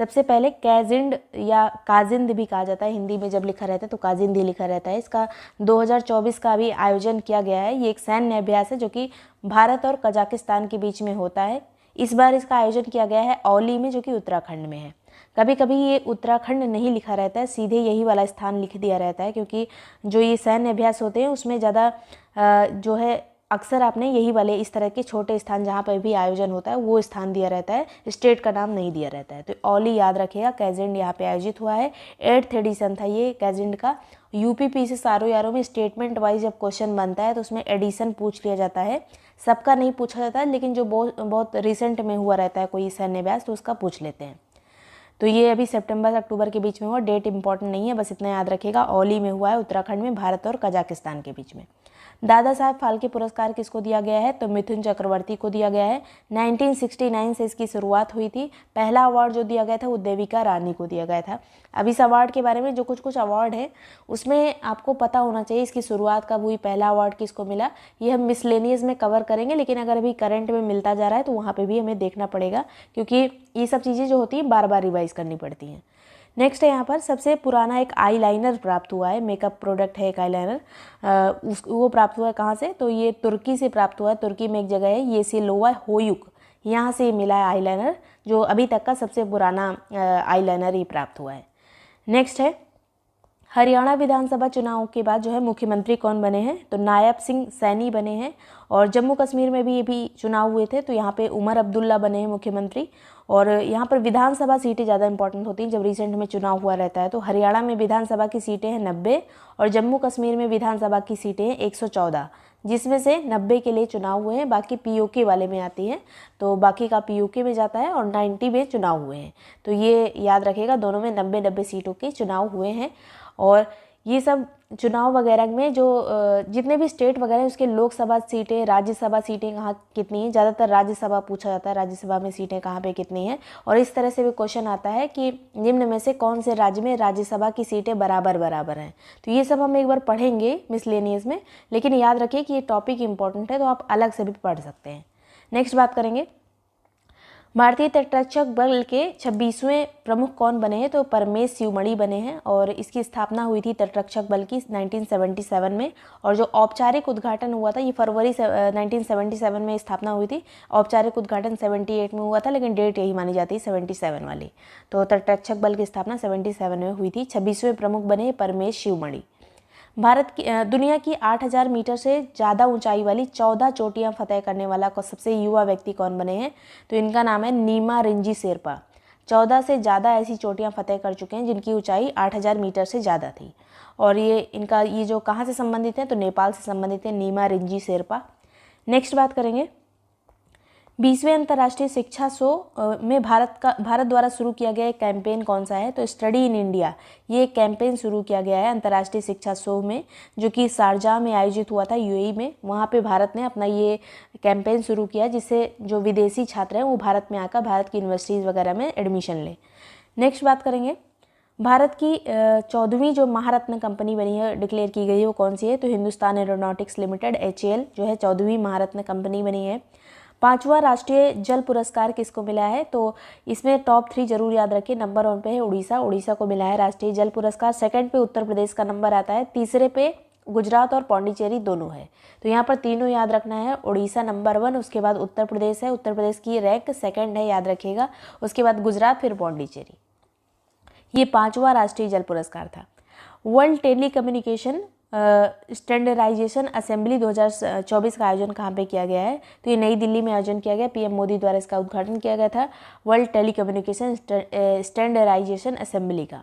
सबसे पहले कैजिंड या काजिंद भी कहा जाता है, हिंदी में जब लिखा रहता है तो काजिंद ही लिखा रहता है। इसका 2024 का भी आयोजन किया गया है। ये एक सैन्य अभ्यास है जो कि भारत और कजाकिस्तान के बीच में होता है। इस बार इसका आयोजन किया गया है औली में, जो कि उत्तराखंड में है। कभी कभी ये उत्तराखंड नहीं लिखा रहता है, सीधे यही वाला स्थान लिख दिया रहता है, क्योंकि जो ये सैन्य अभ्यास होते हैं उसमें ज़्यादा जो है अक्सर आपने यही वाले इस तरह के छोटे स्थान जहाँ पर भी आयोजन होता है वो स्थान दिया रहता है, स्टेट का नाम नहीं दिया रहता है। तो औली याद रखिएगा, कैजेंड यहाँ पे आयोजित हुआ है। 8th एडिशन था ये कैजेंड का। यूपीपी से सारों यारों में स्टेटमेंट वाइज जब क्वेश्चन बनता है तो उसमें एडिशन पूछ लिया जाता है, सबका नहीं पूछा जाता है, लेकिन जो बहुत रिसेंट में हुआ रहता है कोई सैन्य अभ्यास तो उसका पूछ लेते हैं। तो ये अभी सितंबर से अक्टूबर के बीच में हुआ, डेट इंपॉर्टेंट नहीं है, बस इतना याद रखिएगा। औली में हुआ है, उत्तराखंड में, भारत और कजाकिस्तान के बीच में। दादा साहब फाल्के पुरस्कार किसको दिया गया है? तो मिथुन चक्रवर्ती को दिया गया है। 1969 से इसकी शुरुआत हुई थी। पहला अवार्ड जो दिया गया था वो देविका रानी को दिया गया था। अब इस अवार्ड के बारे में जो कुछ अवार्ड है उसमें आपको पता होना चाहिए इसकी शुरुआत कब हुई, पहला अवार्ड किसको मिला। ये हम मिसलेनियस में कवर करेंगे, लेकिन अगर अभी करंट में मिलता जा रहा है तो वहाँ पर भी हमें देखना पड़ेगा, क्योंकि ये सब चीज़ें जो होती हैं बार बार रिवाइज करनी पड़ती हैं। नेक्स्ट है यहाँ पर सबसे पुराना एक आई लाइनर प्राप्त हुआ है, मेकअप प्रोडक्ट है एक आई लाइनर, वो प्राप्त हुआ है कहाँ से? तो ये तुर्की से प्राप्त हुआ है। तुर्की में एक जगह है येसिलोवा होयुक, यहाँ से मिला है आई लाइनर, जो अभी तक का सबसे पुराना आई लाइनर ही प्राप्त हुआ है। नेक्स्ट है हरियाणा विधानसभा चुनाव के बाद जो है मुख्यमंत्री कौन बने हैं? तो नायब सिंह सैनी बने हैं। और जम्मू कश्मीर में भी ये भी चुनाव हुए थे, तो यहाँ पे उमर अब्दुल्ला बने हैं मुख्यमंत्री। और यहाँ पर विधानसभा सीटें ज़्यादा इंपॉर्टेंट होती हैं जब रिसेंट में चुनाव हुआ रहता है। तो हरियाणा में विधानसभा की सीटें हैं 90 और जम्मू कश्मीर में विधानसभा की सीटें हैं 114, जिसमें से 90 के लिए चुनाव हुए हैं, बाकी पीओके वाले में आती हैं, तो बाकी का पीओके में जाता है और 90 में चुनाव हुए हैं। तो ये याद रखिएगा, दोनों में 90 सीटों के चुनाव हुए हैं। और ये सब चुनाव वगैरह में जो जितने भी स्टेट वगैरह हैं उसके लोकसभा सीटें, राज्यसभा सीटें कहाँ कितनी हैं, ज़्यादातर राज्यसभा पूछा जाता है, राज्यसभा में सीटें कहाँ पे कितनी हैं। और इस तरह से भी क्वेश्चन आता है कि निम्न में से कौन से राज्य में राज्यसभा की सीटें बराबर बराबर हैं। तो ये सब हम एक बार पढ़ेंगे मिसलेनियस में, लेकिन याद रखिए कि ये टॉपिक इंपॉर्टेंट है तो आप अलग से भी पढ़ सकते हैं। नेक्स्ट बात करेंगे, भारतीय तटरक्षक बल के 26वें प्रमुख कौन बने हैं? तो परमेश शिवमणि बने हैं। और इसकी स्थापना हुई थी तटरक्षक बल की 1977 में, और जो औपचारिक उद्घाटन हुआ था ये फरवरी 1977 में स्थापना हुई थी। औपचारिक उद्घाटन 78 में हुआ था, लेकिन डेट यही मानी जाती है 77 वाली। तो तटरक्षक बल की स्थापना 77 में हुई थी। 26वें प्रमुख बने परमेश शिवमणि। भारत की दुनिया की 8000 मीटर से ज़्यादा ऊंचाई वाली 14 चोटियां फतेह करने वाला सबसे युवा व्यक्ति कौन बने हैं? तो इनका नाम है नीमा रिंजी शेरपा। 14 से ज़्यादा ऐसी चोटियां फतेह कर चुके हैं जिनकी ऊंचाई 8000 मीटर से ज़्यादा थी। और ये जो कहाँ से संबंधित है? तो नेपाल से संबंधित है नीमा रिंजी शेरपा। नेक्स्ट बात करेंगे, 20वें अंतर्राष्ट्रीय शिक्षा शो में भारत द्वारा शुरू किया गया एक कैंपेन कौन सा है? तो स्टडी इन इंडिया, ये एक कैंपेन शुरू किया गया है अंतर्राष्ट्रीय शिक्षा शो में, जो कि शारजाह में आयोजित हुआ था यूएई में। वहाँ पे भारत ने अपना ये कैंपेन शुरू किया जिससे जो विदेशी छात्र हैं वो भारत में आकर भारत की यूनिवर्सिटीज़ वगैरह में एडमिशन लें। नेक्स्ट बात करेंगे, भारत की 14वीं जो महारत्न कंपनी बनी है, डिक्लेयर की गई है, वो कौन सी है? तो हिंदुस्तान एरोनॉटिक्स लिमिटेड HAL जो है 14वीं महारत्न कंपनी बनी है। 5वां राष्ट्रीय जल पुरस्कार किसको मिला है? तो इसमें टॉप 3 जरूर याद रखिए। नंबर 1 पे है उड़ीसा को मिला है राष्ट्रीय जल पुरस्कार। सेकंड पे उत्तर प्रदेश का नंबर आता है। तीसरे पे गुजरात और पौंडीचेरी दोनों है। तो यहाँ पर तीनों याद रखना है। उड़ीसा नंबर 1, उसके बाद उत्तर प्रदेश है, उत्तर प्रदेश की रैंक सेकंड है, याद रखिएगा। उसके बाद गुजरात, फिर पौंडीचेरी। ये 5वां राष्ट्रीय जल पुरस्कार था। वर्ल्ड टेलीकम्युनिकेशन स्टैंडर्डाइजेशन असेंबली 2024 का आयोजन कहाँ पे किया गया है? तो ये नई दिल्ली में आयोजन किया गया, पीएम मोदी द्वारा इसका उद्घाटन किया गया था, वर्ल्ड टेलीकम्युनिकेशन स्टैंडर्डाइजेशन असेंबली का।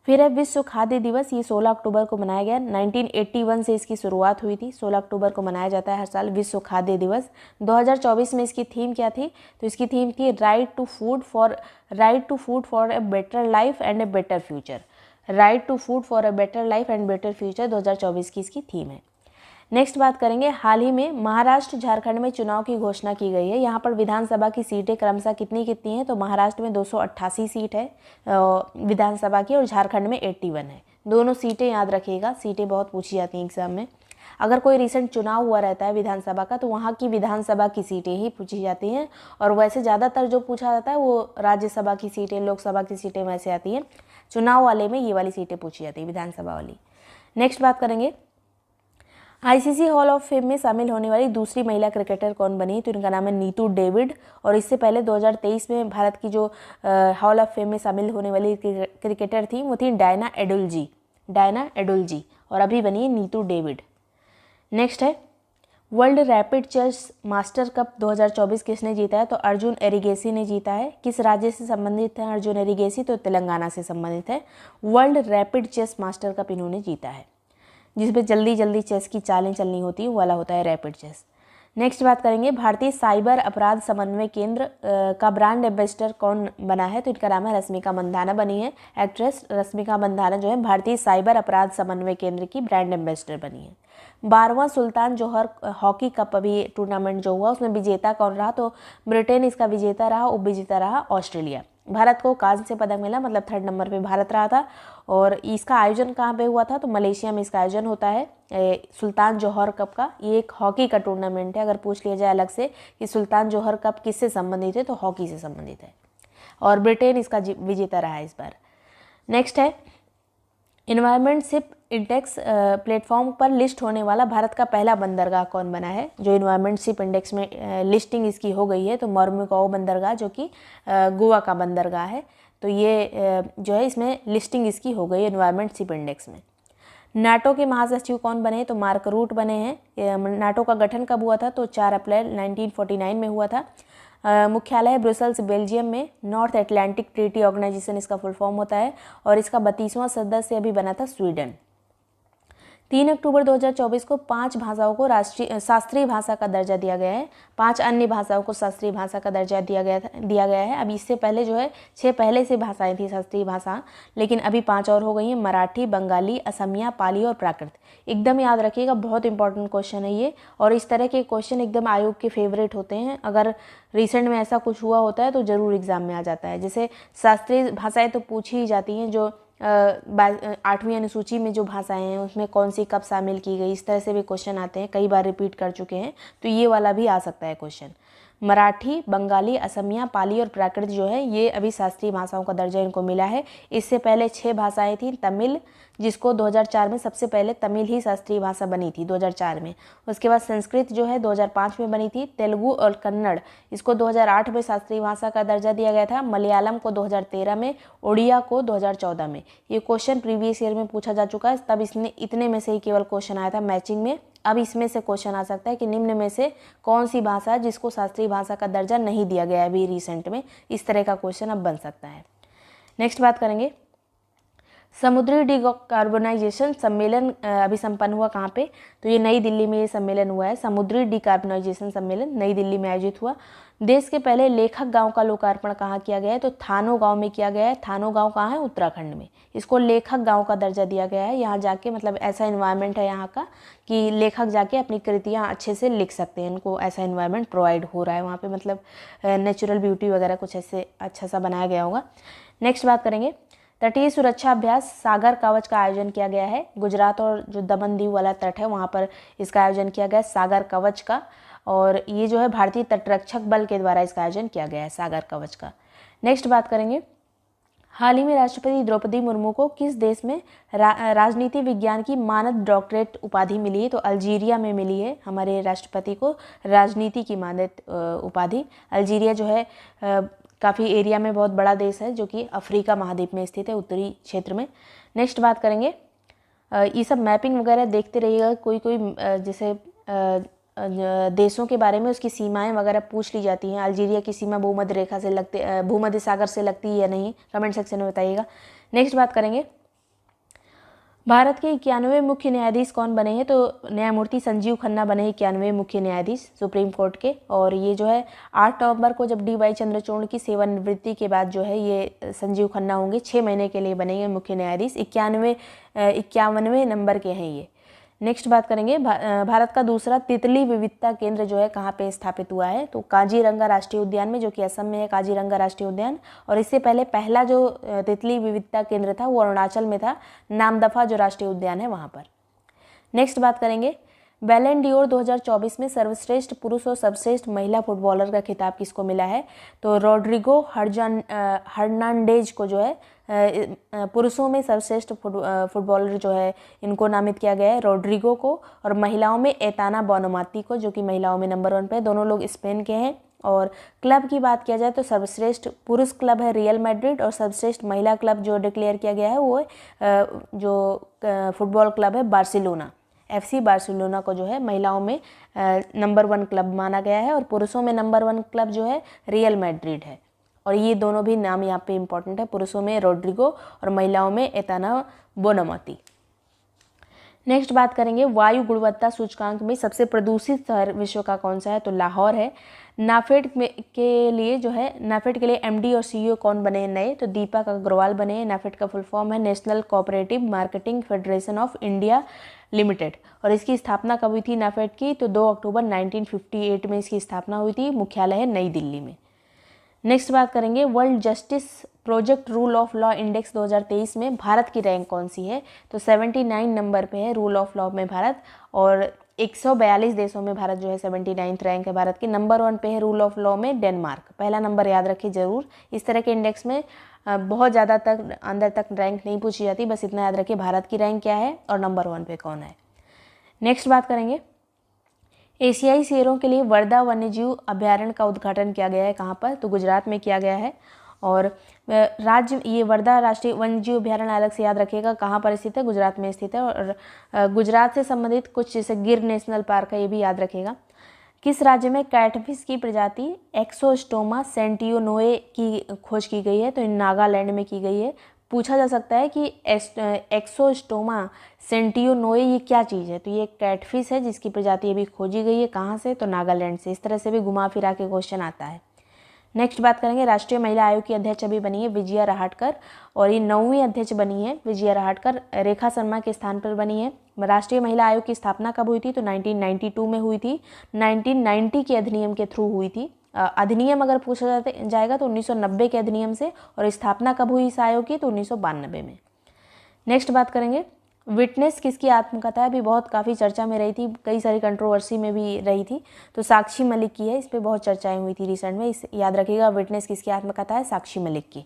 फिर है विश्व खाद्य दिवस, ये 16 अक्टूबर को मनाया गया। 1981 से इसकी शुरुआत हुई थी, 16 अक्टूबर को मनाया जाता है हर साल विश्व खाद्य दिवस। 2024 में इसकी थीम क्या थी? तो इसकी थीम थी right to food for a better life and a better future. Right to food for a better life and better future 2024 की इसकी थीम है। नेक्स्ट बात करेंगे, हाल ही में महाराष्ट्र झारखंड में चुनाव की घोषणा की गई है। यहाँ पर विधानसभा की सीटें क्रमशः कितनी हैं? तो महाराष्ट्र में 288 सीट है विधानसभा की, और झारखंड में 81 है। दोनों सीटें याद रखिएगा, सीटें बहुत पूछी जाती हैं एग्जाम में। अगर कोई रिसेंट चुनाव हुआ रहता है विधानसभा का तो वहाँ की विधानसभा की सीटें ही पूछी जाती हैं, और वैसे ज़्यादातर जो पूछा जाता है वो राज्यसभा की सीटें, लोकसभा की सीटें वैसे आती हैं। चुनाव वाले में ये वाली सीटें पूछी जाती है, विधानसभा वाली। नेक्स्ट बात करेंगे, आईसीसी हॉल ऑफ फेम में शामिल होने वाली दूसरी महिला क्रिकेटर कौन बनी? तो इनका नाम है नीतू डेविड, और इससे पहले 2023 में भारत की जो हॉल ऑफ फेम में शामिल होने वाली क्रिकेटर थी वो थी डायना एडुल्जी, और अभी बनी है नीतू डेविड। नेक्स्ट है, world rapid chess master cup 2024 किसने जीता है? तो अर्जुन एरिगेसी ने जीता है। किस राज्य से संबंधित है अर्जुन एरिगेसी? तो तेलंगाना से संबंधित है। World rapid chess master cup इन्होंने जीता है, जिसमें जल्दी जल्दी चेस की चालें चलनी होती है, वो वाला होता है रैपिड चेस। नेक्स्ट बात करेंगे, भारतीय साइबर अपराध समन्वय केंद्र का ब्रांड एम्बेसडर कौन बना है? तो इनका नाम है रश्मिका मंदाना बनी है। एक्ट्रेस रश्मिका मंदाना जो है भारतीय साइबर अपराध समन्वय केंद्र की ब्रांड एम्बेसडर बनी है। 12वां सुल्तान जोहर हॉकी कप अभी टूर्नामेंट जो हुआ उसमें विजेता कौन रहा? तो ब्रिटेन इसका विजेता रहा, उप विजेता रहा ऑस्ट्रेलिया। भारत को कांस्य पदक मिला, मतलब 3rd नंबर पे भारत रहा था। और इसका आयोजन कहाँ पे हुआ था? तो मलेशिया में इसका आयोजन होता है सुल्तान जोहर कप का। ये एक हॉकी का टूर्नामेंट है। अगर पूछ लिया जाए अलग से कि सुल्तान जोहर कप किससे संबंधित है, तो हॉकी से संबंधित है, और ब्रिटेन इसका विजेता रहा है इस बार। नेक्स्ट है, इन्वायरमेंटशिप इंडेक्स प्लेटफॉर्म पर लिस्ट होने वाला भारत का पहला बंदरगाह कौन बना है? जो इन्वायरमेंटशिप इंडेक्स में लिस्टिंग इसकी हो गई है, तो मोरमुगाओ बंदरगाह जो कि गोवा का बंदरगाह है, तो ये जो है इसमें लिस्टिंग इसकी हो गई है इन्वायरमेंटशिप इंडेक्स में। नाटो के महासचिव कौन बने? तो मार्क रूट बने हैं। नाटो का गठन कब हुआ था? तो 4 अप्रैल 1949 में हुआ था। मुख्यालय ब्रुसेल्स बेल्जियम में। नॉर्थ अटलांटिक ट्रीटी ऑर्गेनाइजेशन इसका फुल फॉर्म होता है, और इसका 32वां सदस्य अभी बना था स्वीडन। 3 अक्टूबर 2024 को 5 भाषाओं को शास्त्रीय भाषा का दर्जा दिया गया है। 5 अन्य भाषाओं को शास्त्रीय भाषा का दर्जा दिया गया है। अभी इससे पहले जो है 6 पहले से भाषाएं थी शास्त्रीय भाषा, लेकिन अभी 5 और हो गई हैं, मराठी, बंगाली, असमिया, पाली और प्राकृत। एकदम याद रखिएगा, बहुत इंपॉर्टेंट क्वेश्चन है ये, और इस तरह के क्वेश्चन एकदम आयोग के फेवरेट होते हैं। अगर रिसेंट में ऐसा कुछ हुआ होता है तो ज़रूर एग्जाम में आ जाता है। जैसे शास्त्रीय भाषाएं तो पूछी ही जाती हैं, जो 8वीं अनुसूची में जो भाषाएं हैं उसमें कौन सी कब शामिल की गई, इस तरह से भी क्वेश्चन आते हैं, कई बार रिपीट कर चुके हैं, तो ये वाला भी आ सकता है क्वेश्चन। मराठी, बंगाली, असमिया, पाली और प्राकृत जो है ये अभी शास्त्रीय भाषाओं का दर्जा इनको मिला है। इससे पहले 6 भाषाएं थी। तमिल, जिसको 2004 में सबसे पहले तमिल ही शास्त्रीय भाषा बनी थी 2004 में। उसके बाद संस्कृत जो है 2005 में बनी थी। तेलुगु और कन्नड़ इसको 2008 में शास्त्रीय भाषा का दर्जा दिया गया था। मलयालम को 2013 में, उड़िया को 2014 में। ये क्वेश्चन प्रीवियस ईयर में पूछा जा चुका है, तब इसने इतने में से ही केवल क्वेश्चन आया था मैचिंग में। अब इसमें से क्वेश्चन आ सकता है कि निम्न में से कौन सी भाषा है जिसको शास्त्रीय भाषा का दर्जा नहीं दिया गया है अभी रिसेंट में, इस तरह का क्वेश्चन अब बन सकता है। नेक्स्ट बात करेंगे, समुद्री डिकार्बोनाइजेशन सम्मेलन अभी संपन्न हुआ कहाँ पे? तो ये नई दिल्ली में ये सम्मेलन हुआ है। समुद्री डिकार्बोनाइजेशन सम्मेलन नई दिल्ली में आयोजित हुआ। देश के पहले लेखक गांव का लोकार्पण कहाँ किया गया है? तो थानो गांव में किया गया है। थानो गांव कहाँ है? उत्तराखंड में। इसको लेखक गांव का दर्जा दिया गया है। यहाँ जाके मतलब ऐसा इन्वायरमेंट है यहाँ का कि लेखक जाके अपनी कृतियाँ अच्छे से लिख सकते हैं, इनको ऐसा इन्वायरमेंट प्रोवाइड हो रहा है वहाँ पे, मतलब नेचुरल ब्यूटी वगैरह कुछ ऐसे अच्छा सा बनाया गया होगा। नेक्स्ट बात करेंगे, तटीय सुरक्षा अभ्यास सागर कवच का आयोजन किया गया है। गुजरात और जो दमन दीव वाला तट है वहाँ पर इसका आयोजन किया गया है सागर कवच का, और ये जो है भारतीय तटरक्षक बल के द्वारा इसका आयोजन किया गया है सागर कवच का। नेक्स्ट बात करेंगे, हाल ही में राष्ट्रपति द्रौपदी मुर्मू को किस देश में राजनीति विज्ञान की मानद डॉक्टरेट उपाधि मिली है? तो अल्जीरिया में मिली है हमारे राष्ट्रपति को राजनीति की मानद उपाधि। अल्जीरिया जो है काफ़ी एरिया में बहुत बड़ा देश है, जो कि अफ्रीका महाद्वीप में स्थित है, उत्तरी क्षेत्र में। नेक्स्ट बात करेंगे, ये सब मैपिंग वगैरह देखते रहिएगा। कोई जैसे देशों के बारे में उसकी सीमाएं वगैरह पूछ ली जाती हैं। अल्जीरिया की सीमा भूमध्य रेखा से भूमध्य सागर से लगती है या नहीं, कमेंट सेक्शन में बताइएगा। नेक्स्ट बात करेंगे, भारत के 91वें मुख्य न्यायाधीश कौन बने हैं? तो न्यायमूर्ति संजीव खन्ना बने 91वें मुख्य न्यायाधीश सुप्रीम कोर्ट के, और ये जो है 8 नवंबर को जब DY चंद्रचूड़ की सेवानिवृत्ति के बाद जो है ये संजीव खन्ना होंगे, 6 महीने के लिए बनेंगे मुख्य न्यायाधीश। 51वें नंबर के हैं ये। नेक्स्ट बात करेंगे, भारत का दूसरा तितली विविधता केंद्र जो है कहाँ पे स्थापित हुआ है? तो काजीरंगा राष्ट्रीय उद्यान में, जो कि असम में है काजीरंगा राष्ट्रीय उद्यान। और इससे पहले पहला जो तितली विविधता केंद्र था वो अरुणाचल में था, नामदफा जो राष्ट्रीय उद्यान है वहाँ पर। नेक्स्ट बात करेंगे, बैलन डियोर 2024 में सर्वश्रेष्ठ पुरुष और सर्वश्रेष्ठ महिला फुटबॉलर का खिताब किसको मिला है? तो रोड्रिगो हर्नांडेज को जो है पुरुषों में सर्वश्रेष्ठ फुटबॉलर जो है इनको नामित किया गया है, रोड्रिगो को, और महिलाओं में एताना बोनोमाती को, जो कि महिलाओं में नंबर 1 पे। दोनों लोग स्पेन के हैं। और क्लब की बात किया जाए तो सर्वश्रेष्ठ पुरुष क्लब है रियल मैड्रिड, और सर्वश्रेष्ठ महिला क्लब जो डिक्लेयर किया गया है वो जो फुटबॉल क्लब है बार्सिलोना, FC बार्सिलोना को जो है महिलाओं में नंबर 1 क्लब माना गया है, और पुरुषों में नंबर 1 क्लब जो है रियल मैड्रिड है। और ये दोनों भी नाम यहाँ पे इम्पोर्टेंट है, पुरुषों में रोड्रिगो और महिलाओं में एताना बोनोमाती। नेक्स्ट बात करेंगे वायु गुणवत्ता सूचकांक में सबसे प्रदूषित शहर विश्व का कौन सा है? तो लाहौर है। नाफेड के लिए जो है नाफेड के लिए MD और CEO कौन बने हैं नए? तो दीपक अग्रवाल बने हैं। नाफेड का फुल फॉर्म है national cooperative marketing federation of India limited, और इसकी स्थापना कब हुई थी नाफेड की? तो 2 अक्टूबर 1958 में इसकी स्थापना हुई थी। मुख्यालय है नई दिल्ली में। नेक्स्ट बात करेंगे world justice project rule of law index 2023 में भारत की रैंक कौन सी है? तो 79 नंबर पे है रूल ऑफ लॉ में भारत, और 142 देशों में भारत जो है 79th रैंक है भारत की। नंबर 1 पे है रूल ऑफ लॉ में डेनमार्क। पहला नंबर याद रखिए जरूर। इस तरह के इंडेक्स में बहुत ज़्यादा तक अंदर तक रैंक नहीं पूछी जाती, बस इतना याद रखिए भारत की रैंक क्या है और नंबर 1 पे कौन है। नेक्स्ट बात करेंगे एशियाई शेरों के लिए वर्धा वन्यजीव अभ्यारण्य का उद्घाटन किया गया है। कहाँ पर? तो गुजरात में किया गया है। और राज्य ये वर्धा राष्ट्रीय वन्यजीव अभ्यारण्य अलग से याद रखिएगा कहाँ पर स्थित है, गुजरात में स्थित है। और गुजरात से संबंधित कुछ जैसे गिर नेशनल पार्क है, ये भी याद रखिएगा। किस राज्य में कैटफिश की प्रजाति एक्सोस्टोमा सेंटियोनोए की खोज की गई है? तो नागालैंड में की गई है। पूछा जा सकता है कि एक्सोस्टोमा सेंटियोनोए ये क्या चीज़ है? तो ये कैटफिश है जिसकी प्रजाति अभी खोजी गई है। कहाँ से? तो नागालैंड से। इस तरह से भी घुमा फिरा के क्वेश्चन आता है। नेक्स्ट बात करेंगे राष्ट्रीय महिला आयोग की अध्यक्ष अभी बनी है विजया रहाटकर, और ये 9वीं अध्यक्ष बनी है विजया रहाटकर, रेखा शर्मा के स्थान पर बनी है। राष्ट्रीय महिला आयोग की स्थापना कब हुई थी? तो 1992 में हुई थी। 1990 के अधिनियम के थ्रू हुई थी। अधिनियम अगर पूछा जाएगा तो 1990 के अधिनियम से, और स्थापना कब हुई इस आयोग की? तो 1992 में। नेक्स्ट बात करेंगे विटनेस किसकी आत्मकथा है? अभी बहुत काफ़ी चर्चा में रही थी, कई सारी कंट्रोवर्सी में भी रही थी। तो साक्षी मलिक की है, इस पर बहुत चर्चाएं हुई थी रिसेंट में। इस याद रखिएगा विटनेस किसकी आत्मकथा है? साक्षी मलिक की।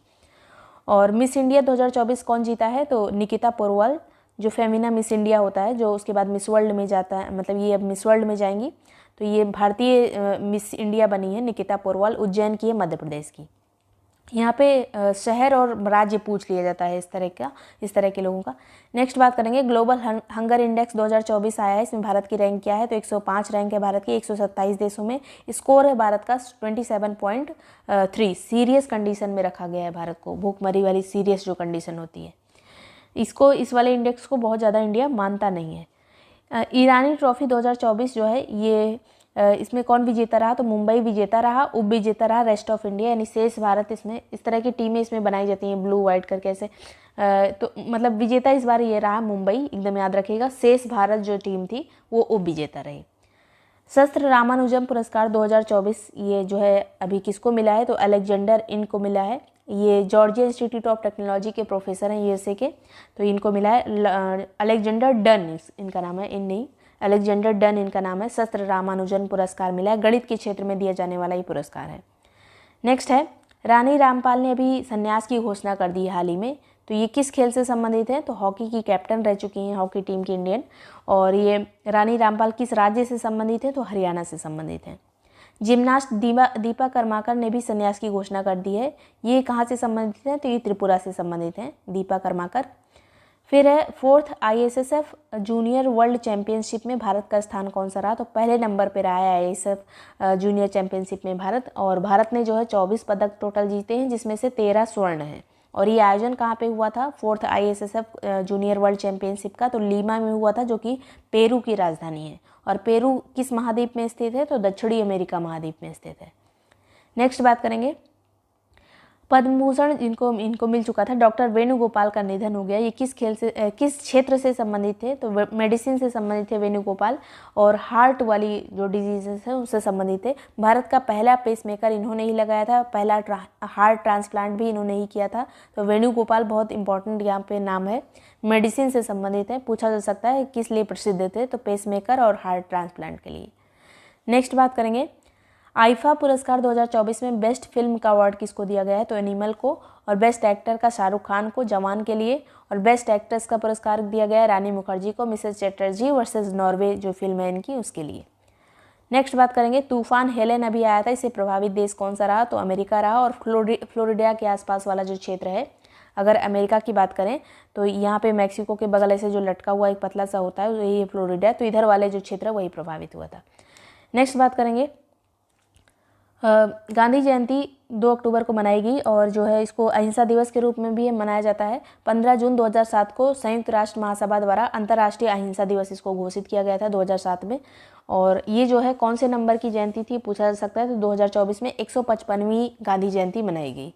और मिस इंडिया 2024 कौन जीता है? तो निकिता पोरवाल, जो फेमिना मिस इंडिया होता है, जो उसके बाद मिस वर्ल्ड में जाता है, मतलब ये अब मिस वर्ल्ड में जाएंगी। तो ये भारतीय मिस इंडिया बनी है निकिता पोरवाल, उज्जैन की है, मध्य प्रदेश की। यहाँ पे शहर और राज्य पूछ लिया जाता है इस तरह के लोगों का। नेक्स्ट बात करेंगे ग्लोबल हंगर इंडेक्स 2024 आया है, इसमें भारत की रैंक क्या है? तो 105 रैंक है भारत की 127 देशों में। स्कोर है भारत का 27.3। सीरियस कंडीशन में रखा गया है भारत को, भूखमरी वाली सीरियस जो कंडीशन होती है, इस वाले इंडेक्स को बहुत ज़्यादा इंडिया मानता नहीं है। ईरानी ट्रॉफी 2024 जो है ये इसमें कौन विजेता रहा? तो मुंबई विजेता रहा, उप विजेता रहा रेस्ट ऑफ इंडिया, यानी शेष भारत। इसमें इस तरह की टीमें इसमें बनाई जाती हैं ब्लू वाइट करके ऐसे। तो मतलब विजेता इस बार ये रहा मुंबई, एकदम याद रखिएगा। शेष भारत जो टीम थी वो उप विजेता रही। शस्त्र रामानुजम पुरस्कार 2024 ये जो है अभी किसको मिला है? तो अलेक्जेंडर इनको मिला है। ये जॉर्जिया इंस्टीट्यूट ऑफ टेक्नोलॉजी के प्रोफेसर हैं USA के, तो इनको मिला है अलेक्जेंडर डन इनका नाम है, इन नहीं अलेक्जेंडर डन इनका नाम है। शस्त्र रामानुजन पुरस्कार मिला है, गणित के क्षेत्र में दिया जाने वाला ये पुरस्कार है। नेक्स्ट है रानी रामपाल ने अभी संन्यास की घोषणा कर दी हाल ही में। तो ये किस खेल से संबंधित है? तो हॉकी की कैप्टन रह चुकी हैं, हॉकी टीम की इंडियन। और ये रानी रामपाल किस राज्य से संबंधित है? तो हरियाणा से संबंधित है। जिम्नास्ट दीपा कर्माकर ने भी संन्यास की घोषणा कर दी है। ये कहाँ से संबंधित है? तो ये त्रिपुरा से संबंधित हैं दीपा कर्माकर। फिर है 4th ISSF junior world championship में भारत का स्थान कौन सा रहा? तो पहले नंबर पे रहा है ISSF जूनियर चैंपियनशिप में भारत, और भारत ने जो है 24 पदक टोटल जीते हैं, जिसमें से 13 स्वर्ण हैं। और ये आयोजन कहाँ पे हुआ था 4th ISSF junior world championship का? तो लीमा में हुआ था, जो कि पेरू की राजधानी है। और पेरू किस महाद्वीप में स्थित है? तो दक्षिणी अमेरिका महाद्वीप में स्थित है। नेक्स्ट बात करेंगे पद्म भूषण इनको मिल चुका था। डॉक्टर वेणुगोपाल का निधन हो गया। ये किस क्षेत्र से संबंधित थे? तो मेडिसिन से संबंधित थे वेणुगोपाल, और हार्ट वाली जो डिजीजेस है उससे संबंधित थे। भारत का पहला पेसमेकर इन्होंने ही लगाया था, पहला हार्ट ट्रांसप्लांट भी इन्होंने ही किया था। तो वेणुगोपाल बहुत इंपॉर्टेंट यहाँ पे नाम है, मेडिसिन से संबंधित है। पूछा जा सकता है किस लिए प्रसिद्ध थे? तो पेसमेकर और हार्ट ट्रांसप्लांट के लिए। नेक्स्ट बात करेंगे, आईफा पुरस्कार 2024 में बेस्ट फिल्म का अवार्ड किसको दिया गया है? तो एनिमल को, और बेस्ट एक्टर का शाहरुख खान को जवान के लिए, और बेस्ट एक्ट्रेस का पुरस्कार दिया गया है रानी मुखर्जी को मिसेस चैटर्जी वर्सेस नॉर्वे जो फिल्म है इनकी उसके लिए। नेक्स्ट बात करेंगे, तूफान हेलेन अभी आया था, इससे प्रभावित देश कौन सा रहा? तो अमेरिका रहा, और फ्लोरिडा के आसपास वाला जो क्षेत्र है, अगर अमेरिका की बात करें तो यहाँ पे मैक्सिको के बगल ऐसे जो लटका हुआ एक पतला सा होता है यही फ्लोरिडा, तो इधर वाले जो क्षेत्र है वही प्रभावित हुआ था। नेक्स्ट बात करेंगे, गांधी जयंती 2 अक्टूबर को मनाएगी, और जो है इसको अहिंसा दिवस के रूप में भी मनाया जाता है। 15 जून 2007 को संयुक्त राष्ट्र महासभा द्वारा अंतर्राष्ट्रीय अहिंसा दिवस इसको घोषित किया गया था 2007 में। और ये जो है कौन से नंबर की जयंती थी पूछा जा सकता है? तो 2024 में 155वीं गांधी जयंती मनाई गई।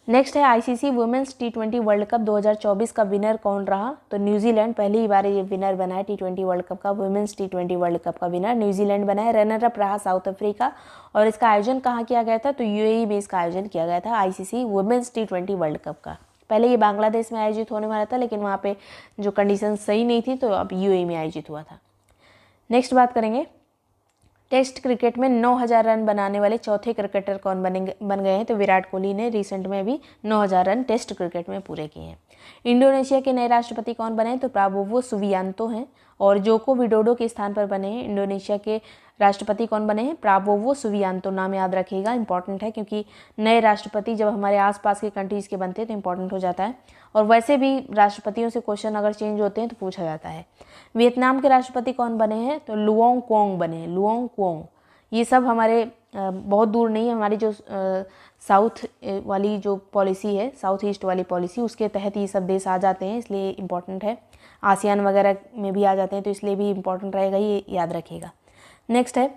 नेक्स्ट है, ICC women's T20 world cup 2024 का विनर कौन रहा? तो न्यूजीलैंड पहली बार ये विनर बना है T20 वर्ल्ड कप का। वुमेन्स T20 वर्ल्ड कप का विनर न्यूजीलैंड बना है। रनर अप रहा साउथ अफ्रीका, और इसका आयोजन कहाँ किया गया था? तो यूएई में इसका आयोजन किया गया था ICC women's T20 world cup का। पहले ये बांग्लादेश में आयोजित होने वाला था, लेकिन वहाँ पे जो कंडीशन सही नहीं थी तो अब यूएई में आयोजित हुआ था। नेक्स्ट बात करेंगे, टेस्ट क्रिकेट में 9000 रन बनाने वाले चौथे क्रिकेटर कौन बन गए हैं? तो विराट कोहली ने रिसेंट में भी 9000 रन टेस्ट क्रिकेट में पूरे किए हैं। इंडोनेशिया के नए राष्ट्रपति कौन बने हैं? तो प्राबोवो सुबियांतो हैं, और जोको विडोडो के स्थान पर बने हैं इंडोनेशिया के राष्ट्रपति कौन बने हैं? Prabowo Subianto. नाम याद रखिएगा, इंपॉर्टेंट है, क्योंकि नए राष्ट्रपति जब हमारे आसपास के कंट्रीज़ के बनते हैं तो इंपॉर्टेंट हो जाता है। और वैसे भी राष्ट्रपतियों से क्वेश्चन अगर चेंज होते हैं तो पूछा जाता है। वियतनाम के राष्ट्रपति कौन बने हैं? तो लुओंग क्वोंग बने हैं, लुओंग क्वोंग। ये सब हमारे बहुत दूर नहीं, हमारी जो साउथ वाली जो पॉलिसी है, साउथ ईस्ट वाली पॉलिसी, उसके तहत ये सब देश आ जाते हैं, इसलिए इम्पोर्टेंट है। आसियान वगैरह में भी आ जाते हैं, तो इसलिए भी इम्पोर्टेंट रहेगा, ये याद रखिएगा। नेक्स्ट है,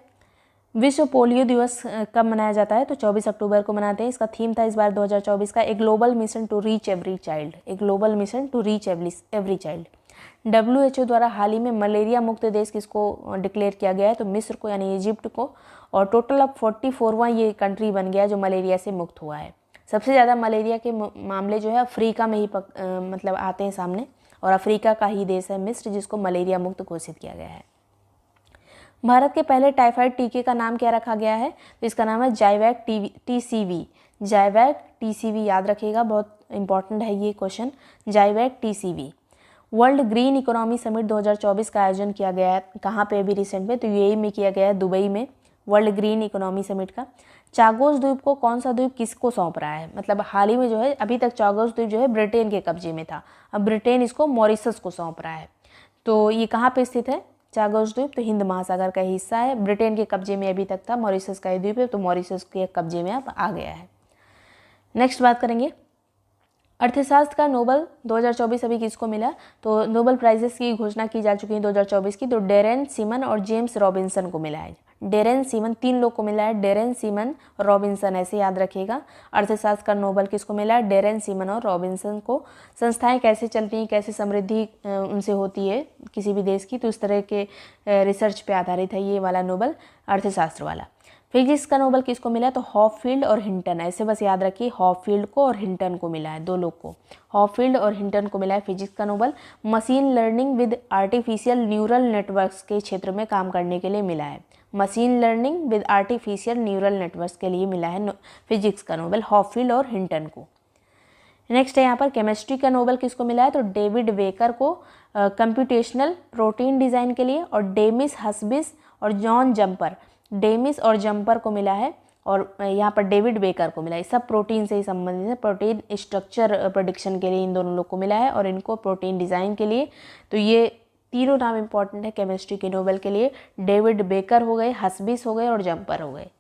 विश्व पोलियो दिवस कब मनाया जाता है? तो 24 अक्टूबर को मनाते हैं। इसका थीम था इस बार 2024 का, a global mission to reach every child, a global mission to reach every child. WHO द्वारा हाल ही में मलेरिया मुक्त देश किसको डिक्लेयर किया गया है? तो मिस्र को, यानी इजिप्ट को, और टोटल अब 44वां ये कंट्री बन गया जो मलेरिया से मुक्त हुआ है। सबसे ज़्यादा मलेरिया के मामले जो है अफ्रीका में ही मतलब आते हैं सामने, और अफ्रीका का ही देश है मिस्र जिसको मलेरिया मुक्त घोषित किया गया है। भारत के पहले टाइफाइड टीके का नाम क्या रखा गया है? तो इसका नाम है जाइवैक TCV। जाइवैक TCV याद रखिएगा, बहुत इंपॉर्टेंट है ये question, Zyvac TCV। World Green Economy Summit 2024 का आयोजन किया गया है कहाँ पे? अभी रिसेंट में तो यूएई में किया गया है, दुबई में, वर्ल्ड ग्रीन इकोनॉमी समिट का। चागोस द्वीप को कौन सा द्वीप किसको सौंप रहा है? मतलब हाल ही में जो है, अभी तक चागोस द्वीप जो है ब्रिटेन के कब्जे में था, अब ब्रिटेन इसको मॉरिशस को सौंप रहा है। तो ये कहाँ पे स्थित है चागोस द्वीप? तो हिंद महासागर का हिस्सा है, ब्रिटेन के कब्जे में अभी तक था, मॉरिशस का द्वीप है, तो मॉरिशस के कब्जे में अब आ गया है। नेक्स्ट बात करेंगे, अर्थशास्त्र का नोबल 2024 अभी किसको मिला? तो नोबल प्राइजेस की घोषणा की जा चुकी है 2024 की, तो डेरेन सिमन और जेम्स रॉबिन्सन को मिला है। डेरेन सिमन, 3 लोग को मिला है, डेरेन सिमन, रॉबिन्सन, ऐसे याद रखिएगा। अर्थशास्त्र का नोबल किसको मिला है? डेरेन सिमन और रॉबिन्सन को। संस्थाएं कैसे चलती हैं, कैसे समृद्धि उनसे होती है किसी भी देश की, तो इस तरह के रिसर्च पे आधारित है ये वाला नोबल, अर्थशास्त्र वाला। फिजिक्स का नोबल किसको मिला? तो हॉपफील्ड और हिंटन, ऐसे बस याद रखिए, हॉपफील्ड को और हिंटन को मिला है, 2 लोग को, हॉपफील्ड और हिंटन को मिला है फिजिक्स का Nobel. Machine learning with artificial neural networks के क्षेत्र में काम करने के लिए मिला है। Machine learning with artificial neural networks के लिए मिला है फिजिक्स का नोबल हॉपफील्ड और हिंटन को। नेक्स्ट है यहाँ पर केमिस्ट्री का नोबल किसको मिला है? तो डेविड बेकर को कंप्यूटेशनल प्रोटीन डिज़ाइन के लिए, और डेमिस हस्बिस और जॉन जम्पर, डेमिस और जम्पर को मिला है, और यहाँ पर डेविड बेकर को मिला है। सब प्रोटीन से ही संबंधित है, प्रोटीन स्ट्रक्चर प्रेडिक्शन के लिए इन दोनों लोग को मिला है, और इनको प्रोटीन डिज़ाइन के लिए। तो ये तीनों नाम इंपॉर्टेंट है केमिस्ट्री के नोबेल के लिए, डेविड बेकर हो गए, हस्बिस हो गए और जम्पर हो गए।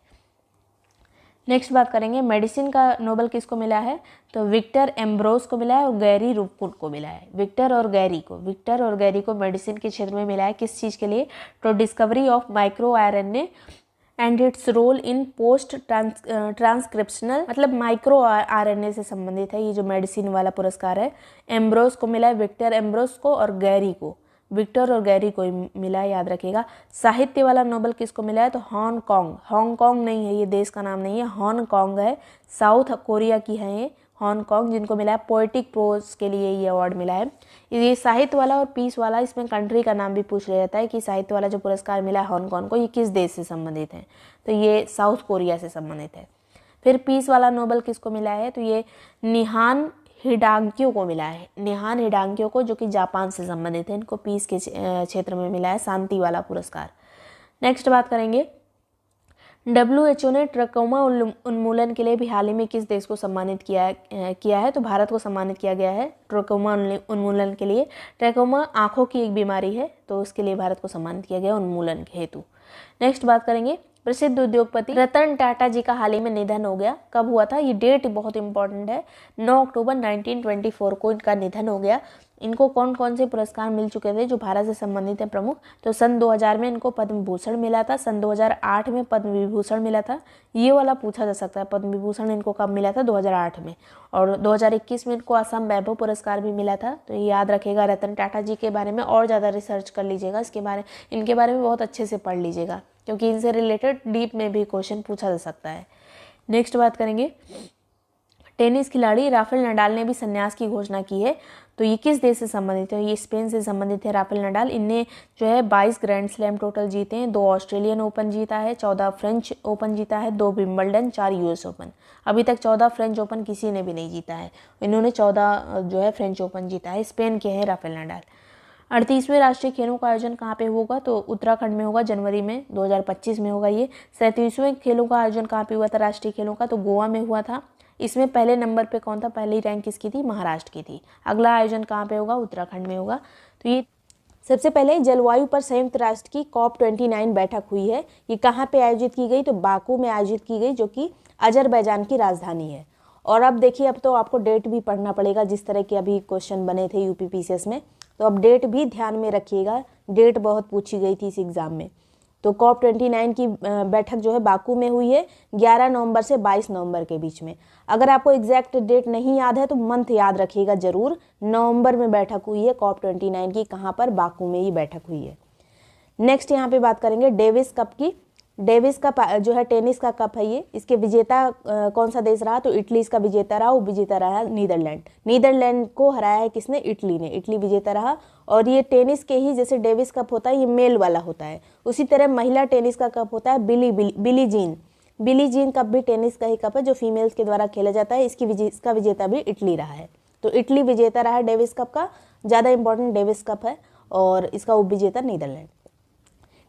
नेक्स्ट बात करेंगे, मेडिसिन का नोबेल किसको मिला है? तो विक्टर एम्ब्रोस को मिला है और गैरी रूपकुट को मिला है। विक्टर और गैरी को मेडिसिन के क्षेत्र में मिला है। किस चीज़ के लिए? तो discovery of micro RNA and its role in post transcriptional, मतलब माइक्रो आरएनए से संबंधित है। ये जो मेडिसिन वाला पुरस्कार है एम्ब्रोस को मिला है, विक्टर एम्ब्रोस को और गैरी को, विक्टर और गैरी को मिला है, याद रखिएगा। साहित्य वाला नोबेल किसको मिला है तो हांगकांग, हांगकांग नहीं है, ये देश का नाम नहीं है, हांगकांग है, साउथ कोरिया की है ये हांगकांग, जिनको मिला है पोएटिक प्रोज के लिए ये अवार्ड मिला है। ये साहित्य वाला और पीस वाला, इसमें कंट्री का नाम भी पूछ लिया जाता है कि साहित्य वाला जो पुरस्कार मिला है हांगकांग को, ये किस देश से संबंधित है, तो ये साउथ कोरिया से संबंधित है। फिर पीस वाला नोबेल किसको मिला है तो ये निहान हिडांक्यो को मिला है, निहान हिडांक्यो को, जो कि जापान से संबंधित है, इनको पीस के क्षेत्र में मिला है शांति वाला पुरस्कार। नेक्स्ट बात करेंगे, WHO ने ट्रकोमा उन्मूलन के लिए भी हाल ही में किस देश को सम्मानित किया है तो भारत को सम्मानित किया गया है ट्रकोमा उन्मूलन के लिए। ट्रकोमा आँखों की एक बीमारी है, तो उसके लिए भारत को सम्मानित किया गया उन्मूलन के हेतु। नेक्स्ट बात करेंगे, प्रसिद्ध उद्योगपति रतन टाटा जी का हाल ही में निधन हो गया। कब हुआ था, ये डेट बहुत इंपॉर्टेंट है, 9 अक्टूबर 1924 को इनका निधन हो गया। इनको कौन कौन से पुरस्कार मिल चुके थे जो भारत से संबंधित है प्रमुख, तो सन 2000 में इनको पद्म भूषण मिला था, सन 2008 में पद्म विभूषण मिला था। ये वाला पूछा जा सकता है, पद्म विभूषण इनको कब मिला था 2008 में, और 2021 में इनको असम वैभव पुरस्कार भी मिला था। तो ये याद रखेगा, रतन टाटा जी के बारे में और ज़्यादा रिसर्च कर लीजिएगा, इनके बारे में बहुत अच्छे से पढ़ लीजिएगा, क्योंकि इनसे रिलेटेड डीप में भी क्वेश्चन पूछा जा सकता है। नेक्स्ट बात करेंगे, टेनिस खिलाड़ी राफेल नडाल ने भी संन्यास की घोषणा की है, तो ये किस देश से संबंधित है, ये स्पेन से संबंधित है राफेल नडाल। इनने जो है 22 ग्रैंड स्लैम टोटल जीते हैं, 2 ऑस्ट्रेलियन ओपन जीता है, 14 फ्रेंच ओपन जीता है, 2 विंबलडन, 4 US ओपन। अभी तक 14 फ्रेंच ओपन किसी ने भी नहीं जीता है, इन्होंने 14 जो है फ्रेंच ओपन जीता है। स्पेन के हैं राफेल नडाल। 38वें राष्ट्रीय खेलों का आयोजन कहाँ पे होगा तो उत्तराखंड में होगा, जनवरी में 2025 में होगा ये। 37वें खेलों का आयोजन कहाँ पे हुआ था राष्ट्रीय खेलों का, तो गोवा में हुआ था। इसमें पहले नंबर पे कौन था, पहली रैंक किसकी थी, महाराष्ट्र की थी। अगला आयोजन कहाँ पे होगा, उत्तराखंड में होगा। तो ये सबसे पहले जलवायु पर संयुक्त राष्ट्र की COP29 बैठक हुई है, ये कहाँ पे आयोजित की गई तो बाकू में आयोजित की गई, जो कि अजरबैजान की राजधानी है। और अब देखिए, अब तो आपको डेट भी पढ़ना पड़ेगा, जिस तरह के अभी क्वेश्चन बने थे UPPCS में, तो अब डेट भी ध्यान में रखिएगा, डेट बहुत पूछी गई थी इस एग्ज़ाम में। तो COP29 की बैठक जो है बाकू में हुई है 11 नवंबर से 22 नवंबर के बीच में। अगर आपको एग्जैक्ट डेट नहीं याद है तो मंथ याद रखिएगा जरूर, नवंबर में बैठक हुई है COP29 की, कहाँ पर, बाकू में ही बैठक हुई है। नेक्स्ट यहाँ पे बात करेंगे डेविस कप की। डेविस कप जो है टेनिस का कप है ये, इसके विजेता कौन सा देश रहा तो इटली इसका विजेता रहा, वो विजेता रहा नीदरलैंड। नीदरलैंड को हराया है किसने, इटली ने, इटली विजेता रहा। और ये टेनिस के ही जैसे डेविस कप होता है ये मेल वाला होता है, उसी तरह महिला टेनिस का कप होता है बिली जीन कप भी टेनिस का ही कप है जो फीमेल्स के द्वारा खेला जाता है। इसका विजेता भी इटली रहा है, तो इटली विजेता रहा है डेविस कप का, ज़्यादा इंपॉर्टेंट डेविस कप है, और इसका उपविजेता Netherlands.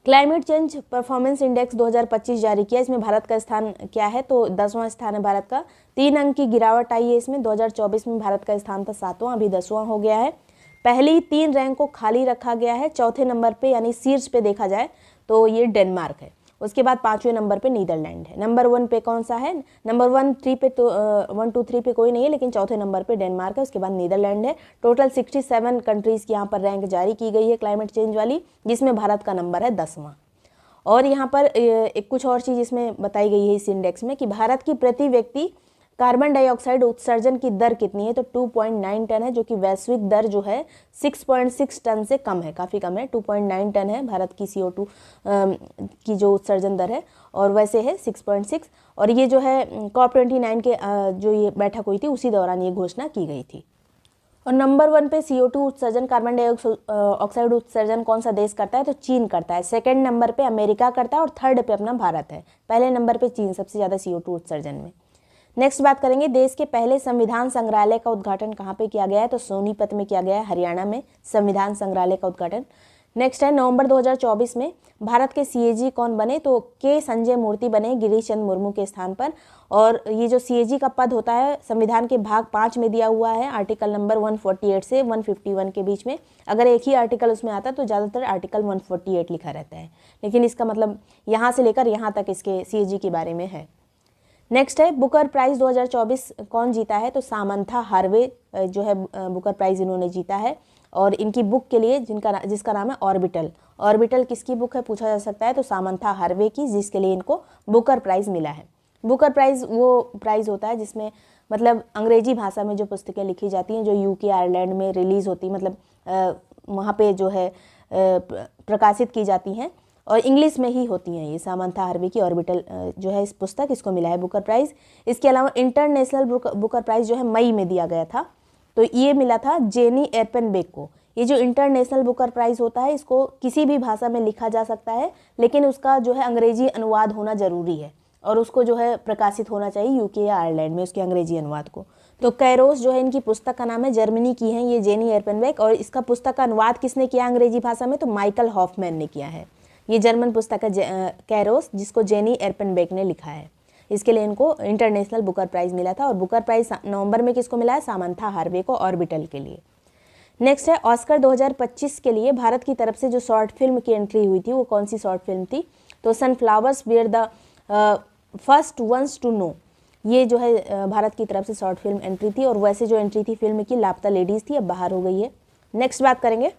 Climate change performance index 2025 जारी किया, इसमें भारत का स्थान क्या है तो 10वां स्थान है भारत का। 3 अंक की गिरावट आई है इसमें, 2024 में भारत का स्थान था 7वां, अभी 10वां हो गया है। पहली 3 रैंक को खाली रखा गया है, चौथे नंबर पे यानी शीर्ष पे देखा जाए तो ये डेनमार्क है, उसके बाद 5वें नंबर पे नीदरलैंड है। नंबर 1 पे कौन सा है, नंबर 1 2 3 पे कोई नहीं है, लेकिन चौथे नंबर पे डेनमार्क है, उसके बाद नीदरलैंड है। टोटल 67 कंट्रीज़ की यहाँ पर रैंक जारी की गई है क्लाइमेट चेंज वाली, जिसमें भारत का नंबर है 10वां। और यहाँ पर एक कुछ और चीज़ इसमें बताई गई है इस इंडेक्स में कि भारत की प्रति व्यक्ति कार्बन डाइऑक्साइड उत्सर्जन की दर कितनी है तो 2.9 टन है, जो कि वैश्विक दर जो है 6.6 टन से कम है, काफ़ी कम है। 2.9 टन है भारत की CO2 की जो उत्सर्जन दर है, और वैसे है 6.6। और ये जो है COP29 के जो ये बैठक हुई थी उसी दौरान ये घोषणा की गई थी। और नंबर 1 पे CO2 उत्सर्जन, कार्बन डाइऑक्साइड उत्सर्जन कौन सा देश करता है तो चीन करता है। सेकंड नंबर पे अमेरिका करता है और थर्ड पे अपना भारत है। पहले नंबर पे चीन सबसे ज़्यादा CO2 उत्सर्जन में। नेक्स्ट बात करेंगे, देश के पहले संविधान संग्रहालय का उद्घाटन कहाँ पे किया गया है तो सोनीपत में किया गया है, हरियाणा में संविधान संग्रहालय का उद्घाटन। नेक्स्ट है नवंबर 2024 में भारत के CAG कौन बने तो के संजय मूर्ति बने गिरीश चंद्र मुर्मू के स्थान पर। और ये जो CAG का पद होता है संविधान के भाग 5 में दिया हुआ है, आर्टिकल नंबर 148 से 151 के बीच में। अगर एक ही आर्टिकल उसमें आता तो ज़्यादातर आर्टिकल 148 लिखा रहता है, लेकिन इसका मतलब यहाँ से लेकर यहाँ तक इसके CAG के बारे में है। नेक्स्ट है बुकर प्राइज़ 2024 कौन जीता है तो सामंथा हार्वे जो है बुकर प्राइज़ इन्होंने जीता है। और इनकी बुक के लिए जिसका नाम है ऑर्बिटल। ऑर्बिटल किसकी बुक है पूछा जा सकता है, तो सामंथा हार्वे की, जिसके लिए इनको बुकर प्राइज़ मिला है। बुकर प्राइज़ वो प्राइज़ होता है जिसमें मतलब अंग्रेजी भाषा में जो पुस्तकें लिखी जाती हैं, जो यूके आयरलैंड में रिलीज़ होती, मतलब वहाँ पे जो है प्रकाशित की जाती हैं और इंग्लिश में ही होती हैं। ये सामंथा हार्वे की ऑर्बिटल जो है इस पुस्तक, इसको मिला है बुकर प्राइज़। इसके अलावा इंटरनेशनल बुकर प्राइज़ जो है मई में दिया गया था, तो ये मिला था जेनी एर्पेनबेक को। ये जो इंटरनेशनल बुकर प्राइज़ होता है, इसको किसी भी भाषा में लिखा जा सकता है, लेकिन उसका जो है अंग्रेजी अनुवाद होना ज़रूरी है और उसको जो है प्रकाशित होना चाहिए यूके या आयरलैंड में, उसके अंग्रेजी अनुवाद को। तो कैरोस जो है इनकी पुस्तक का नाम है, जर्मनी की है ये जेनी एर्पेनबेक, और इसका पुस्तक का अनुवाद किसने किया अंग्रेजी भाषा में, तो माइकल हॉफमैन ने किया है। ये जर्मन पुस्तक है कैरोस, जिसको जेनी एर्पेनबेक ने लिखा है। इसके लिए इनको इंटरनेशनल बुकर प्राइज़ मिला था। और बुकर प्राइज़ नवंबर में किसको मिला है, सामंथा हार्वे को, ऑर्बिटल के लिए। नेक्स्ट है ऑस्कर 2025 के लिए भारत की तरफ से जो शॉर्ट फिल्म की एंट्री हुई थी, वो कौन सी शॉर्ट फिल्म थी, तो sunflowers were the first ones to know, ये जो है भारत की तरफ से शॉर्ट फिल्म एंट्री थी। और वैसे जो एंट्री थी फिल्म की लापता लेडीज़ थी, अब बाहर हो गई है। नेक्स्ट बात करेंगे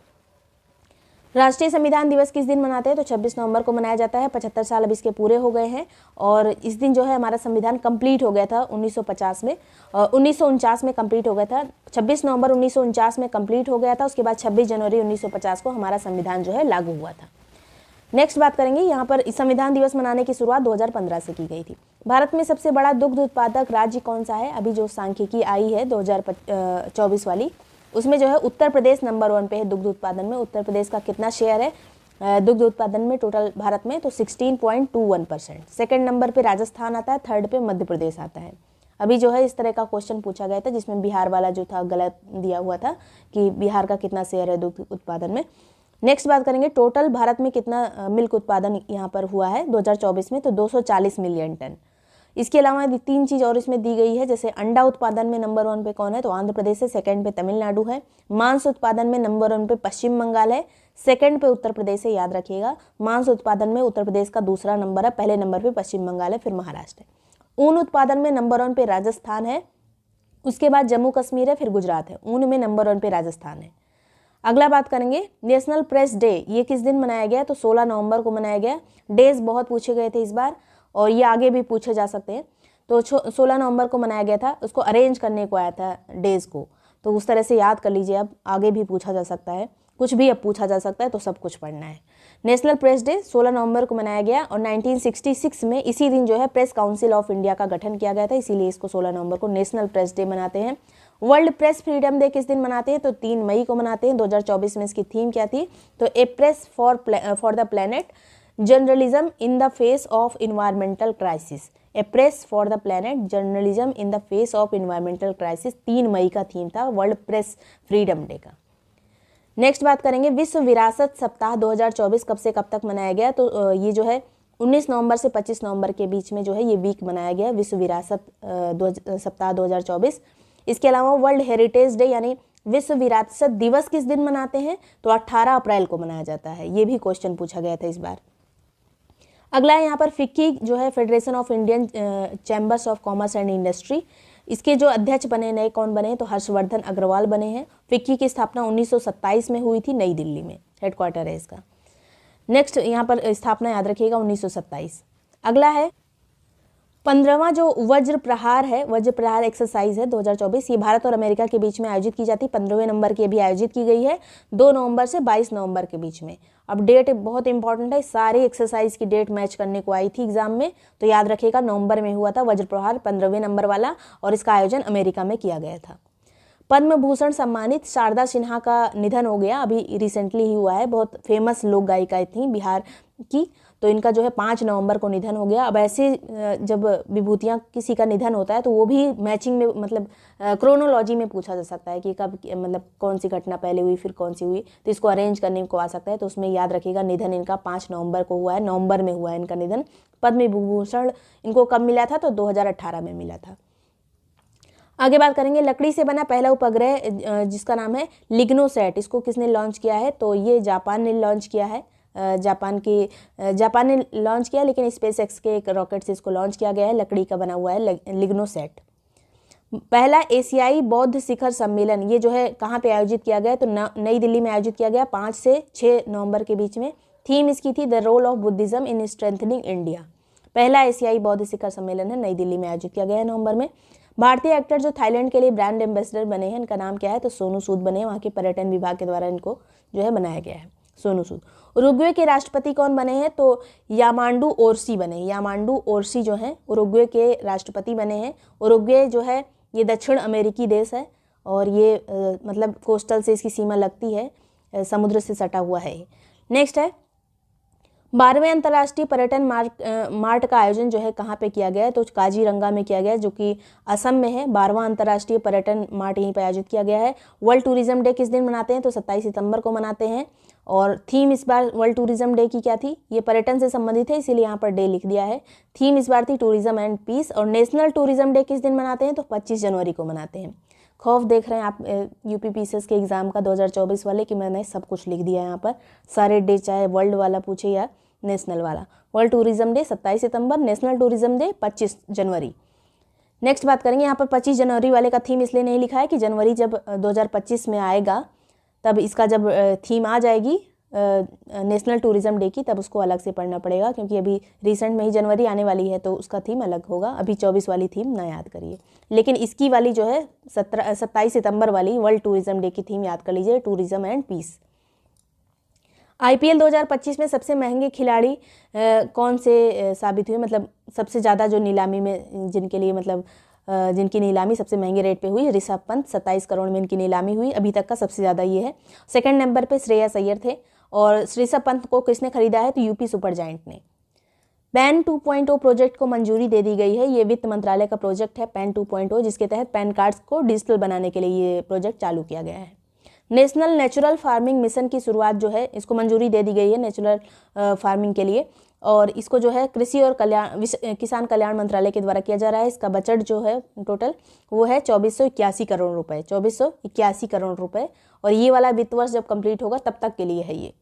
राष्ट्रीय संविधान दिवस किस दिन मनाते हैं, तो 26 नवंबर को मनाया जाता है। 75 साल अब इसके पूरे हो गए हैं और इस दिन जो है हमारा संविधान कंप्लीट हो गया था 1950 में, 1949 में कंप्लीट हो गया था। 26 नवंबर 1949 में कंप्लीट हो गया था। उसके बाद 26 जनवरी 1950 को हमारा संविधान जो है लागू हुआ था। नेक्स्ट बात करेंगे, यहाँ पर संविधान दिवस मनाने की शुरुआत 2015 से की गई थी। भारत में सबसे बड़ा दुग्ध उत्पादक राज्य कौन सा है, अभी जो सांख्यिकी आई है 2024 वाली, उसमें जो है उत्तर प्रदेश नंबर 1 पे है दुग्ध उत्पादन में। उत्तर प्रदेश का कितना शेयर है दुग्ध उत्पादन में टोटल भारत में, तो 16.21%। सेकंड नंबर पे राजस्थान आता है, थर्ड पे मध्य प्रदेश आता है। अभी जो है इस तरह का क्वेश्चन पूछा गया था जिसमें बिहार वाला जो था गलत दिया हुआ था कि बिहार का कितना शेयर है दुग्ध उत्पादन में। नेक्स्ट बात करेंगे टोटल भारत में कितना मिल्क उत्पादन यहाँ पर हुआ है 2024 में, तो 240 मिलियन टन। इसके अलावा 3 चीज़ और इसमें दी गई है, जैसे अंडा उत्पादन में नंबर 1 पे कौन है, तो आंध्र प्रदेश है, सेकंड पे तमिलनाडु है। मांस उत्पादन में नंबर 1 पे पश्चिम बंगाल है, सेकंड पे उत्तर प्रदेश है, याद रखिएगा। मांस उत्पादन में उत्तर प्रदेश का दूसरा नंबर है, पहले नंबर पे पश्चिम बंगाल है, फिर महाराष्ट्र है। ऊन उत्पादन में नंबर 1 पे राजस्थान है, उसके बाद जम्मू कश्मीर है, फिर गुजरात है। ऊन में नंबर 1 पे राजस्थान है। अगला बात करेंगे नेशनल प्रेस डे, ये किस दिन मनाया गया, तो 16 नवंबर को मनाया गया। डेज बहुत पूछे गए थे इस बार और ये आगे भी पूछे जा सकते हैं। तो 16 नवंबर को मनाया गया था, उसको अरेंज करने को आया था डेज को, तो उस तरह से याद कर लीजिए। अब आगे भी पूछा जा सकता है, कुछ भी अब पूछा जा सकता है, तो सब कुछ पढ़ना है। नेशनल प्रेस डे 16 नवंबर को मनाया गया और 1966 में इसी दिन जो है प्रेस काउंसिल ऑफ इंडिया का गठन किया गया था, इसीलिए इसको 16 नवंबर को नेशनल प्रेस डे मनाते हैं। वर्ल्ड प्रेस फ्रीडम डे किस दिन मनाते हैं, तो 3 मई को मनाते हैं। 2024 में इसकी थीम क्या थी, तो a press for the planet, journalism in the face of environmental crisis. A press for the planet, journalism in the face of environmental crisis, 3 मई का थीम था वर्ल्ड प्रेस फ्रीडम डे का। नेक्स्ट बात करेंगे विश्व विरासत सप्ताह 2024 कब से कब तक मनाया गया, तो ये जो है 19 नवंबर से 25 नवंबर के बीच में जो है ये वीक मनाया गया, विश्व विरासत सप्ताह 2024। इसके अलावा वर्ल्ड हेरिटेज डे यानी विश्व विरासत दिवस किस दिन मनाते हैं, तो 18 अप्रैल को मनाया जाता है। ये भी क्वेश्चन पूछा गया था इस बार। अगला है यहाँ पर फिक्की जो है federation of Indian chambers of commerce and industry, इसके जो अध्यक्ष बने नए कौन बने, तो हर्षवर्धन अग्रवाल बने हैं। फिक्की की स्थापना 1927 में हुई थी, नई दिल्ली में हेडक्वार्टर है इसका। नेक्स्ट यहाँ पर स्थापना याद रखिएगा 1927। अगला है 15वां जो वज्र प्रहार है, वज्र प्रहार एक्सरसाइज है 2024, ये भारत और अमेरिका के बीच में आयोजित की जाती है। 15वें नंबर की भी आयोजित की गई है 2 नवंबर से 22 नवंबर के बीच में। अब डेट बहुत इंपॉर्टेंट है, सारी एक्सरसाइज की डेट मैच करने को आई थी एग्जाम में, तो याद रखिएगा नवंबर में हुआ था वज्र प्रहार 15वें नंबर वाला, और इसका आयोजन अमेरिका में किया गया था। पद्म भूषण सम्मानित शारदा सिन्हा का निधन हो गया, अभी रिसेंटली ही हुआ है। बहुत फेमस लोक गायिका थी बिहार की, तो इनका जो है 5 नवंबर को निधन हो गया। अब ऐसे जब विभूतियाँ किसी का निधन होता है तो वो भी मैचिंग में मतलब क्रोनोलॉजी में पूछा जा सकता है कि कब मतलब कौन सी घटना पहले हुई फिर कौन सी हुई, तो इसको अरेंज करने को आ सकता है। तो उसमें याद रखिएगा निधन इनका 5 नवंबर को हुआ है, नवंबर में हुआ है इनका निधन। पद्म विभूषण इनको कब मिला था, तो 2018 में मिला था। आगे बात करेंगे लकड़ी से बना पहला उपग्रह जिसका नाम है लिग्नोसैट, इसको किसने लॉन्च किया है, तो ये जापान ने लॉन्च किया है। जापान ने लॉन्च किया, लेकिन स्पेस एक्स के एक रॉकेट से इसको लॉन्च किया गया है। लकड़ी का बना हुआ है लिग्नोसैट। पहला एशियाई बौद्ध शिखर सम्मेलन ये जो है कहाँ पे आयोजित किया गया, तो नई दिल्ली में आयोजित किया गया 5 से 6 नवंबर के बीच में। थीम इसकी थी the role of Buddhism in strengthening India. पहला एशियाई बौद्ध शिखर सम्मेलन है, नई दिल्ली में आयोजित किया गया है नवंबर में। भारतीय एक्टर जो थाईलैंड के लिए ब्रांड एम्बेसडर बने हैं, इनका नाम क्या है, तो सोनू सूद बने, वहाँ के पर्यटन विभाग के द्वारा इनको जो है बनाया गया है, सोनू सूद। उरुग्वे के राष्ट्रपति कौन बने हैं, तो यामांडू ओरसी बने। यामांडू ओरसी जो हैं उरुग्वे के राष्ट्रपति बने हैं। उरुग्वे जो है ये दक्षिण अमेरिकी देश है और ये मतलब कोस्टल से इसकी सीमा लगती है, समुद्र से सटा हुआ है। नेक्स्ट है 12वें अंतर्राष्ट्रीय पर्यटन मार्ट का आयोजन जो है कहाँ पे किया गया है, तो काजीरंगा में किया गया है, जो कि असम में है। 12वां अंतर्राष्ट्रीय पर्यटन मार्ट यहीं पर आयोजित किया गया है। वर्ल्ड टूरिज्म डे किस दिन मनाते हैं, तो 27 सितंबर को मनाते हैं। और थीम इस बार वर्ल्ड टूरिज्म डे की क्या थी, ये पर्यटन से संबंधित है इसीलिए यहाँ पर डे लिख दिया है। थीम इस बार थी टूरिज्म एंड पीस। और नेशनल टूरिज्म डे किस दिन मनाते हैं, तो 25 जनवरी को मनाते हैं। खौफ देख रहे हैं आप यूपीपीसीएस के एग्जाम का 2024 वाले कि मैंने सब कुछ लिख दिया है यहाँ पर, सारे डे, चाहे वर्ल्ड वाला पूछे या नेशनल वाला। वर्ल्ड टूरिज्म डे 27 सितंबर, नेशनल टूरिज्म डे 25 जनवरी। नेक्स्ट बात करेंगे, यहाँ पर 25 जनवरी वाले का थीम इसलिए नहीं लिखा है कि जनवरी जब 2025 में आएगा तब इसका जब थीम आ जाएगी नेशनल टूरिज्म डे की, तब उसको अलग से पढ़ना पड़ेगा, क्योंकि अभी रिसेंट में ही जनवरी आने वाली है तो उसका थीम अलग होगा। अभी 24 वाली थीम ना याद करिए, लेकिन इसकी वाली जो है 27 सितंबर वाली वर्ल्ड टूरिज्म डे की थीम याद कर लीजिए, टूरिज्म एंड पीस। IPL 2025 में सबसे महंगे खिलाड़ी कौन से साबित हुए, मतलब सबसे ज़्यादा जो नीलामी में जिनके लिए मतलब जिनकी नीलामी सबसे महंगे रेट पे हुई, ऋषभ पंत 27 करोड़ में इनकी नीलामी हुई, अभी तक का सबसे ज़्यादा ये है। सेकंड नंबर पे श्रेयस अय्यर थे। और ऋषभ पंत को किसने खरीदा है, तो यूपी सुपर जायंट ने। पैन 2.0 प्रोजेक्ट को मंजूरी दे दी गई है। ये वित्त मंत्रालय का प्रोजेक्ट है पैन 2.0, जिसके तहत पैन कार्ड्स को डिजिटल बनाने के लिए ये प्रोजेक्ट चालू किया गया है। नेशनल नेचुरल फार्मिंग मिशन की शुरुआत जो है इसको मंजूरी दे दी गई है नेचुरल फार्मिंग के लिए, और इसको जो है कृषि और किसान कल्याण मंत्रालय के द्वारा किया जा रहा है। इसका बजट जो है टोटल वो है 2481 करोड़ रुपए, 2481 करोड़ रुपए। और ये वाला वित्त वर्ष जब कंप्लीट होगा तब तक के लिए है ये।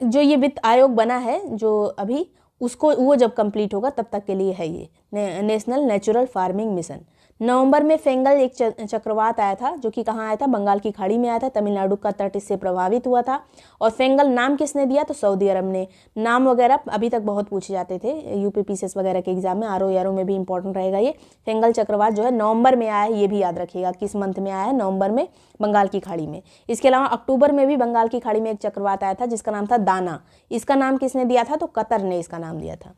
जो ये वित्त आयोग बना है जो अभी, उसको वो जब कंप्लीट होगा तब तक के लिए है ये नेशनल नेचुरल फार्मिंग मिशन। नवंबर में फेंगल एक चक्रवात आया था, जो कि कहाँ आया था, बंगाल की खाड़ी में आया था। तमिलनाडु का तट इससे प्रभावित हुआ था। और फेंगल नाम किसने दिया, तो सऊदी अरब ने। नाम वगैरह अभी तक बहुत पूछे जाते थे यूपीपीसीएस वगैरह के एग्जाम में, आरओ में भी इंपॉर्टेंट रहेगा ये। फेंगल चक्रवात जो है नवंबर में आया है, ये भी याद रखिएगा किस मंथ में आया है, नवंबर में, बंगाल की खाड़ी में। इसके अलावा अक्टूबर में भी बंगाल की खाड़ी में एक चक्रवात आया था जिसका नाम था दाना। इसका नाम किसने दिया था, तो कतर ने इसका नाम दिया था।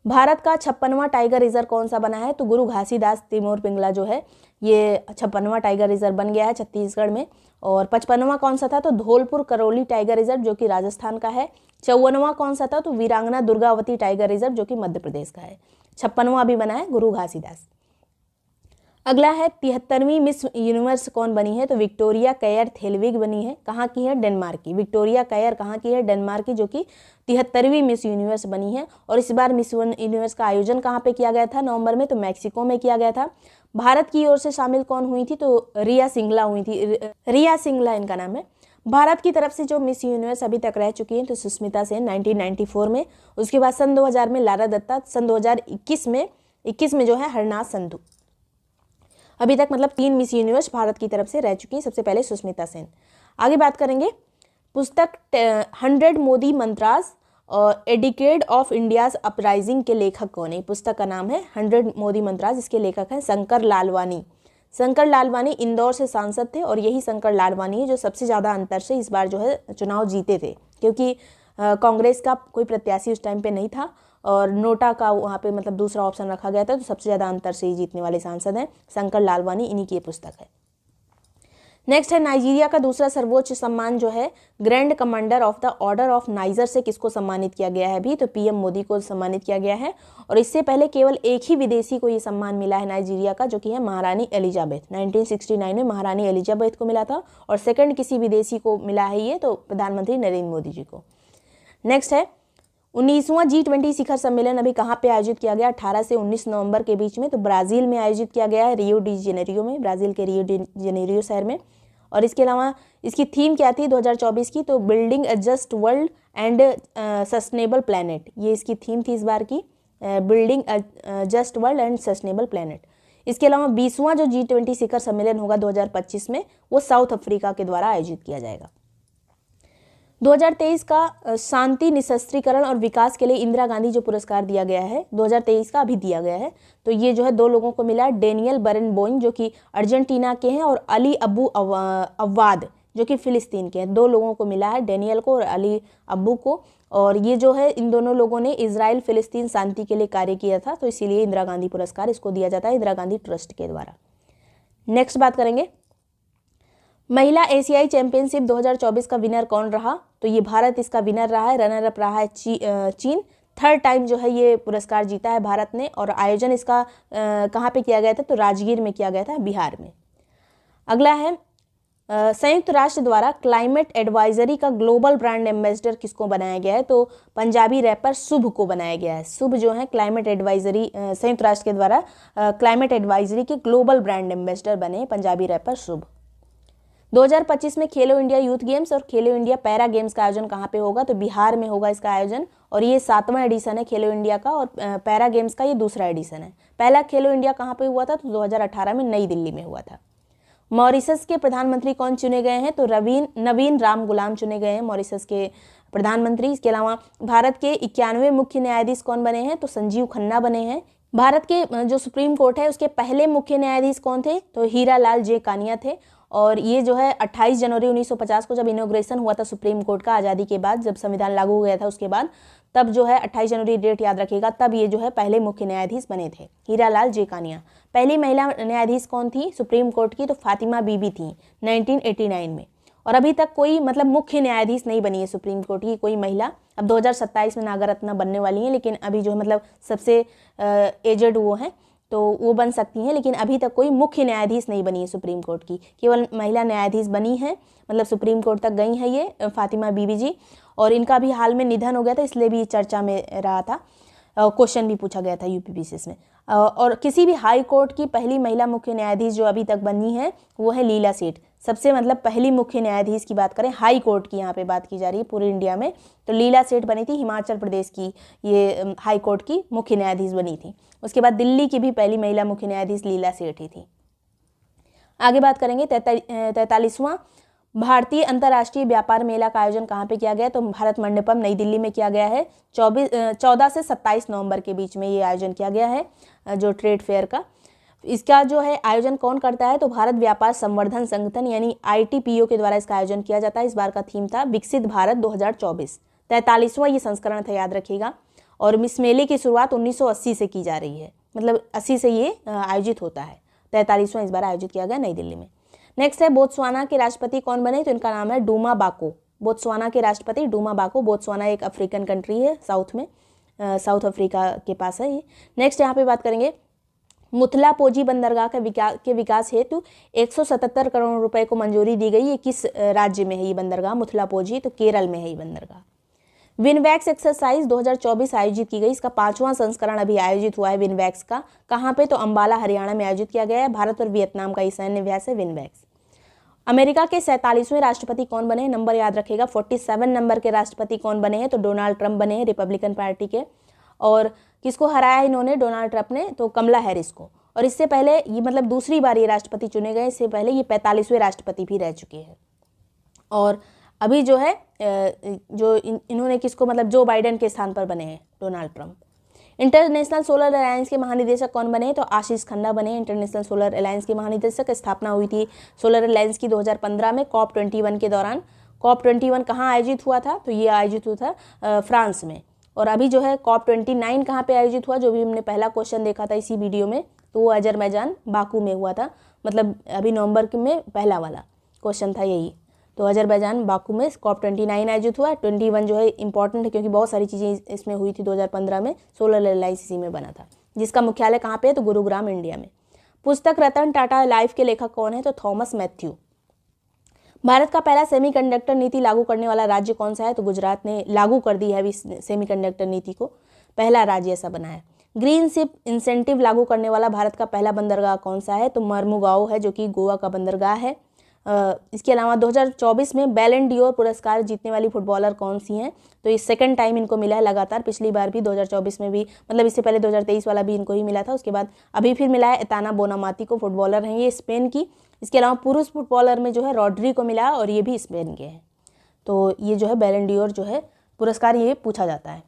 भारत का 56वां टाइगर रिजर्व कौन सा बना है, तो गुरु घासीदास तिमोर पिंगला जो है ये 56वां टाइगर रिजर्व बन गया है छत्तीसगढ़ में। और 55वां कौन सा था, तो धौलपुर करौली टाइगर रिजर्व जो कि राजस्थान का है। 54वां कौन सा था, तो वीरांगना दुर्गावती टाइगर रिजर्व जो कि मध्य प्रदेश का है। 56वां भी बना है गुरु घासीदास। अगला है 73वीं मिस यूनिवर्स कौन बनी है, तो विक्टोरिया कैयर थेलविग बनी है। कहाँ की है, डेनमार्क की। विक्टोरिया कैयर कहाँ की है, डेनमार्क की, जो कि 73वीं मिस यूनिवर्स बनी है। और इस बार मिस यूनिवर्स का आयोजन कहाँ पे किया गया था नवंबर में, तो मैक्सिको में किया गया था। भारत की ओर से शामिल कौन हुई थी, तो रिया सिंगला हुई थी। रिया सिंगला इनका नाम है। भारत की तरफ से जो मिस यूनिवर्स अभी तक रह चुकी हैं, तो सुष्मिता सेन 1994 में, उसके बाद सन 2000 में लारा दत्ता, सन 2021 में जो है हरनाथ संधू। अभी तक मतलब 3 मिस यूनिवर्स भारत की तरफ से रह चुकी हैं, सबसे पहले सुष्मिता सेन। आगे बात करेंगे पुस्तक 100 मोदी मंत्रास और a decade of India's uprising के लेखक कौन है। पुस्तक का नाम है 100 मोदी मंत्रास, इसके लेखक हैं शंकर लालवानी। शंकर लालवानी इंदौर से सांसद थे और यही शंकर लालवानी है जो सबसे ज़्यादा अंतर से इस बार जो है चुनाव जीते थे, क्योंकि कांग्रेस का कोई प्रत्याशी उस टाइम पे नहीं था और नोटा का वहाँ पे मतलब दूसरा ऑप्शन रखा गया था, तो सबसे ज़्यादा अंतर से ही जीतने वाले सांसद हैं शंकर लालवानी, इन्हीं की ये पुस्तक है। नेक्स्ट है नाइजीरिया का दूसरा सर्वोच्च सम्मान जो है grand Commander of the order of niger से किसको सम्मानित किया गया है, भी तो पीएम मोदी को सम्मानित किया गया है। और इससे पहले केवल एक ही विदेशी को ये सम्मान मिला है नाइजीरिया का, जो कि है महारानी एलिजाबेथ। 1969 में महारानी एलिजाबेथ को मिला था और सेकंड किसी विदेशी को मिला है ये, तो प्रधानमंत्री नरेंद्र मोदी जी को। नेक्स्ट है 19वां G20 शिखर सम्मेलन अभी कहाँ पे आयोजित किया गया, 18 से 19 नवंबर के बीच में, तो ब्राज़ील में आयोजित किया गया है, रियो डी जेनेरियो में, ब्राज़ील के रियो डी जेनेरियो शहर में। और इसके अलावा इसकी थीम क्या थी 2024 की, तो building a just world and sustainable planet, ये इसकी थीम थी इस बार की, building a just world and sustainable planet. इसके अलावा 20वां जो G20 शिखर सम्मेलन होगा 2025 में, वो साउथ अफ्रीका के द्वारा आयोजित किया जाएगा। 2023 का शांति, निशस्त्रीकरण और विकास के लिए इंदिरा गांधी जो पुरस्कार दिया गया है 2023 का, अभी दिया गया है। तो ये जो है 2 लोगों को मिला, डेनियल बरेनबोइम जो कि अर्जेंटीना के हैं और अली अबू अवाद जो कि फिलिस्तीन के हैं। 2 लोगों को मिला है, डेनियल को और अली अबू को। और ये जो है इन दोनों लोगों ने इजराइल फिलिस्तीन शांति के लिए कार्य किया था, तो इसीलिए इंदिरा गांधी पुरस्कार इसको दिया जाता है इंदिरा गांधी ट्रस्ट के द्वारा। नेक्स्ट बात करेंगे, महिला एशियाई चैंपियनशिप 2024 का विनर कौन रहा? तो ये भारत इसका विनर रहा है, रनर अप रहा है चीन। 3rd टाइम जो है ये पुरस्कार जीता है भारत ने। और आयोजन इसका कहाँ पे किया गया था? तो राजगीर में किया गया था, बिहार में। अगला है, संयुक्त राष्ट्र द्वारा क्लाइमेट एडवाइजरी का ग्लोबल ब्रांड एम्बेसडर किसको बनाया गया है? तो पंजाबी रैपर शुभ को बनाया गया है। शुभ जो है क्लाइमेट एडवाइजरी, संयुक्त राष्ट्र के द्वारा क्लाइमेट एडवाइजरी के ग्लोबल ब्रांड एम्बेसडर बने पंजाबी रैपर शुभ। 2025 में खेलो इंडिया यूथ गेम्स और खेलो इंडिया पैरा गेम्स का आयोजन कहाँ पे होगा? तो बिहार में होगा इसका आयोजन। और ये 7वां एडिशन है खेलो इंडिया का, और पैरा गेम्स का ये दूसरा एडिशन है। पहला खेलो इंडिया कहाँ पे हुआ था? तो 2018 में नई दिल्ली में हुआ था। मॉरिशस के प्रधानमंत्री कौन चुने गए हैं? तो नवीन राम गुलाम चुने गए हैं मॉरिशस के प्रधानमंत्री। इसके अलावा भारत के 91 मुख्य न्यायाधीश कौन बने हैं? तो संजीव खन्ना बने हैं। भारत के जो सुप्रीम कोर्ट है उसके पहले मुख्य न्यायाधीश कौन थे? तो हीरा लाल जे कानिया थे। और ये जो है 28 जनवरी 1950 को जब इनॉग्रेशन हुआ था सुप्रीम कोर्ट का, आज़ादी के बाद जब संविधान लागू हो गया था उसके बाद, तब जो है 28 जनवरी डेट याद रखिएगा, तब ये जो है पहले मुख्य न्यायाधीश बने थे, हीरा लाल जे कानिया। पहली महिला न्यायाधीश कौन थी सुप्रीम कोर्ट की? तो फातिमा बीबी थी 1989 में। और अभी तक कोई मतलब मुख्य न्यायाधीश नहीं बनी है सुप्रीम कोर्ट की कोई महिला। अब 2027 में नागरत्ना बनने वाली हैं, लेकिन अभी जो है मतलब सबसे एजेड वो हैं, तो वो बन सकती हैं, लेकिन अभी तक कोई मुख्य न्यायाधीश नहीं बनी है सुप्रीम कोर्ट की। केवल महिला न्यायाधीश बनी है, मतलब सुप्रीम कोर्ट तक गई हैं ये फातिमा बीबी जी। और इनका भी हाल में निधन हो गया था, इसलिए भी चर्चा में रहा था, क्वेश्चन भी पूछा गया था यूपीपीसीएस में। और किसी भी हाई कोर्ट की पहली महिला मुख्य न्यायाधीश जो अभी तक बनी है वो है लीला सेठ। सबसे मतलब पहली मुख्य न्यायाधीश की बात करें, हाई कोर्ट की यहाँ पे बात की जा रही है पूरे इंडिया में, तो लीला सेठ बनी थी, हिमाचल प्रदेश की ये हाई कोर्ट की मुख्य न्यायाधीश बनी थी। उसके बाद दिल्ली की भी पहली महिला मुख्य न्यायाधीश लीला सेठ ही थी। आगे बात करेंगे 43वां भारतीय अंतर्राष्ट्रीय व्यापार मेला का आयोजन कहाँ पे किया गया? तो भारत मंडपम नई दिल्ली में किया गया है। 14 से 27 नवंबर के बीच में ये आयोजन किया गया है जो ट्रेड फेयर का। इसका जो है आयोजन कौन करता है? तो भारत व्यापार संवर्धन संगठन यानी ITPO के द्वारा इसका आयोजन किया जाता है। इस बार का थीम था विकसित भारत 2024। 43वां ये संस्करण था, याद रखिएगा। और इस मेले की शुरुआत 1980 से की जा रही है, मतलब 80 से ये आयोजित होता है। 43वां इस बार आयोजित किया गया नई दिल्ली में। नेक्स्ट है बोत्सवाना के राष्ट्रपति कौन बने? तो इनका नाम है डूमा बाको। बोत्सवाना के राष्ट्रपति डूमा बाको। बोत्सवाना एक अफ्रीकन कंट्री है, साउथ में, साउथ अफ्रीका के पास है ये। नेक्स्ट यहाँ पे बात करेंगे मुथलापोजी बंदरगाह के विकास हेतु 177 करोड़ रुपए को मंजूरी दी गई। ये किस राज्य में है ये बंदरगाह मुथलापोजी? तो केरल में है ये बंदरगाह। विनवैक्स एक्सरसाइज 2024 आयोजित की गई। इसका 5वां संस्करण अभी आयोजित हुआ है विनवैक्स का। कहाँ पे? तो अंबाला हरियाणा में आयोजित किया गया है। भारत और वियतनाम का ये सैन्य अभ्यास है विनवैक्स। अमेरिका के 47वें राष्ट्रपति कौन बने हैं? नंबर याद रखिएगा, 47 नंबर के राष्ट्रपति कौन बने हैं? तो डोनाल्ड ट्रंप बने हैं, रिपब्लिकन पार्टी के। और किसको हराया इन्होंने डोनाल्ड ट्रंप ने? तो कमला हैरिस को। और इससे पहले ये मतलब दूसरी बार ये राष्ट्रपति चुने गए, इससे पहले ये 45वें राष्ट्रपति भी रह चुके हैं। और अभी जो है जो इन्होंने किसको मतलब जो बाइडेन के स्थान पर बने हैं Donald Trump. International solar alliance के महानिदेशक कौन बने? तो आशीष खन्ना बने। इंटरनेशनल सोलर अलायंस के महानिदेशक। स्थापना हुई थी सोलर अलायंस की 2015 में COP21 के दौरान। COP21 कहाँ आयोजित हुआ था? तो ये आयोजित हुआ था फ्रांस में। और अभी जो है COP29 कहाँ पे आयोजित हुआ? जो भी हमने पहला क्वेश्चन देखा था इसी वीडियो में, तो वो अजरबैजान बाकू में हुआ था। मतलब अभी नवंबर में पहला वाला क्वेश्चन था यही। तो अजरबैजान बाकू में COP29 आयोजित हुआ। 21 जो है इंपॉर्टेंट है क्योंकि बहुत सारी चीज़ें इसमें हुई थी। 2015 में सोलर अलायंस इसी में बना था, जिसका मुख्यालय कहाँ पे है? तो गुरुग्राम, इंडिया में। पुस्तक रतन टाटा लाइफ के लेखक कौन है? तो थॉमस मैथ्यू। भारत का पहला सेमीकंडक्टर नीति लागू करने वाला राज्य कौन सा है? तो गुजरात ने लागू कर दी है अभी सेमीकंडक्टर नीति को, पहला राज्य ऐसा बना है। ग्रीन शिप इंसेंटिव लागू करने वाला भारत का पहला बंदरगाह कौन सा है? तो मर्मुगांव है, जो कि गोवा का बंदरगाह है। इसके अलावा 2024 में बैलन डी'ओर पुरस्कार जीतने वाली फुटबॉलर कौन सी हैं, तो ये सेकंड टाइम इनको मिला है लगातार। पिछली बार भी 2024 में भी, मतलब इससे पहले 2023 वाला भी इनको ही मिला था, उसके बाद अभी फिर मिला है एताना बोनामाती को, फुटबॉलर हैं ये स्पेन की। इसके अलावा पुरुष फुटबॉलर में जो है रॉड्री को मिला है और ये भी स्पेन के हैं। तो ये जो है बैलन डी'ओर जो है पुरस्कार ये पूछा जाता है।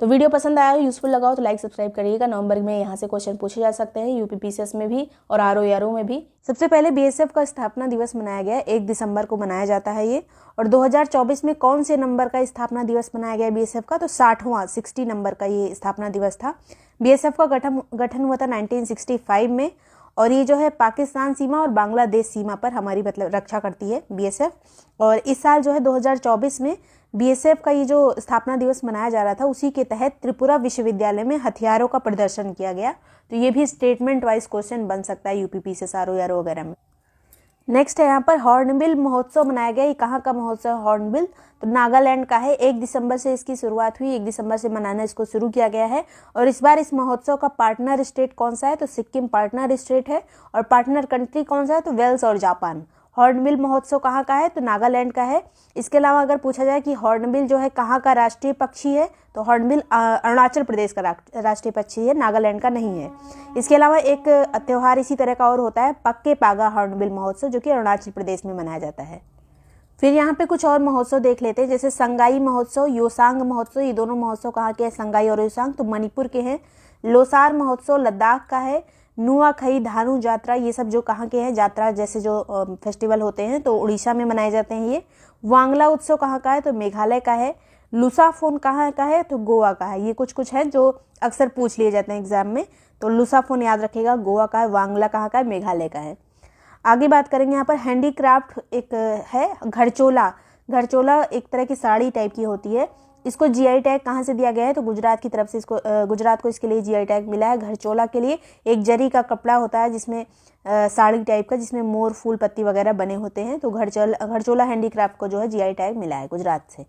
तो वीडियो पसंद आया हो, यूजफुल लगा हो तो लाइक सब्सक्राइब करिएगा। नवंबर में यहाँ से क्वेश्चन पूछे जा सकते हैं यूपीपीसीएस में भी और आरओ में भी। सबसे पहले बीएसएफ का स्थापना दिवस मनाया गया है, 1 दिसंबर को मनाया जाता है ये। और 2024 में कौन से नंबर का स्थापना दिवस मनाया गया बीएसएफ का, तो 60 नंबर का ये स्थापना दिवस था। बीएसएफ का गठन हुआ था 1965 में और ये जो है पाकिस्तान सीमा और बांग्लादेश सीमा पर हमारी मतलब रक्षा करती है बीएसएफ। और इस साल जो है 2024 में बीएसएफ का ये जो स्थापना दिवस मनाया जा रहा था, उसी के तहत त्रिपुरा विश्वविद्यालय में हथियारों का प्रदर्शन किया गया। तो ये भी स्टेटमेंट वाइज क्वेश्चन बन सकता है यूपीपीसीएस आरओ वगैरह में। नेक्स्ट है यहाँ पर हॉर्नबिल महोत्सव मनाया गया। ये कहाँ का महोत्सव हॉर्नबिल, तो नागालैंड का है। 1 दिसंबर से इसकी शुरुआत हुई, 1 दिसंबर से मनाना इसको शुरू किया गया है। और इस बार इस महोत्सव का पार्टनर स्टेट कौन सा है, तो सिक्किम पार्टनर स्टेट है। और पार्टनर कंट्री कौन सा है, तो वेल्स और जापान। हॉर्नबिल महोत्सव कहाँ का है, तो नागालैंड का है। इसके अलावा अगर पूछा जाए कि हॉर्नबिल जो है कहाँ का राष्ट्रीय पक्षी है, तो हॉर्नबिल अरुणाचल प्रदेश का राष्ट्रीय पक्षी है, नागालैंड का नहीं है। इसके अलावा एक त्योहार इसी तरह का और होता है पक्के पागा हॉर्नबिल महोत्सव, जो कि अरुणाचल प्रदेश में मनाया जाता है। फिर यहाँ पे कुछ और महोत्सव देख लेते हैं, जैसे संगाई महोत्सव, योसांग महोत्सव। ये दोनों महोत्सव कहाँ के हैं, संगाई और योसांग, तो मणिपुर के हैं। लोसार महोत्सव लद्दाख का है। नुआखई, धानु यात्रा, ये सब जो कहाँ के हैं, यात्रा जैसे जो फेस्टिवल होते हैं तो उड़ीसा में मनाए जाते हैं ये। वांगला उत्सव कहाँ का है, तो मेघालय का है। लुसाफोन कहाँ का है, तो गोवा का है। ये कुछ है जो अक्सर पूछ लिए जाते हैं एग्जाम में, तो लुसाफोन याद रखिएगा, गोवा का है। वांगला कहाँ का है, मेघालय का है। आगे बात करेंगे यहाँ पर हैंडीक्राफ्ट एक है घड़चोला। घड़चोला एक तरह की साड़ी टाइप की होती है। इसको जीआई टैग कहाँ से दिया गया है, तो गुजरात की तरफ से इसको गुजरात को इसके लिए जीआई टैग मिला है। घड़चोला के लिए एक जरी का कपड़ा होता है जिसमें साड़ी टाइप का, जिसमें मोर फूल पत्ती वगैरह बने होते हैं। तो घड़चोला हैंडीक्राफ्ट को जो है जीआई टैग मिला है गुजरात से।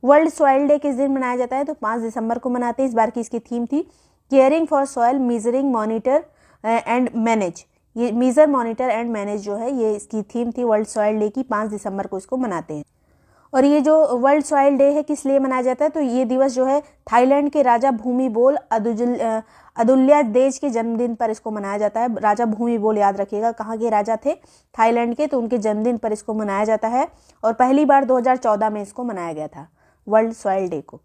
वर्ल्ड सॉइल डे किस दिन मनाया जाता है, तो 5 दिसंबर को मनाते हैं। इस बार की इसकी थीम थी caring for soil, measuring, monitor and manage. ये मीजर, मॉनिटर एंड मैनेज जो है ये इसकी थीम थी वर्ल्ड सॉइल डे की। 5 दिसंबर को इसको मनाते हैं। और ये जो वर्ल्ड सॉइल डे है किस लिए मनाया जाता है, तो ये दिवस जो है थाईलैंड के राजा भूमिबोल अदुल्यादेज के जन्मदिन पर इसको मनाया जाता है। राजा भूमिबोल याद रखिएगा कहाँ के राजा थे, थाईलैंड के, तो उनके जन्मदिन पर इसको मनाया जाता है। और पहली बार 2014 में इसको मनाया गया था वर्ल्ड सॉइल डे को।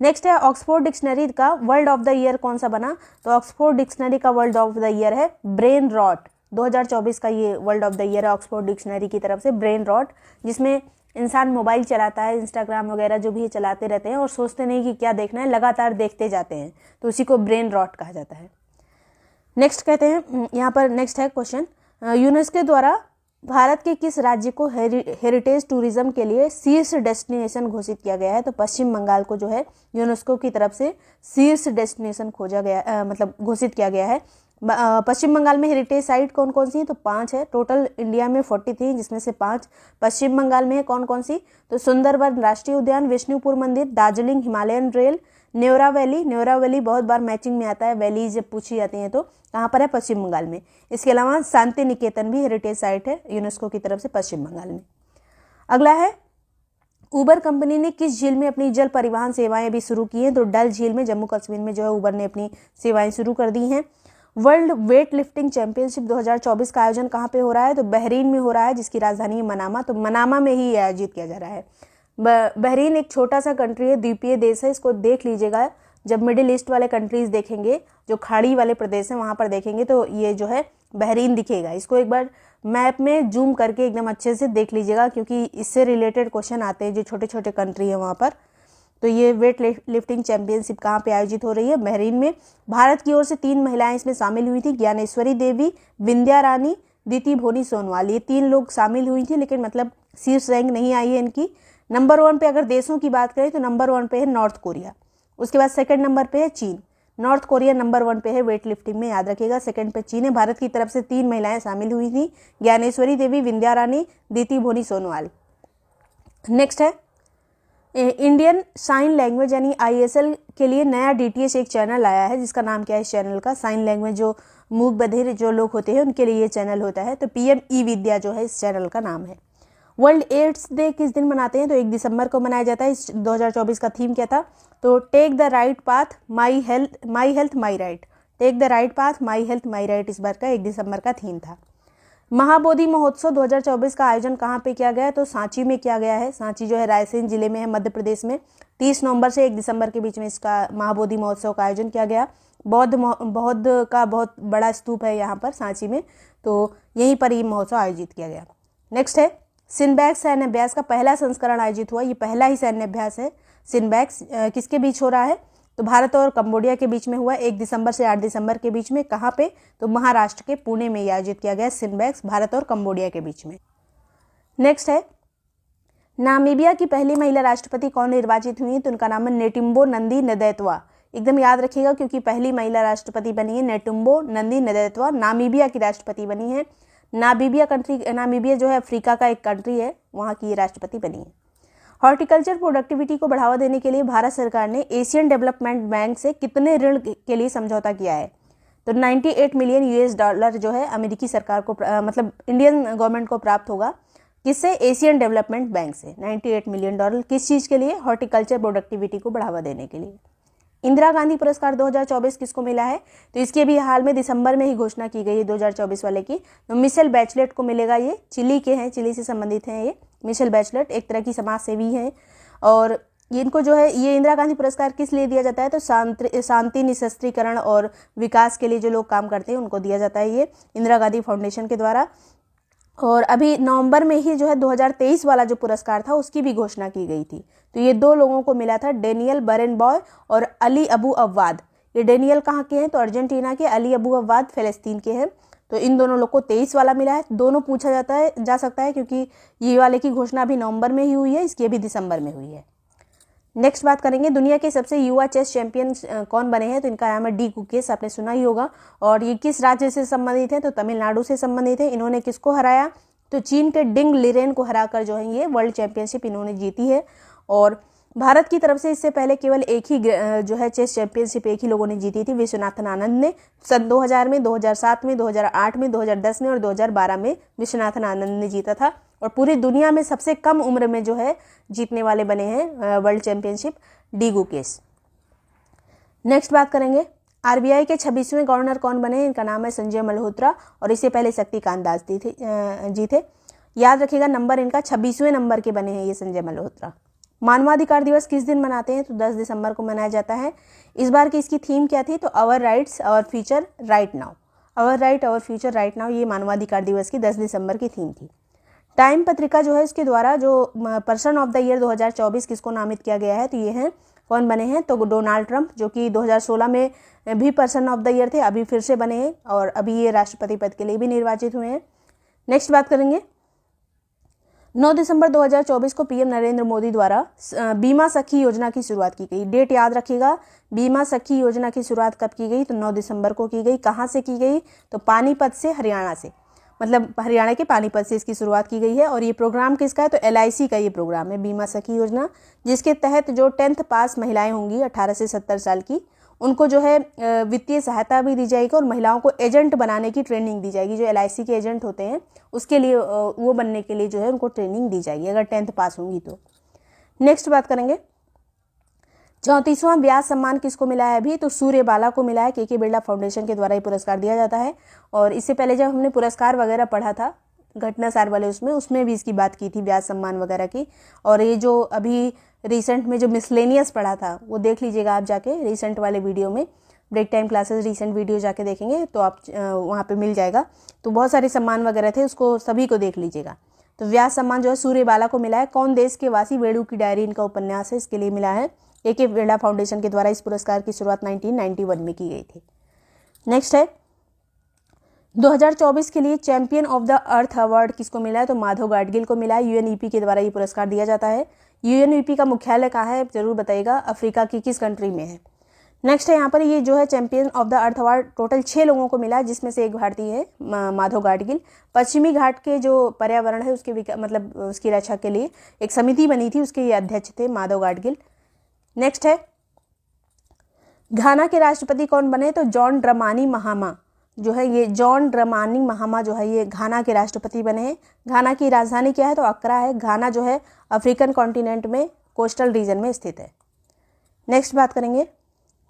नेक्स्ट है ऑक्सफोर्ड डिक्शनरी का वर्ल्ड ऑफ द ईयर कौन सा बना, तो ऑक्सफोर्ड डिक्शनरी का वर्ल्ड ऑफ द ईयर है ब्रेन रॉट। 2024 का ये वर्ल्ड ऑफ द ईयर है ऑक्सफोर्ड डिक्शनरी की तरफ से, ब्रेन रॉट, जिसमें इंसान मोबाइल चलाता है, इंस्टाग्राम वगैरह जो भी है चलाते रहते हैं और सोचते नहीं कि क्या देखना है, लगातार देखते जाते हैं, तो उसी को ब्रेन रॉट कहा जाता है। नेक्स्ट कहते हैं यहाँ पर, नेक्स्ट है क्वेश्चन, यूनेस्को द्वारा भारत के किस राज्य को हेरिटेज टूरिज्म के लिए शीर्ष डेस्टिनेशन घोषित किया गया है, तो पश्चिम बंगाल को जो है यूनेस्को की तरफ से शीर्ष डेस्टिनेशन खोजा गया मतलब घोषित किया गया है। पश्चिम बंगाल में हेरिटेज साइट कौन कौन सी है, तो 5 है टोटल, इंडिया में 43, जिसमें से 5 पश्चिम बंगाल में है। कौन कौन सी, तो सुंदरबन राष्ट्रीय उद्यान, विष्णुपुर मंदिर, Darjeeling Himalayan rail, Neora valley बहुत बार मैचिंग में आता है, वैली जब पूछी जाती है तो कहाँ पर है, पश्चिम बंगाल में। इसके अलावा शांति निकेतन भी हेरिटेज साइट है यूनेस्को की तरफ से पश्चिम बंगाल में। अगला है उबर कंपनी ने किस झील में अपनी जल परिवहन सेवाएं भी शुरू की हैं, तो डल झील में, जम्मू कश्मीर में जो है उबर ने अपनी सेवाएं शुरू कर दी हैं। वर्ल्ड वेट लिफ्टिंग चैंपियनशिप 2024 का आयोजन कहाँ पे हो रहा है, तो बहरीन में हो रहा है, जिसकी राजधानी है मनामा, तो मनामा में ही आयोजित किया जा रहा है। बहरीन एक छोटा सा कंट्री है, द्वीपीय देश है, इसको देख लीजिएगा जब मिडिल ईस्ट वाले कंट्रीज देखेंगे, जो खाड़ी वाले प्रदेश हैं वहाँ पर देखेंगे तो ये जो है बहरीन दिखेगा। इसको एक बार मैप में जूम करके एकदम अच्छे से देख लीजिएगा, क्योंकि इससे रिलेटेड क्वेश्चन आते हैं जो छोटे छोटे कंट्री है वहाँ पर। तो ये वेट लिफ्टिंग चैंपियनशिप कहाँ पे आयोजित हो रही है, बहरीन में। भारत की ओर से 3 महिलाएं इसमें शामिल हुई थी, ज्ञानेश्वरी देवी, विंध्या रानी, दीति भोनी सोनवाल, ये 3 लोग शामिल हुई थी, लेकिन मतलब शीर्ष रैंक नहीं आई है इनकी। नंबर 1 पे अगर देशों की बात करें तो नंबर 1 पे है नॉर्थ कोरिया, उसके बाद सेकंड नंबर पे है चीन। नॉर्थ कोरिया नंबर 1 पे है वेट लिफ्टिंग में, याद रखिएगा, सेकंड पे चीन है। भारत की तरफ से 3 महिलाएं शामिल हुई थी, ज्ञानेश्वरी देवी, विंध्या रानी, दीति भोनी सोनवाल। नेक्स्ट है इंडियन साइन लैंग्वेज यानी ISL के लिए नया DTH एक चैनल आया है, जिसका नाम क्या है इस चैनल का, साइन लैंग्वेज जो मूक बधिर जो लोग होते हैं उनके लिए ये चैनल होता है। तो PM ई-विद्या जो है इस चैनल का नाम है। वर्ल्ड एड्स डे किस दिन मनाते हैं? तो 1 दिसंबर को मनाया जाता है। इस 2024 का थीम क्या था? तो take the right path, my health my right. Take the right path, my health my right इस बार का 1 दिसंबर का थीम था। महाबोधि महोत्सव 2024 का आयोजन कहाँ पे किया गया है? तो सांची में किया गया है। सांची जो है रायसेन जिले में है, मध्य प्रदेश में। 30 नवंबर से 1 दिसंबर के बीच में इसका महाबोधि महोत्सव का आयोजन किया गया। बौद्ध का बहुत बड़ा स्तूप है यहाँ पर सांची में, तो यहीं पर ये महोत्सव आयोजित किया गया। नेक्स्ट है सिनबैक्स सैन्य अभ्यास का पहला संस्करण आयोजित हुआ। ये पहला ही सैन्य अभ्यास है। सिनबैक्स किसके बीच हो रहा है? तो भारत और कंबोडिया के बीच में हुआ 1 दिसंबर से 8 दिसंबर के बीच में। कहाँ पे? तो महाराष्ट्र के पुणे में आयोजित किया गया सिनबैक्स, भारत और कंबोडिया के बीच में। नेक्स्ट है नामीबिया की पहली महिला राष्ट्रपति कौन निर्वाचित हुई? तो उनका नाम है नेटुम्बो नंदी नदैत्वा। एकदम याद रखिएगा क्योंकि पहली महिला राष्ट्रपति बनी है नेटुम्बो नंदी नदैत्वा, नामीबिया की राष्ट्रपति बनी है। नामीबिया जो है अफ्रीका का एक कंट्री है, वहाँ की ये राष्ट्रपति बनी है। हॉर्टिकल्चर प्रोडक्टिविटी को बढ़ावा देने के लिए भारत सरकार ने एशियन डेवलपमेंट बैंक से कितने ऋण के लिए समझौता किया है? तो 98 मिलियन $US जो है अमेरिकी सरकार को मतलब इंडियन गवर्नमेंट को प्राप्त होगा। किससे? एशियन डेवलपमेंट बैंक से। $98 मिलियन किस चीज़ के लिए? हॉर्टिकल्चर प्रोडक्टिविटी को बढ़ावा देने के लिए। इंदिरा गांधी पुरस्कार 2024 किसको मिला है? तो इसकी भी हाल में दिसंबर में ही घोषणा की गई है 2024 वाले की। तो मिशेल बैचलेट को मिलेगा। ये चिली के हैं, चिली से संबंधित हैं ये। मिशेल बैचलेट एक तरह की समाज सेवी हैं और इनको जो है ये इंदिरा गांधी पुरस्कार किस लिए दिया जाता है? तो शांति निशस्त्रीकरण और विकास के लिए जो लोग काम करते हैं उनको दिया जाता है ये इंदिरा गांधी फाउंडेशन के द्वारा। और अभी नवंबर में ही जो है 2023 वाला जो पुरस्कार था उसकी भी घोषणा की गई थी। तो ये 2 लोगों को मिला था, डेनियल बरेनबॉय और अली अबू अव्वाद। ये डेनियल कहाँ के हैं? तो अर्जेंटीना के, अली अबू अव्वाद फ़लस्तीन के हैं। तो इन दोनों लोग को 23 वाला मिला है। दोनों पूछा जा सकता है क्योंकि ये वाले की घोषणा अभी नवंबर में ही हुई है, इसकी अभी दिसंबर में हुई है। नेक्स्ट बात करेंगे दुनिया के सबसे युवा चेस चैंपियन कौन बने हैं? तो इनका नाम है डी कुकेस, आपने सुना ही होगा। और ये किस राज्य से संबंधित है? तो तमिलनाडु से संबंधित है। इन्होंने किसको हराया? तो चीन के डिंग लिरेन को हराकर जो है ये वर्ल्ड चैंपियनशिप इन्होंने जीती है। और भारत की तरफ से इससे पहले केवल एक ही जो है चेस चैंपियनशिप एक ही लोगों ने जीती थी, विश्वनाथन आनंद ने। सन 2000 में, 2007 में, 2008 में, 2010 में और 2012 में विश्वनाथन आनंद ने जीता था। और पूरी दुनिया में सबसे कम उम्र में जो है जीतने वाले बने हैं world championship D Gukesh. Next बात करेंगे RBI के 26वें गवर्नर कौन बने हैं? इनका नाम है संजय मल्होत्रा और इससे पहले शक्तिकांत दास जी थे। याद रखिएगा नंबर इनका 26वें नंबर के बने हैं ये संजय मल्होत्रा। मानवाधिकार दिवस किस दिन मनाते हैं? तो 10 दिसंबर को मनाया जाता है। इस बार की इसकी थीम क्या थी? तो our rights our future right now. Our right our future right now, ये मानवाधिकार दिवस की 10 दिसंबर की थीम थी। टाइम पत्रिका जो है इसके द्वारा जो पर्सन ऑफ द ईयर 2024 किसको नामित किया गया है? तो ये हैं कौन बने हैं? तो डोनाल्ड ट्रंप, जो कि 2016 में भी पर्सन ऑफ द ईयर थे, अभी फिर से बने हैं और अभी ये राष्ट्रपति पद के लिए भी निर्वाचित हुए हैं। नेक्स्ट बात करेंगे 9 दिसंबर 2024 को PM नरेंद्र मोदी द्वारा बीमा सखी योजना की शुरुआत की गई। डेट याद रखिएगा, बीमा सखी योजना की शुरुआत कब की गई? तो 9 दिसंबर को की गई। कहाँ से की गई? तो पानीपत से, हरियाणा से, मतलब हरियाणा के पानीपत से इसकी शुरुआत की गई है। और ये प्रोग्राम किसका है? तो LIC का ये प्रोग्राम है, बीमा सखी योजना, जिसके तहत जो 10th पास महिलाएं होंगी 18 से 70 साल की, उनको जो है वित्तीय सहायता भी दी जाएगी और महिलाओं को एजेंट बनाने की ट्रेनिंग दी जाएगी। जो LIC के एजेंट होते हैं उसके लिए वो बनने के लिए जो है उनको ट्रेनिंग दी जाएगी अगर 10th पास होंगी तो। नेक्स्ट बात करेंगे 34वां ब्याज सम्मान किसको मिला है अभी? तो सूर्यबाला को मिला है। KK बिरला फाउंडेशन के द्वारा ये पुरस्कार दिया जाता है। और इससे पहले जब हमने पुरस्कार वगैरह पढ़ा था घटनासार वाले उसमें भी इसकी बात की थी, ब्याज सम्मान वगैरह की। और ये जो अभी रिसेंट में जो मिसलेनियस पढ़ा था वो देख लीजिएगा आप जाके रिसेंट वाले वीडियो में, break time classes recent video जाके देखेंगे तो आप वहाँ पे मिल जाएगा। तो बहुत सारे सम्मान वगैरह थे, उसको सभी को देख लीजिएगा। तो व्यास सम्मान जो है सूर्यबाला को मिला है। कौन देश के वासी, वेणु की डायरी इनका उपन्यास है, इसके लिए मिला है। KK बिरला फाउंडेशन के द्वारा इस पुरस्कार की शुरुआत 1991 में की गई थी। नेक्स्ट है 2024 के लिए champion of the earth award किसको मिला है? तो माधव गाडगिल को मिला है। UNEP के द्वारा ये पुरस्कार दिया जाता है। UNEP का मुख्यालय कहाँ है जरूर बताइएगा, अफ्रीका की किस कंट्री में है? नेक्स्ट है यहाँ पर, ये जो है champion of the earth award total 6 लोगों को मिला, जिसमें से एक भारतीय है माधव गाडगिल। पश्चिमी घाट के जो पर्यावरण है उसके मतलब उसकी रक्षा के लिए एक समिति बनी थी, उसके ये अध्यक्ष थे माधव गाडगिल। नेक्स्ट है, घाना के राष्ट्रपति कौन बने, तो जॉन ड्रमानी महामा जो है, ये जॉन ड्रमानी महामा जो है ये घाना के राष्ट्रपति बने हैं। घाना की राजधानी क्या है, तो अक्रा है। घाना जो है अफ्रीकन कॉन्टिनेंट में कोस्टल रीजन में स्थित है। नेक्स्ट बात करेंगे,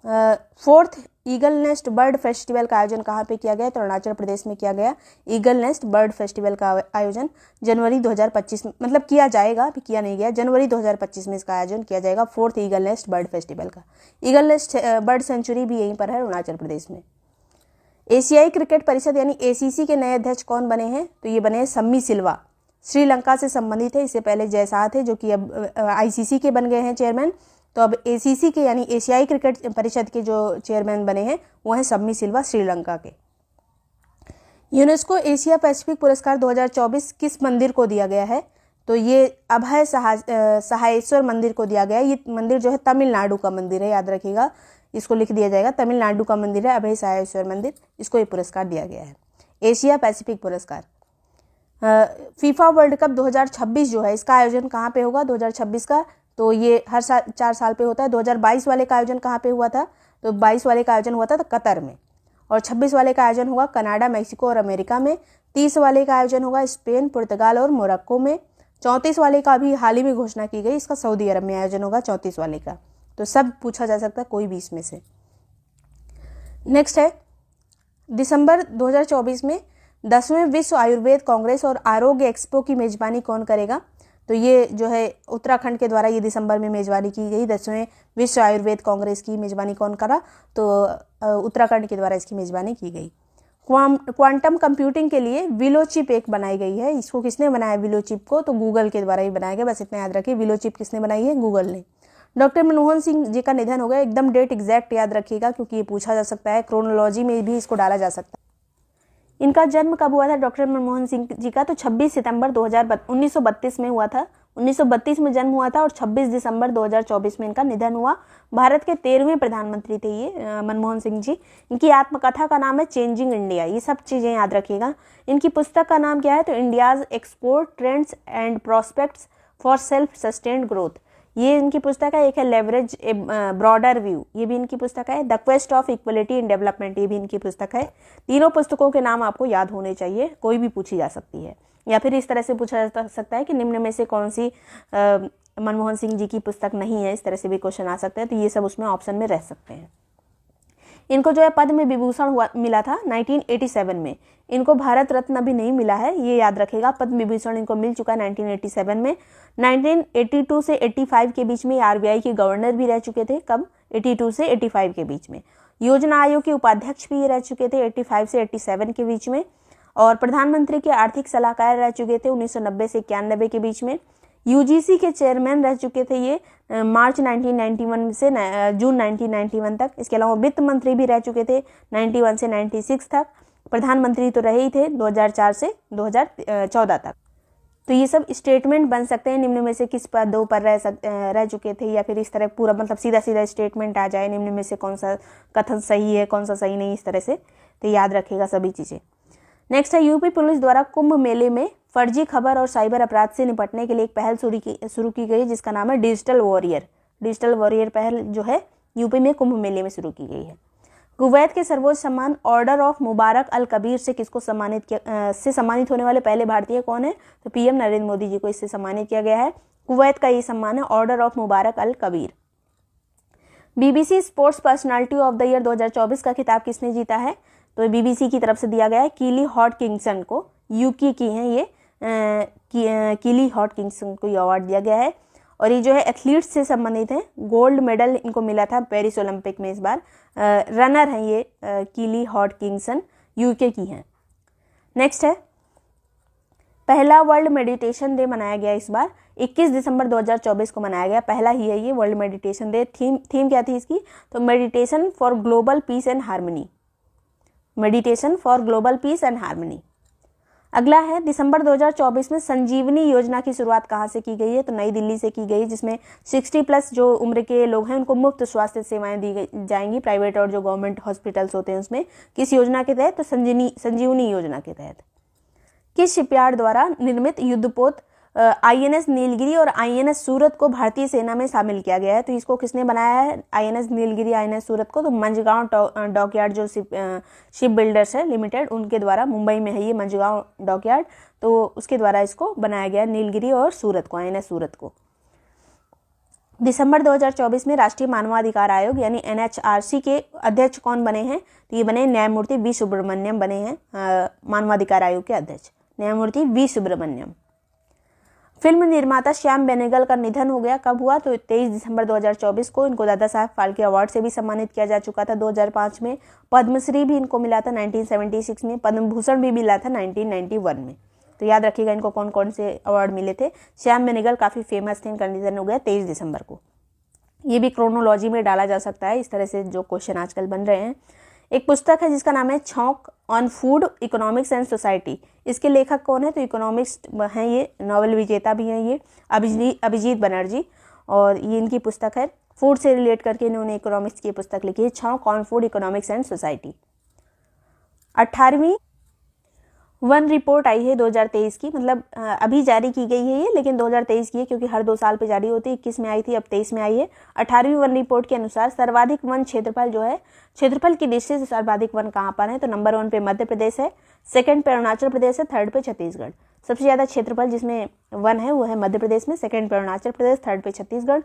4th eagle nest bird festival का आयोजन कहाँ पे किया गया, तो अरुणाचल प्रदेश में किया गया। ईगल नेस्ट बर्ड फेस्टिवल का आयोजन जनवरी 2025 में, मतलब किया जाएगा, अभी किया नहीं गया, जनवरी 2025 में इसका आयोजन किया जाएगा 4th eagle nest bird festival का। ईगल नेस्ट बर्ड सेंचुरी भी यहीं पर है, अरुणाचल प्रदेश में। एशियाई क्रिकेट परिषद यानी ACC के नए अध्यक्ष कौन बने हैं, तो ये बने हैं सम्मी सिल्वा, श्रीलंका से संबंधित है। इससे पहले जयशाह थे जो कि अब ICC के बन गए हैं चेयरमैन। तो अब ACC के यानी एशियाई क्रिकेट परिषद के जो चेयरमैन बने हैं वो हैं सम्मी सिल्वा, श्रीलंका के। यूनेस्को एशिया पैसिफिक पुरस्कार 2024 किस मंदिर को दिया गया है, तो ये अभय सहायेश्वर मंदिर को दिया गया है। ये मंदिर जो है तमिलनाडु का मंदिर है, याद रखिएगा, इसको लिख दिया जाएगा, तमिलनाडु का मंदिर है अभय सहायेश्वर मंदिर, इसको ये पुरस्कार दिया गया है, एशिया पैसिफिक पुरस्कार। फीफा वर्ल्ड कप 2026 जो है इसका आयोजन कहाँ पे होगा, 2026 का, तो ये हर साल 4 साल पे होता है। 2022 वाले का आयोजन कहाँ पे हुआ था, तो 22 वाले का आयोजन हुआ था कतर में, और 26 वाले का आयोजन होगा कनाडा, मैक्सिको और अमेरिका में। 30 वाले का आयोजन होगा स्पेन, पुर्तगाल और मोरक्को में। 34 वाले का अभी हाल ही में घोषणा की गई, इसका सऊदी अरब में आयोजन होगा 34 वाले का। तो सब पूछा जा सकता है, कोई भी इसमें से। नेक्स्ट है, दिसंबर 2024 में 10वें विश्व आयुर्वेद कांग्रेस और आरोग्य एक्सपो की मेजबानी कौन करेगा, तो ये जो है उत्तराखंड के द्वारा ये दिसंबर में मेजबानी की गई। 10वें विश्व आयुर्वेद कांग्रेस की मेजबानी कौन करा, तो उत्तराखंड के द्वारा इसकी मेजबानी की गई। क्वांटम कंप्यूटिंग के लिए विलो चिप एक बनाई गई है, इसको किसने बनाया विलो चिप को, तो गूगल के द्वारा ही बनाया गया, बस इतना याद रखिए। विलो चिप किसने बनाई है, गूगल ने। डॉक्टर मनमोहन सिंह जी का निधन हो गया, एकदम डेट एग्जैक्ट याद रखिएगा क्योंकि ये पूछा जा सकता है, क्रोनोलॉजी में भी इसको डाला जा सकता है। इनका जन्म कब हुआ था डॉक्टर मनमोहन सिंह जी का, तो 26 सितंबर 1932 में हुआ था। 1932 में जन्म हुआ था और 26 दिसंबर 2024 में इनका निधन हुआ। भारत के 13वें प्रधानमंत्री थे ये मनमोहन सिंह जी। इनकी आत्मकथा का नाम है चेंजिंग इंडिया, ये सब चीज़ें याद रखिएगा। इनकी पुस्तक का नाम क्या है, तो India's export trends and prospects for self sustained growth, ये इनकी पुस्तक है। एक है लेवरेज ए ब्रॉडर व्यू, ये भी इनकी पुस्तक है। The quest of equality in development, ये भी इनकी पुस्तक है। तीनों पुस्तकों के नाम आपको याद होने चाहिए, कोई भी पूछी जा सकती है, या फिर इस तरह से पूछा जा सकता है कि निम्न में से कौन सी मनमोहन सिंह जी की पुस्तक नहीं है, इस तरह से भी क्वेश्चन आ सकते हैं, तो ये सब उसमें ऑप्शन में रह सकते हैं। इनको जो है पद्म विभूषण मिला था 1987 में। इनको भारत रत्न अभी नहीं मिला है, ये याद रखेगा। पद्म विभूषण इनको मिल चुका है 1987 में। 1982 से 85 के बीच में RBI के गवर्नर भी रह चुके थे। कब, 82 से 85 के बीच में। योजना आयोग के उपाध्यक्ष भी ये रह चुके थे 85 से 87 के बीच में। और प्रधानमंत्री के आर्थिक सलाहकार रह चुके थे 1990 से 91 के बीच में। UGC के चेयरमैन रह चुके थे ये मार्च 1991 से जून 1991 तक। इसके अलावा वित्त मंत्री भी रह चुके थे 91 से 96 तक। प्रधानमंत्री तो रहे ही थे 2004 से 2014 तक। तो ये सब स्टेटमेंट बन सकते हैं, निम्न में से किस पदों पर रह चुके थे, या फिर इस तरह पूरा मतलब सीधा सीधा स्टेटमेंट आ जाए, निम्न में से कौन सा कथन सही है कौन सा सही नहीं, इस तरह से। तो याद रखिएगा सभी चीज़ें। नेक्स्ट है, यूपी पुलिस द्वारा कुंभ मेले में फर्जी खबर और साइबर अपराध से निपटने के लिए एक पहल शुरू की गई, जिसका नाम है डिजिटल वॉरियर। डिजिटल वॉरियर पहल जो है यूपी में कुंभ मेले में शुरू की गई है। कुवैत के सर्वोच्च सम्मान order of Mubarak al Kabir से किसको सम्मानित होने वाले पहले भारतीय कौन है, तो PM नरेंद्र मोदी जी को इससे सम्मानित किया गया है। कुवैत का ये सम्मान है order of Mubarak al Kabeer. BBC sports personality of the year 2024 का खिताब किसने जीता है, तो BBC की तरफ से दिया गया है कीली हॉटकिंसन को। UK की हैं ये, कीली हॉटकिंसन को ये अवार्ड दिया गया है। और ये जो है एथलीट्स से संबंधित है, गोल्ड मेडल इनको मिला था पेरिस ओलंपिक में इस बार। रनर हैं ये कीली हॉटकिंसन, UK की हैं। नेक्स्ट है, पहला वर्ल्ड मेडिटेशन डे मनाया गया इस बार 21 दिसंबर 2024 को मनाया गया। पहला ही है ये वर्ल्ड मेडिटेशन डे। थीम क्या थी इसकी, तो meditation for global piece and harmony. Meditation for global piece and harmony. अगला है दिसंबर 2024 में संजीवनी योजना की शुरुआत कहाँ से की गई है, तो नई दिल्ली से की गई, जिसमें 60+ जो उम्र के लोग हैं उनको मुफ्त स्वास्थ्य सेवाएं दी जाएंगी, प्राइवेट और जो गवर्नमेंट हॉस्पिटल्स होते हैं उसमें। किस योजना के तहत, तो संजीवनी योजना के तहत। किस शिपयार्ड द्वारा निर्मित युद्धपोत INS नीलगिरी और INS सूरत को भारतीय सेना में शामिल किया गया है, तो इसको किसने बनाया है INS नीलगिरी INS सूरत को, तो मंझगांव डॉकयार्ड जो शिप बिल्डर्स है लिमिटेड उनके द्वारा, मुंबई में है ये मंझगांव डॉकयार्ड, तो उसके द्वारा इसको बनाया गया नीलगिरी और सूरत को, INS सूरत को। दिसंबर 2024 में राष्ट्रीय मानवाधिकार आयोग यानी NHRC के अध्यक्ष कौन बने हैं, तो ये बने न्यायमूर्ति वी सुब्रमण्यम बने हैं मानवाधिकार आयोग के अध्यक्ष, न्यायमूर्ति वी सुब्रमण्यम। फिल्म निर्माता श्याम बेनेगल का निधन हो गया, कब हुआ, तो 23 दिसंबर 2024 को। इनको दादा साहब फाल्के अवार्ड से भी सम्मानित किया जा चुका था 2005 में, पद्मश्री भी इनको मिला था 1976 में, पद्म भूषण भी मिला था 1991 में। तो याद रखिएगा इनको कौन कौन से अवार्ड मिले थे। श्याम बेनेगल काफ़ी फेमस थे, इनका निधन हो गया 23 दिसंबर को। ये भी क्रोनोलॉजी में डाला जा सकता है, इस तरह से जो क्वेश्चन आजकल बन रहे हैं। एक पुस्तक है जिसका नाम है Chaunk on food economics and society. इसके लेखक कौन है, तो इकोनॉमिक्स हैं ये, नोबेल विजेता भी हैं ये, अभिजीत बनर्जी, और ये इनकी पुस्तक है। फूड से रिलेट करके इन्होंने इकोनॉमिक्स की पुस्तक लिखी है, Chaunk on food economics and society. 18वीं वन रिपोर्ट आई है 2023 की, मतलब अभी जारी की गई है ये, लेकिन 2023 की है क्योंकि हर 2 साल पे जारी होती है। 21 में आई थी, अब 23 में आई है। 18वीं वन रिपोर्ट के अनुसार सर्वाधिक वन क्षेत्रफल जो है, क्षेत्रफल की दृष्टि से सर्वाधिक वन कहाँ पर है, तो नंबर 1 पे मध्य प्रदेश है, सेकंड पे अरुणाचल प्रदेश है, थर्ड पे छत्तीसगढ़। सबसे ज़्यादा क्षेत्रफल जिसमें वन है वो है मध्य प्रदेश में, सेकंड पे अरुणाचल प्रदेश, थर्ड पे छत्तीसगढ़।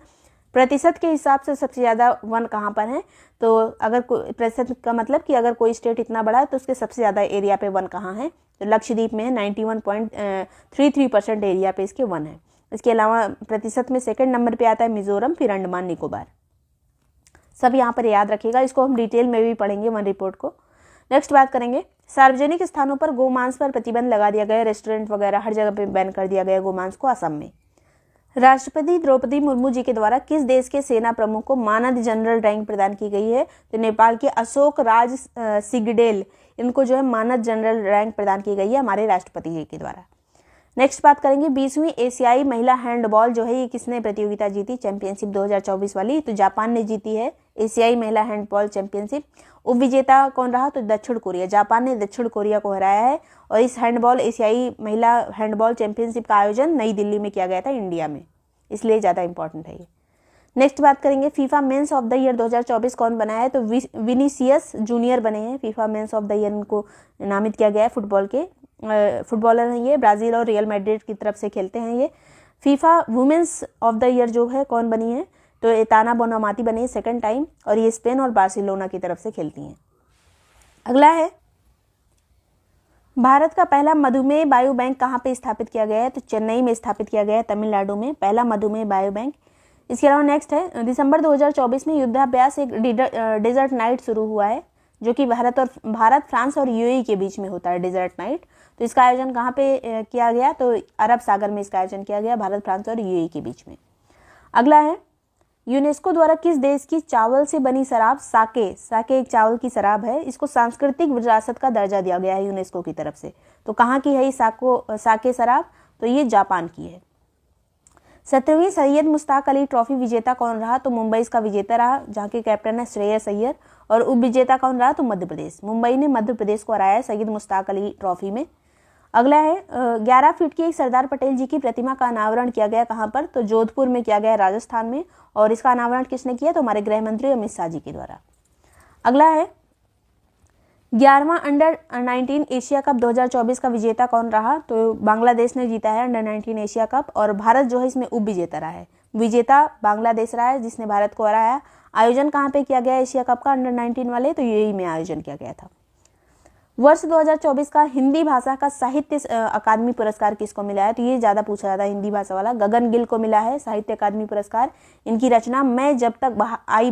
प्रतिशत के हिसाब से सबसे ज़्यादा वन कहाँ पर है, तो अगर कोई प्रतिशत का मतलब कि अगर कोई स्टेट इतना बड़ा है तो उसके सबसे ज़्यादा एरिया पे वन कहाँ है, तो लक्षद्वीप में है, 91.33% एरिया पे इसके वन है। इसके अलावा प्रतिशत में सेकंड नंबर पे आता है मिजोरम, फिर अंडमान निकोबार। सब यहाँ पर याद रखिएगा, इसको हम डिटेल में भी पढ़ेंगे वन रिपोर्ट को। नेक्स्ट बात करेंगे, सार्वजनिक स्थानों पर गोमांस पर प्रतिबंध लगा दिया गया, रेस्टोरेंट वगैरह हर जगह पे बैन कर दिया गया गोमांस को असम में। राष्ट्रपति द्रौपदी मुर्मू जी के द्वारा किस देश के सेना प्रमुख को मानद जनरल रैंक प्रदान की गई है, तो नेपाल के अशोक राज सिगडेल, इनको जो है मानद जनरल रैंक प्रदान की गई है हमारे राष्ट्रपति जी के द्वारा। नेक्स्ट बात करेंगे, 20वीं एशियाई महिला हैंडबॉल जो है ये किसने प्रतियोगिता जीती, चैंपियनशिप 2024 वाली, तो जापान ने जीती है एशियाई महिला हैंडबॉल चैंपियनशिप। उपविजेता कौन रहा, तो दक्षिण कोरिया, जापान ने दक्षिण कोरिया को हराया है। और इस हैंडबॉल एशियाई महिला हैंडबॉल चैंपियनशिप का आयोजन नई दिल्ली में किया गया था, इंडिया में, इसलिए ज़्यादा इंपॉर्टेंट है ये। नेक्स्ट बात करेंगे, FIFA mains of the year 2024 कौन बनाया है, तो विनीसियस जूनियर बने हैं, FIFA mains of the year इनको नामित किया गया है। फुटबॉल के फुटबॉलर हैं ये, ब्राज़ील और रियल मैड्रिड की तरफ से खेलते हैं ये। FIFA women's of the year जो है कौन बनी है, तो एताना बोनामाती बनी है सेकंड टाइम, और ये स्पेन और बार्सिलोना की तरफ से खेलती हैं। अगला है, भारत का पहला मधुमेह बायो बैंक कहाँ पे स्थापित किया गया है, तो चेन्नई में स्थापित किया गया है, तमिलनाडु में पहला मधुमेह बायो बैंक। इसके अलावा नेक्स्ट है, दिसंबर 2024 में युद्धाभ्यास एक डेजर्ट नाइट शुरू हुआ है, जो कि भारत, फ्रांस और UAE के बीच में होता है डेजर्ट नाइट। तो इसका आयोजन कहाँ पे किया गया, तो अरब सागर में इसका आयोजन किया गया, भारत, फ्रांस और UAE के बीच में। अगला है, यूनेस्को द्वारा किस देश की चावल से बनी शराब साके एक चावल की शराब है, इसको सांस्कृतिक विरासत का दर्जा दिया गया है यूनेस्को की तरफ से। तो कहाँ की है ये साके शराब, तो ये जापान की है। 17वीं सैयद मुश्ताक अली ट्रॉफी विजेता कौन रहा, तो मुंबई इसका विजेता रहा, जहाँ के कैप्टन है श्रेयस अय्यर। और उप विजेता कौन रहा, तो मध्य प्रदेश, मुंबई ने मध्य प्रदेश को हराया है सैयद मुश्ताक अली ट्रॉफी में। अगला है, 11 फीट की एक सरदार पटेल जी की प्रतिमा का अनावरण किया गया कहाँ पर, तो जोधपुर में किया गया, राजस्थान में। और इसका अनावरण किसने किया, तो हमारे गृह मंत्री अमित शाह जी के द्वारा। अगला है, 11वां अंडर 19 एशिया कप 2024 का विजेता कौन रहा, तो बांग्लादेश ने जीता है अंडर 19 एशिया कप, और भारत जो है इसमें उप विजेता रहा है। विजेता बांग्लादेश रहा है जिसने भारत को हराया। आयोजन कहाँ पे किया गया एशिया कप का अंडर 19 वाले, तो UAE में आयोजन किया गया था। वर्ष 2024 का हिंदी भाषा का साहित्य अकादमी पुरस्कार किसको मिला है, तो ये ज़्यादा पूछा जाता है, हिंदी भाषा वाला गगन गिल को मिला है साहित्य अकादमी पुरस्कार। इनकी रचना मैं जब तक आई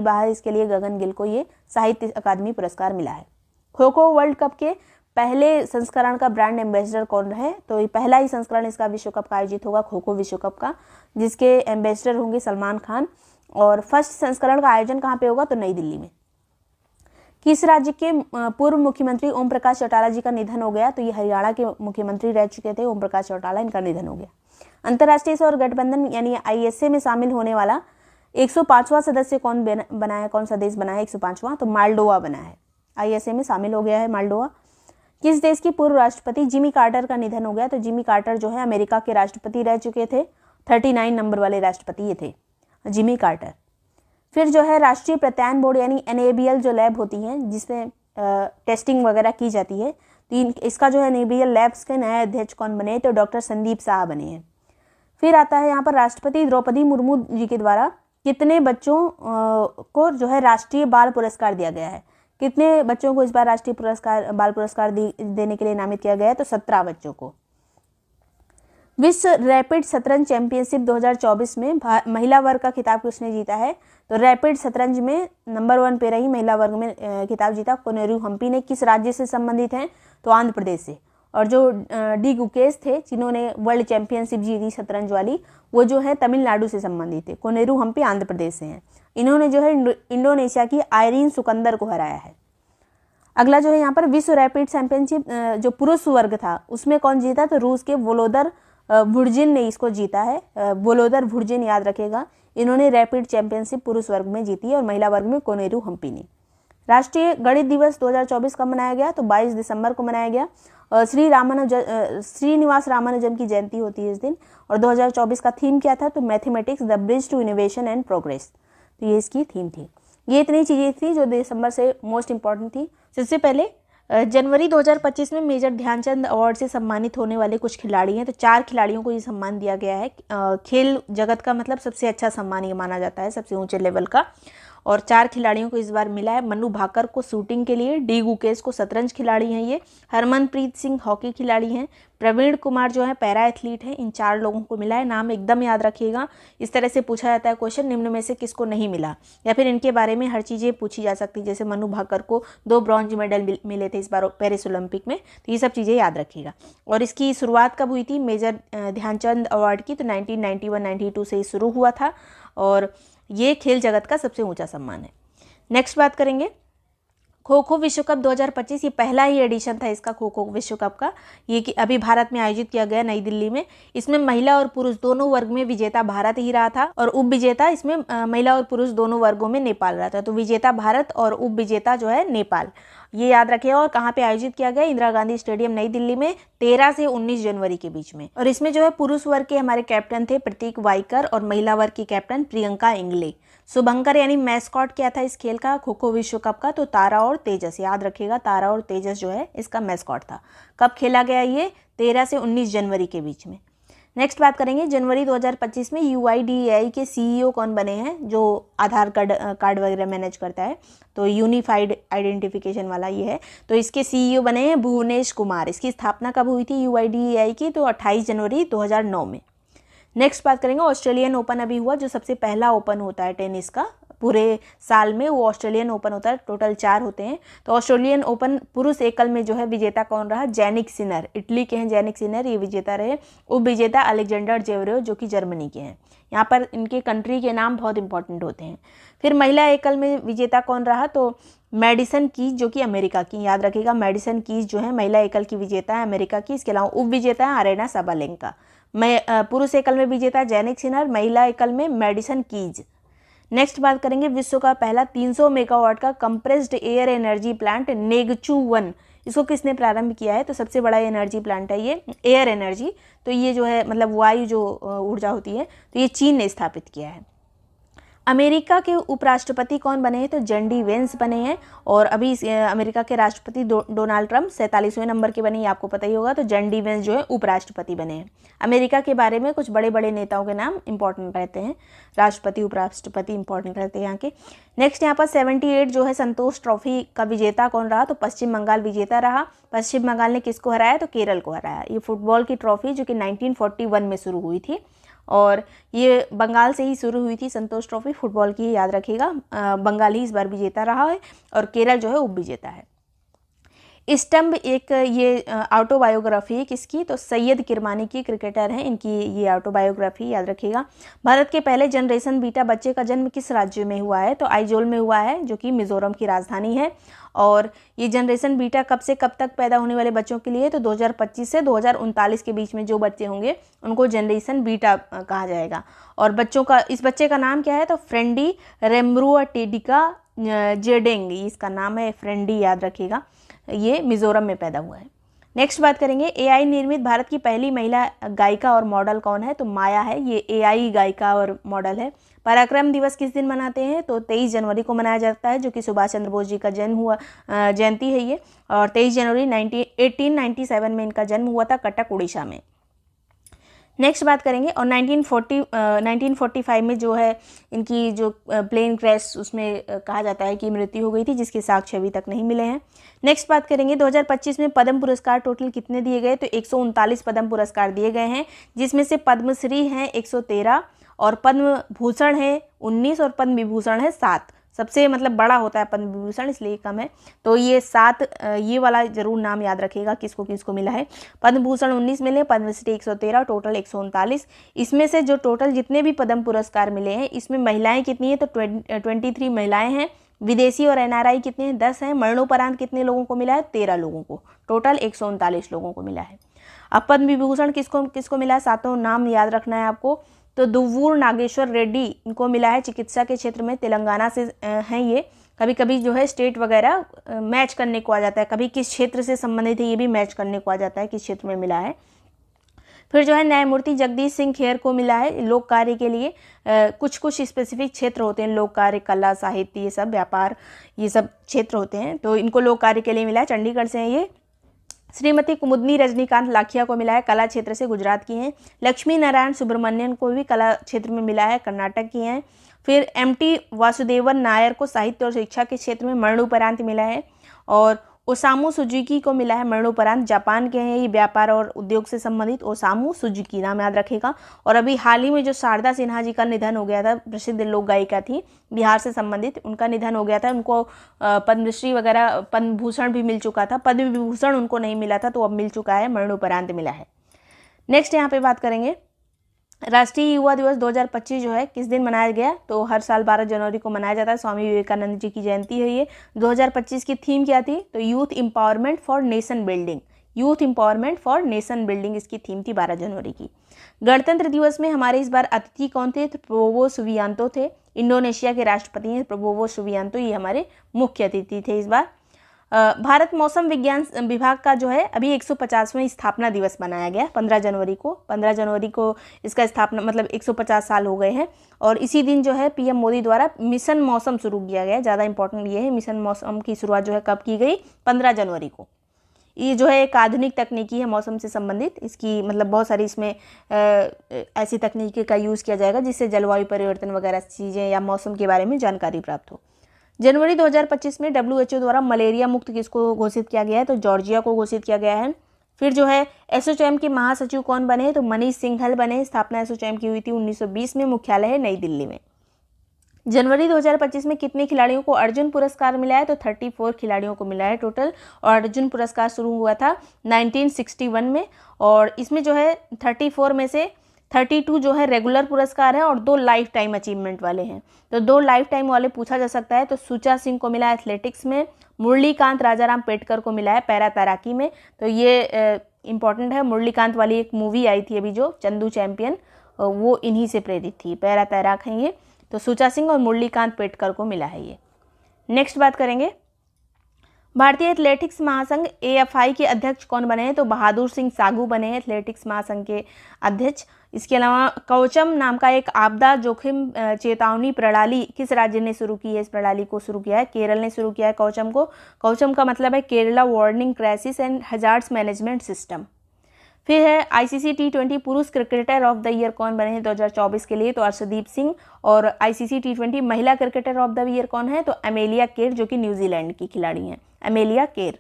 बाहर, इसके लिए गगन गिल को ये साहित्य अकादमी पुरस्कार मिला है। खो खो वर्ल्ड कप के पहले संस्करण का ब्रांड एम्बेसडर कौन है, तो ये पहला ही संस्करण इसका विश्व कप का आयोजित होगा, खो खो विश्व कप का, जिसके एम्बेसडर होंगे सलमान खान। और फर्स्ट संस्करण का आयोजन कहाँ पे होगा, तो नई दिल्ली में। किस राज्य के पूर्व मुख्यमंत्री ओम प्रकाश चौटाला जी का निधन हो गया? तो ये हरियाणा के मुख्यमंत्री रह चुके थे ओम प्रकाश चौटाला, इनका निधन हो गया। अंतर्राष्ट्रीय सौर गठबंधन यानी ISA में शामिल होने वाला 105वां सदस्य कौन बना है, कौन सा देश बना है 105वां? तो मालडोवा बना है, ISA में शामिल हो गया है मालडोवा। किस देश की पूर्व राष्ट्रपति जिमी कार्टर का निधन हो गया? तो जिमी कार्टर जो है अमेरिका के राष्ट्रपति रह चुके थे, 39 नंबर वाले राष्ट्रपति ये थे जिमी कार्टर। फिर जो है राष्ट्रीय प्रत्यायन बोर्ड यानी NABL जो लैब होती है जिसमें टेस्टिंग वगैरह की जाती है, तो इसका जो है NABL लैब्स के नए अध्यक्ष कौन बने? तो डॉक्टर संदीप शाह बने हैं। फिर आता है यहाँ पर राष्ट्रपति द्रौपदी मुर्मू जी के द्वारा कितने बच्चों को जो है राष्ट्रीय बाल पुरस्कार दिया गया है? कितने बच्चों को इस बार राष्ट्रीय पुरस्कार बाल पुरस्कार देने के लिए नामित किया गया है? तो 17 बच्चों को। विश्व रैपिड शतरंज चैंपियनशिप 2024 में महिला वर्ग का खिताब किसने जीता है? तो रैपिड शतरंज में नंबर 1 पे रही महिला वर्ग में खिताब जीता कोनेरू हम्पी ने। किस राज्य से संबंधित हैं? तो आंध्र प्रदेश से। और जो डी गुकेश थे जिन्होंने वर्ल्ड चैंपियनशिप जीती शतरंज वाली, वो जो है तमिलनाडु से संबंधित थे। कोनेरू हम्पी आंध्र प्रदेश से हैं। इन्होंने जो है इंडोनेशिया की आयरीन सुकंदर को हराया है। अगला जो है यहाँ पर विश्व रैपिड चैंपियनशिप जो पुरुष वर्ग था उसमें कौन जीता? तो रूस के वोलोदर वुर्जिन ने इसको जीता है। वोलोदर वुर्जिन याद रखेगा, इन्होंने रैपिड चैंपियनशिप पुरुष वर्ग में जीती है और महिला वर्ग में कोनेरू हम्पी ने। राष्ट्रीय गणित दिवस 2024 कब मनाया गया? तो 22 दिसंबर को मनाया गया। श्रीनिवास रामानुजम की जयंती होती है इस दिन। और 2024 का थीम क्या था? तो mathematics the bridge to innovation and progress, तो ये इसकी थीम थी। ये इतनी चीज़ें थी जो दिसंबर से मोस्ट इंपॉर्टेंट थी। सबसे पहले जनवरी 2025 में मेजर ध्यानचंद अवार्ड से सम्मानित होने वाले कुछ खिलाड़ी हैं। तो 4 खिलाड़ियों को ये सम्मान दिया गया है। खेल जगत का मतलब सबसे अच्छा सम्मान ये माना जाता है, सबसे ऊंचे लेवल का। और 4 खिलाड़ियों को इस बार मिला है। मनु भाकर को शूटिंग के लिए, डी गुकेश को शतरंज खिलाड़ी हैं ये, हरमनप्रीत सिंह हॉकी खिलाड़ी हैं, प्रवीण कुमार जो है पैरा एथलीट हैं। इन 4 लोगों को मिला है। नाम एकदम याद रखिएगा। इस तरह से पूछा जाता है क्वेश्चन, निम्न में से किसको नहीं मिला, या फिर इनके बारे में हर चीज़ें पूछी जा सकती। जैसे मनु भाकर को 2 ब्रॉन्ज मेडल मिले थे इस बार पेरिस ओलंपिक में, तो ये सब चीज़ें याद रखिएगा। और इसकी शुरुआत कब हुई थी मेजर ध्यानचंद अवार्ड की? तो 1991-92 से शुरू हुआ था और ये खेल जगत का सबसे ऊंचा सम्मान है। नेक्स्ट बात करेंगे खो खो विश्व कप 2025। ये पहला ही एडिशन था इसका खो खो विश्व कप का, ये कि अभी भारत में आयोजित किया गया नई दिल्ली में। इसमें महिला और पुरुष दोनों वर्ग में विजेता भारत ही रहा था और उप विजेता इसमें महिला और पुरुष दोनों वर्गों में नेपाल रहा था। तो विजेता भारत और उप विजेता जो है नेपाल, ये याद रखें। और कहाँ पे आयोजित किया गया? इंदिरा गांधी स्टेडियम नई दिल्ली में 13 से 19 जनवरी के बीच में। और इसमें जो है पुरुष वर्ग के हमारे कैप्टन थे प्रतीक वाइकर और महिला वर्ग की कैप्टन प्रियंका इंगले। शुभंकर यानी मैस्कॉट क्या था इस खेल का, खो खो विश्व कप का? तो तारा और तेजस, याद रखिएगा तारा और तेजस जो है इसका मैस्कॉट था। कब खेला गया? ये 13 से 19 जनवरी के बीच में। नेक्स्ट बात करेंगे जनवरी 2025 में UIDAI के CEO कौन बने हैं, जो आधार कार्ड वगैरह मैनेज करता है, तो यूनिफाइड आइडेंटिफिकेशन वाला ये है। तो इसके CEO बने हैं भुवनेश कुमार। इसकी स्थापना कब हुई थी UIDAI की? तो 28 जनवरी 2009 में। नेक्स्ट बात करेंगे ऑस्ट्रेलियन ओपन अभी हुआ, जो सबसे पहला ओपन होता है टेनिस का पूरे साल में, वो ऑस्ट्रेलियन ओपन होता है। टोटल 4 होते हैं। तो ऑस्ट्रेलियन ओपन पुरुष एकल में जो है विजेता कौन रहा? जैनिक सिनर, इटली के हैं जैनिक सिनर, ये विजेता रहे। उप विजेता अलेक्जेंडर जेवरेव जो कि जर्मनी के हैं। यहाँ पर इनके कंट्री के नाम बहुत इंपॉर्टेंट होते हैं। फिर महिला एकल में विजेता कौन रहा? तो मेडिसन कीज जो कि अमेरिका की, याद रखिएगा मेडिसन कीज जो है महिला एकल की विजेता है अमेरिका की। इसके अलावा उप विजेता है अरेना साबालेंका। पुरुष एकल में विजेता जैनिक सिनर, महिला एकल में मेडिसन कीज। नेक्स्ट बात करेंगे विश्व का पहला 300 मेगावाट का कंप्रेस्ड एयर एनर्जी प्लांट नेगचू 1, इसको किसने प्रारंभ किया है? तो सबसे बड़ा एनर्जी प्लांट है ये एयर एनर्जी, तो ये जो है मतलब वायु जो ऊर्जा होती है, तो ये चीन ने स्थापित किया है। अमेरिका के उपराष्ट्रपति कौन बने हैं? तो जेडी वेंस बने हैं। और अभी अमेरिका के राष्ट्रपति डोनाल्ड ट्रंप 47वें नंबर के बने, ये आपको पता ही होगा। तो जेडी वेंस जो है उपराष्ट्रपति बने हैं। अमेरिका के बारे में कुछ बड़े बड़े नेताओं के नाम इंपॉर्टेंट रहते हैं, राष्ट्रपति उपराष्ट्रपति इंपॉर्टेंट रहते हैं यहाँ के। नेक्स्ट यहाँ पर 78 जो है संतोष ट्रॉफी का विजेता कौन रहा? तो पश्चिम बंगाल विजेता रहा। पश्चिम बंगाल ने किसको हराया? तो केरल को हराया। ये फुटबॉल की ट्रॉफी जो कि 1941 में शुरू हुई थी और ये बंगाल से ही शुरू हुई थी। संतोष ट्रॉफी फुटबॉल की, याद रखिएगा। बंगाल ही इस बार विजेता रहा है और केरल जो है उप विजेता है। स्टम्प एक ये ऑटोबायोग्राफी है किसकी, तो सैयद किरमानी की, क्रिकेटर हैं, इनकी ये ऑटोबायोग्राफी याद रखिएगा। भारत के पहले जनरेशन बीटा बच्चे का जन्म किस राज्य में हुआ है, तो आइजोल में हुआ है, जो कि मिजोरम की राजधानी है। और ये जनरेशन बीटा कब से कब तक पैदा होने वाले बच्चों के लिए, तो 2025 से 2039 के बीच में जो बच्चे होंगे उनको जनरेशन बीटा कहा जाएगा। और बच्चों का, इस बच्चे का नाम क्या है, तो फ्रेंडी रेम्ब्रुअटेडिका जेडेंग, इसका नाम है, फ्रेंडी याद रखिएगा। ये मिजोरम में पैदा हुआ है। नेक्स्ट बात करेंगे, एआई निर्मित भारत की पहली महिला गायिका और मॉडल कौन है, तो माया है, ये एआई गायिका और मॉडल है। पराक्रम दिवस किस दिन मनाते हैं, तो 23 जनवरी को मनाया जाता है, जो कि सुभाष चंद्र बोस जी का जन्म हुआ जयंती है ये। और 23 जनवरी 1897 में इनका जन्म हुआ था कटक उड़ीसा में। नेक्स्ट बात करेंगे, और 1945 में जो है इनकी जो प्लेन क्रैश, उसमें कहा जाता है कि मृत्यु हो गई थी, जिसके साक्ष्य अभी तक नहीं मिले हैं। नेक्स्ट बात करेंगे, 2025 में पद्म पुरस्कार टोटल कितने दिए गए, तो 139 पद्म पुरस्कार दिए गए हैं, जिसमें से पद्मश्री हैं 113 और पद्म भूषण है 19 और पद्म विभूषण है 7। सबसे मतलब बड़ा होता है पद्म विभूषण, इसलिए कम है। तो ये 7, ये वाला जरूर नाम याद रखिएगा किसको किसको मिला है। पद्म भूषण 19 मिले, पद्मश्री 113, टोटल 139। इसमें से जो टोटल जितने भी पद्म पुरस्कार मिले हैं, इसमें महिलाएं कितनी है, तो 23 महिलाएं हैं। विदेशी और एनआरआई कितने हैं, 10 हैं। मरणोपरांत कितने लोगों को मिला है, 13 लोगों को, टोटल 139 लोगों को मिला है। अब पद्म विभूषण किसको किसको मिला है, सातों नाम याद रखना है आपको। तो दुव्वूर नागेश्वर रेड्डी, इनको मिला है चिकित्सा के क्षेत्र में, तेलंगाना से हैं ये। कभी कभी जो है स्टेट वगैरह मैच करने को आ जाता है, कभी किस क्षेत्र से संबंधित है ये भी मैच करने को आ जाता है, किस क्षेत्र में मिला है। फिर जो है न्यायमूर्ति जगदीश सिंह खेर को मिला है लोक कार्य के लिए। कुछ कुछ स्पेसिफिक क्षेत्र होते हैं, लोक कार्य, कला, साहित्य, ये सब, व्यापार, ये सब क्षेत्र होते हैं, तो इनको लोक कार्य के लिए मिला है। चंडीगढ़ से हैं ये। श्रीमती कुमुदनी रजनीकांत लाखिया को मिला है, कला क्षेत्र से, गुजरात की हैं। लक्ष्मी नारायण सुब्रमण्यन को भी कला क्षेत्र में मिला है, कर्नाटक की हैं। फिर एमटी वासुदेवन नायर को साहित्य और शिक्षा के क्षेत्र में मरणोपरांत मिला है। और ओसामू सुजुकी को मिला है मरणोपरांत, जापान के हैं ये, व्यापार और उद्योग से संबंधित। ओसामू सुजुकी नाम याद रखेगा। और अभी हाल ही में जो शारदा सिन्हा जी का निधन हो गया था, प्रसिद्ध लोक गायिका थी, बिहार से संबंधित, उनका निधन हो गया था। उनको पद्मश्री वगैरह, पद्म भूषण भी मिल चुका था, पद्म विभूषण उनको नहीं मिला था, तो अब मिल चुका है, मरणोपरांत मिला है। नेक्स्ट यहाँ पे बात करेंगे, राष्ट्रीय युवा दिवस 2025 जो है किस दिन मनाया गया, तो हर साल 12 जनवरी को मनाया जाता है, स्वामी विवेकानंद जी की जयंती है ये। 2025 की थीम क्या थी, तो youth empowerment for nation building, youth empowerment for nation building इसकी थीम थी 12 जनवरी की। गणतंत्र दिवस में हमारे इस बार अतिथि कौन थे, तो प्रबोवो सुबियांतो थे, इंडोनेशिया के राष्ट्रपति हैं प्रबोवो सुबियांतो, ये हमारे मुख्य अतिथि थे इस बार। भारत मौसम विज्ञान विभाग का जो है अभी 150वां स्थापना दिवस मनाया गया 15 जनवरी को। 15 जनवरी को इसका स्थापना, मतलब 150 साल हो गए हैं। और इसी दिन जो है पीएम मोदी द्वारा मिशन मौसम शुरू किया गया। ज़्यादा इंपॉर्टेंट ये है, मिशन मौसम की शुरुआत जो है कब की गई, 15 जनवरी को। ये जो है एक आधुनिक तकनीकी है मौसम से संबंधित, इसकी मतलब बहुत सारी इसमें ऐसी तकनीकी का यूज़ किया जाएगा जिससे जलवायु परिवर्तन वगैरह चीज़ें या मौसम के बारे में जानकारी प्राप्त हो। जनवरी 2025 में WHO द्वारा मलेरिया मुक्त किसको घोषित किया गया है, तो जॉर्जिया को घोषित किया गया है। फिर जो है एसोचैम के महासचिव कौन बने, तो मनीष सिंघल बने। स्थापना एसोचैम की हुई थी 1920 में, मुख्यालय है नई दिल्ली में। जनवरी 2025 में कितने खिलाड़ियों को अर्जुन पुरस्कार मिला है, तो 34 खिलाड़ियों को मिला है टोटल। और अर्जुन पुरस्कार शुरू हुआ था 1961 में, और इसमें जो है 34 में से 32 जो है रेगुलर पुरस्कार है और 2 लाइफ टाइम अचीवमेंट वाले हैं। तो 2 लाइफ टाइम वाले पूछा जा सकता है, तो सुचा सिंह को मिला एथलेटिक्स में, मुरलीकांत राजाराम पेटकर को मिला है पैरा तैराकी में। तो ये इंपॉर्टेंट है, मुरलीकांत वाली एक मूवी आई थी अभी जो चंदू चैंपियन, वो इन्हीं से प्रेरित थी, पैरा तैराक हैं ये। तो सुचा सिंह और मुरलीकांत पेटकर को मिला है ये। नेक्स्ट बात करेंगे, भारतीय एथलेटिक्स महासंघ AFI के अध्यक्ष कौन बने हैं, तो बहादुर सिंह सागू बने हैं एथलेटिक्स महासंघ के अध्यक्ष। इसके अलावा कवचम नाम का एक आपदा जोखिम चेतावनी प्रणाली किस राज्य ने शुरू की है, इस प्रणाली को शुरू किया है केरल ने शुरू किया है कवचम को। कवचम का मतलब है Kerala warning crisis and hazards management system. फिर है ICC T20 पुरुष क्रिकेटर ऑफ द ईयर कौन बने हैं 2024 के लिए, तो अर्शदीप सिंह। और ICC T20 महिला क्रिकेटर ऑफ द ईयर कौन है, तो अमेलिया केर, जो कि न्यूजीलैंड की खिलाड़ी हैं, Amelia Kerr.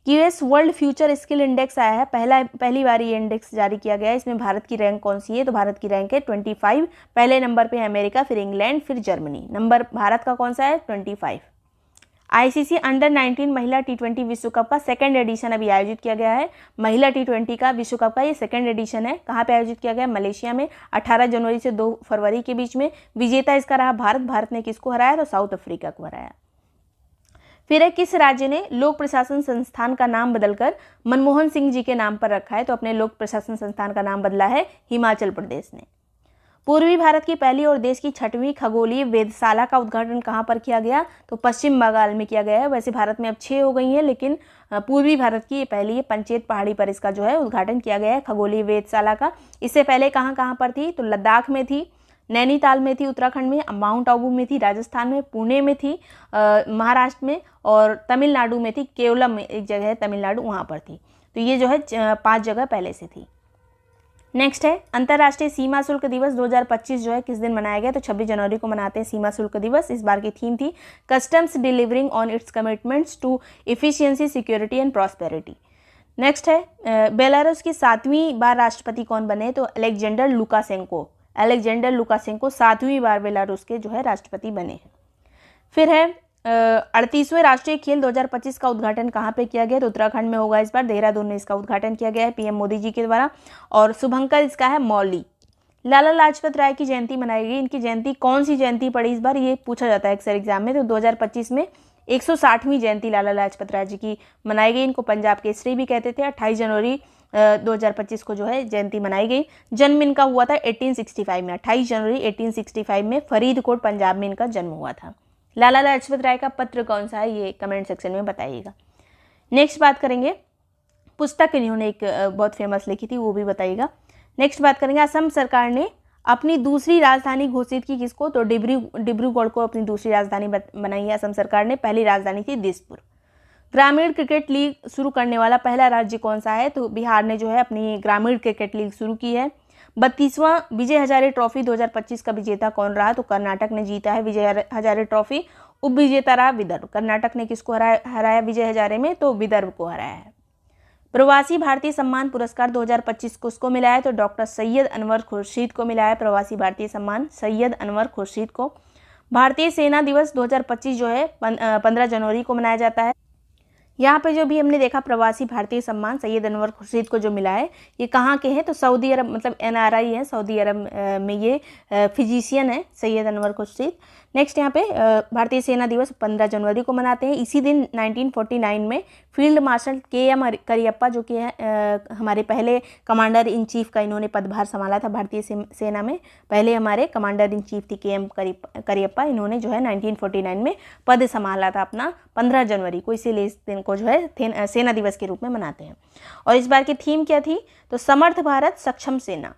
US world future skill index आया है, पहली बार ये इंडेक्स जारी किया गया है। इसमें भारत की रैंक कौन सी है, तो भारत की रैंक है 25। पहले नंबर पे है अमेरिका, फिर इंग्लैंड, फिर जर्मनी। नंबर भारत का कौन सा है, 25। आईसीसी अंडर 19 महिला T20 विश्व कप का सेकंड एडिशन अभी आयोजित किया गया है। महिला T20 का विश्व कप का ये सेकंड एडिशन है। कहाँ पे आयोजित किया गया है? मलेशिया में 18 जनवरी से 2 फरवरी के बीच में। विजेता इसका रहा भारत। भारत ने किसको हराया? तो साउथ अफ्रीका को हराया। फिर है, किस राज्य ने लोक प्रशासन संस्थान का नाम बदलकर मनमोहन सिंह जी के नाम पर रखा है? तो अपने लोक प्रशासन संस्थान का नाम बदला है हिमाचल प्रदेश ने। पूर्वी भारत की पहली और देश की 6वीं खगोलीय वेधशाला का उद्घाटन कहाँ पर किया गया? तो पश्चिम बंगाल में किया गया है। वैसे भारत में अब 6 हो गई हैं, लेकिन पूर्वी भारत की पहली पंचेत पहाड़ी पर इसका जो है उद्घाटन किया गया है खगोलीय वेधशाला का। इससे पहले कहाँ कहाँ पर थी? तो लद्दाख में थी, नैनीताल में थी उत्तराखंड में, माउंट आबू में थी राजस्थान में, पुणे में थी महाराष्ट्र में, और तमिलनाडु में थी। केवलम में एक जगह है तमिलनाडु, वहाँ पर थी। तो ये जो है 5 जगह पहले से थी। नेक्स्ट है, अंतर्राष्ट्रीय सीमा शुल्क दिवस 2025 जो है किस दिन मनाया गया? तो 26 जनवरी को मनाते हैं सीमा शुल्क दिवस। इस बार की थीम थी customs delivering on its commitments to efficiency, security and prosperity. Next है, बेलारूस की 7वीं बार राष्ट्रपति कौन बने? तो अलेक्जेंडर लुकाशेंको। अलेक्जेंडर लुकाशेंको 7वीं बार बेलारूस के जो है राष्ट्रपति बने हैं। फिर है, 38वें राष्ट्रीय खेल 2025 का उद्घाटन कहाँ पे किया गया? तो उत्तराखंड में होगा इस बार। देहरादून में इसका उद्घाटन किया गया है पीएम मोदी जी के द्वारा। और शुभंकर इसका है मौली। लाला लाजपत राय की जयंती मनाई गई। इनकी जयंती कौन सी जयंती पड़ी इस बार? ये पूछा जाता है अक्सर एग्जाम में। तो 2025 में 160वीं जयंती लाला लाजपत राय जी की मनाई गई। इनको पंजाब केसरी भी कहते थे। 28 जनवरी 2025 को जो है जयंती मनाई गई। जन्म इनका हुआ था 1865 में। 28 जनवरी 1865 में फरीदकोट पंजाब में इनका जन्म हुआ था। लाला लाजपत राय का पत्र कौन सा है? ये कमेंट सेक्शन में बताइएगा। नेक्स्ट बात करेंगे, पुस्तक इन्होंने एक बहुत फेमस लिखी थी, वो भी बताइएगा। नेक्स्ट बात करेंगे, असम सरकार ने अपनी दूसरी राजधानी घोषित की किसको? तो डिब्रूगढ़ को अपनी दूसरी राजधानी बनाई है असम सरकार ने। पहली राजधानी थी दिसपुर। ग्रामीण क्रिकेट लीग शुरू करने वाला पहला राज्य कौन सा है? तो बिहार ने जो है अपनी ग्रामीण क्रिकेट लीग शुरू की है। 32वां विजय हजारे ट्रॉफी 2025 का विजेता कौन रहा? तो कर्नाटक ने जीता है विजय हजारे ट्रॉफी। उप विजेता रहा विदर्भ। कर्नाटक ने किसको हराया विजय हजारे में? तो विदर्भ को हराया है। प्रवासी भारतीय सम्मान पुरस्कार 2025 किसको मिला है? तो डॉक्टर सैयद अनवर खुर्शीद को मिला है प्रवासी भारतीय सम्मान, सैयद अनवर खुर्शीद को। भारतीय सेना दिवस 2025 जो है 15 जनवरी को मनाया जाता है। यहाँ पे जो भी हमने देखा प्रवासी भारतीय सम्मान सैयद अनवर खुर्शीद को जो मिला है, ये कहाँ के हैं? तो सऊदी अरब, मतलब NRI है, सऊदी अरब में ये फिजिशियन है सैयद अनवर खुर्शीद। नेक्स्ट यहाँ पे भारतीय सेना दिवस 15 जनवरी को मनाते हैं। इसी दिन 1949 में फील्ड मार्शल KM करियप्पा जो कि हमारे पहले कमांडर इन चीफ का इन्होंने पदभार संभाला था भारतीय सेना में। पहले हमारे कमांडर इन चीफ थी KM करियप्पा। इन्होंने जो है 1949 में पद संभाला था अपना 15 जनवरी को, इसीलिए इस दिन को जो है सेना दिवस के रूप में मनाते हैं। और इस बार की थीम क्या थी? तो समर्थ भारत सक्षम सेना।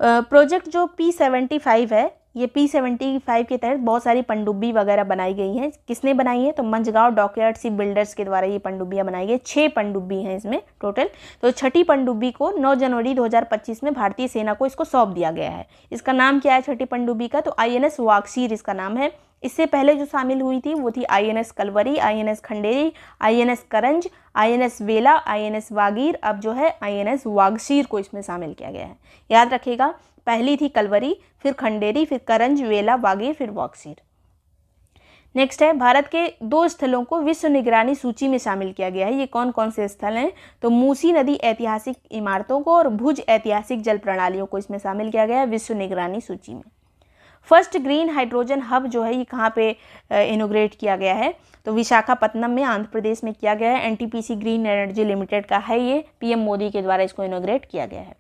प्रोजेक्ट जो P75 है, ये P75 के तहत बहुत सारी पनडुब्बी वगैरह बनाई गई हैं। किसने बनाई है? तो मंझगांव डॉकयार्ड शिप बिल्डर्स के द्वारा ये पनडुब्बियां बनाई गई। 6 पनडुब्बी हैं इसमें टोटल। तो 6ठी पनडुब्बी को 9 जनवरी 2025 में भारतीय सेना को इसको सौंप दिया गया है। इसका नाम क्या है 6ठी पनडुब्बी का? तो INS वागशीर इसका नाम है। इससे पहले जो शामिल हुई थी वो थी INS Kalvari, INS Khanderi, INS करंज, INS वेला, INS वागीर। अब जो है INS वागशीर को इसमें शामिल किया गया है। याद रखिएगा, पहली थी कलवरी, फिर खंडेरी, फिर करंज, वेला, वागीर, फिर वागशीर। नेक्स्ट है, भारत के 2 स्थलों को विश्व निगरानी सूची में शामिल किया गया है। ये कौन कौन से स्थल हैं? तो मूसी नदी ऐतिहासिक इमारतों को और भुज ऐतिहासिक जल प्रणालियों को इसमें शामिल किया गया है विश्व निगरानी सूची में। फर्स्ट ग्रीन हाइड्रोजन हब जो है ये कहाँ पे इनोग्रेट किया गया है? तो विशाखापत्तनम में आंध्र प्रदेश में किया गया है। NTPC ग्रीन एनर्जी लिमिटेड का है ये। PM मोदी के द्वारा इसको इनोग्रेट किया गया है।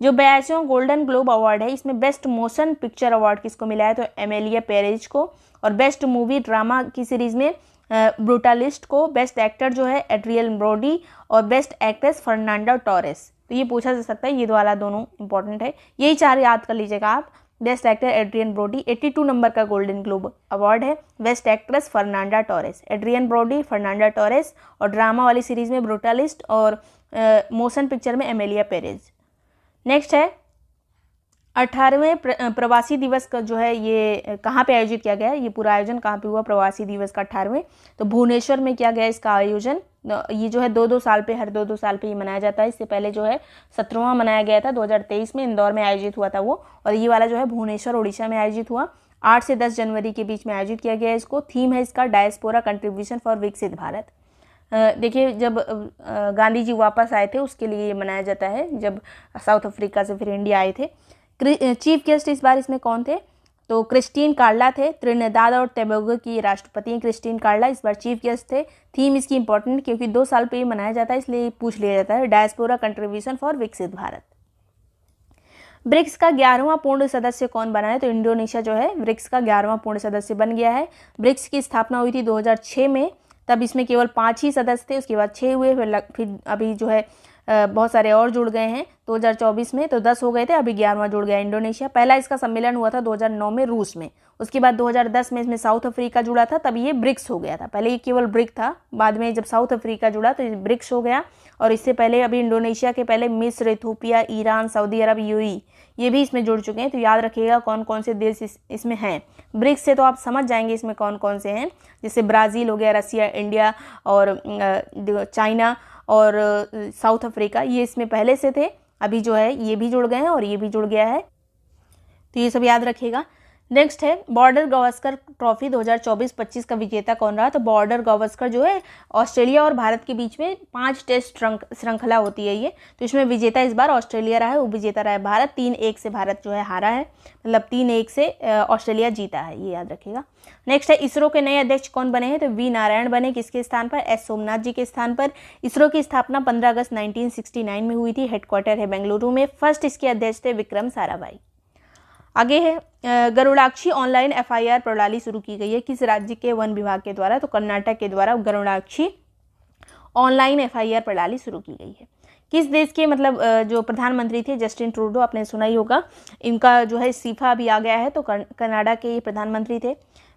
जो 82वां गोल्डन ग्लोब अवार्ड है, इसमें बेस्ट मोशन पिक्चर अवार्ड किसको मिला है? तो एमेलिया पेरेज को। और बेस्ट मूवी ड्रामा की सीरीज में ब्रूटालिस्ट को। बेस्ट एक्टर जो है एड्रियन ब्रोडी और बेस्ट एक्ट्रेस फर्नांडा टोरेस। तो ये पूछा जा सकता है, ये वाला दोनों इंपॉर्टेंट है, यही 4 याद कर लीजिएगा आप। Best actor Adrien Brody, 82 number का गोल्डन ग्लोब अवार्ड है। Best actress Fernanda Torres, Adrien Brody, Fernanda Torres. और ड्रामा वाली सीरीज में ब्रूटालिस्ट और मोशन पिक्चर में एमेलिया पेरेज। नेक्स्ट है 18वें प्रवासी दिवस का जो है ये कहाँ पे आयोजित किया गया है? ये पूरा आयोजन कहाँ पे हुआ प्रवासी दिवस का 18वें? तो भुवनेश्वर में किया गया इसका आयोजन। ये जो है 2-2 साल पे, हर 2-2 साल पे ये मनाया जाता है। इससे पहले जो है 17वां मनाया गया था 2023 में, इंदौर में आयोजित हुआ था वो। और ये वाला जो है भुवनेश्वर उड़ीसा में आयोजित हुआ। 8 से 10 जनवरी के बीच में आयोजित किया गया है इसको। थीम है इसका डायस्पोरा कंट्रीब्यूशन फॉर विकसित भारत। देखिए, जब गांधी जी वापस आए थे उसके लिए ये मनाया जाता है, जब साउथ अफ्रीका से फिर इंडिया आए थे। चीफ गेस्ट इस बार इसमें कौन थे? तो क्रिस्टीन कार्ला थे। त्रिनिदाद और टोबैगो की राष्ट्रपति हैं क्रिस्टीन कार्ला, इस बार चीफ गेस्ट थे। थीम इसकी इंपॉर्टेंट क्योंकि 2 साल पे ये मनाया जाता है, इसलिए पूछ लिया जाता है, डायस्पोरा कंट्रीब्यूशन फॉर विकसित भारत। ब्रिक्स का 11वां पूर्ण सदस्य कौन बना है? तो इंडोनेशिया जो है ब्रिक्स का 11वां पूर्ण सदस्य बन गया है। ब्रिक्स की स्थापना हुई थी 2006 में, तब इसमें केवल 5 ही सदस्य थे, उसके बाद 6 हुए, फिर अभी जो है बहुत सारे और जुड़ गए हैं 2024 में, तो 10 हो गए थे, अभी 11वां जुड़ गया इंडोनेशिया। पहला इसका सम्मेलन हुआ था 2009 में रूस में, उसके बाद 2010 में इसमें साउथ अफ्रीका जुड़ा था, तब ये ब्रिक्स हो गया था। पहले ये केवल ब्रिक था, बाद में जब साउथ अफ्रीका जुड़ा तो ये ब्रिक्स हो गया। और इससे पहले अभी इंडोनेशिया के पहले मिस्र, इथोपिया, ईरान, सऊदी अरब, यूएई ये भी इसमें जुड़ चुके हैं। तो याद रखिएगा कौन कौन से देश इसमें हैं। ब्रिक्स से तो आप समझ जाएंगे इसमें कौन कौन से हैं, जैसे ब्राज़ील हो गया, रसिया, इंडिया और चाइना और साउथ अफ्रीका, ये इसमें पहले से थे, अभी जो है ये भी जुड़ गए हैं और ये भी जुड़ गया है, तो ये सब याद रखिएगा। नेक्स्ट है बॉर्डर गावस्कर ट्रॉफी 2024-25 का विजेता कौन रहा? तो बॉर्डर गावस्कर जो है ऑस्ट्रेलिया और भारत के बीच में 5 टेस्ट श्रृंखला होती है ये, तो इसमें विजेता इस बार ऑस्ट्रेलिया रहा है, उपविजेता रहा है भारत। 3-1 से भारत जो है हारा है, मतलब 3-1 से ऑस्ट्रेलिया जीता है, ये याद रखिएगा। नेक्स्ट है इसरो के नए अध्यक्ष कौन बने हैं? तो वी नारायण बने, किसके स्थान पर? एस सोमनाथ जी के स्थान पर। इसरो की स्थापना 15 अगस्त 1969 में हुई थी, हेडक्वार्टर है बेंगलुरु में। फर्स्ट इसके अध्यक्ष थे विक्रम साराभाई। आगे है गरुड़ाक्षी ऑनलाइन एफआईआर प्रणाली शुरू की गई है, किस राज्य के वन विभाग के द्वारा? तो कर्नाटक के द्वारा गरुड़ाक्षी ऑनलाइन एफआईआर प्रणाली शुरू की गई है। किस देश के मतलब जो प्रधानमंत्री थे जस्टिन ट्रूडो, आपने सुना ही होगा, इनका जो है इस्तीफा अभी आ गया है, तो कनाडा के ये प्रधानमंत्री थे।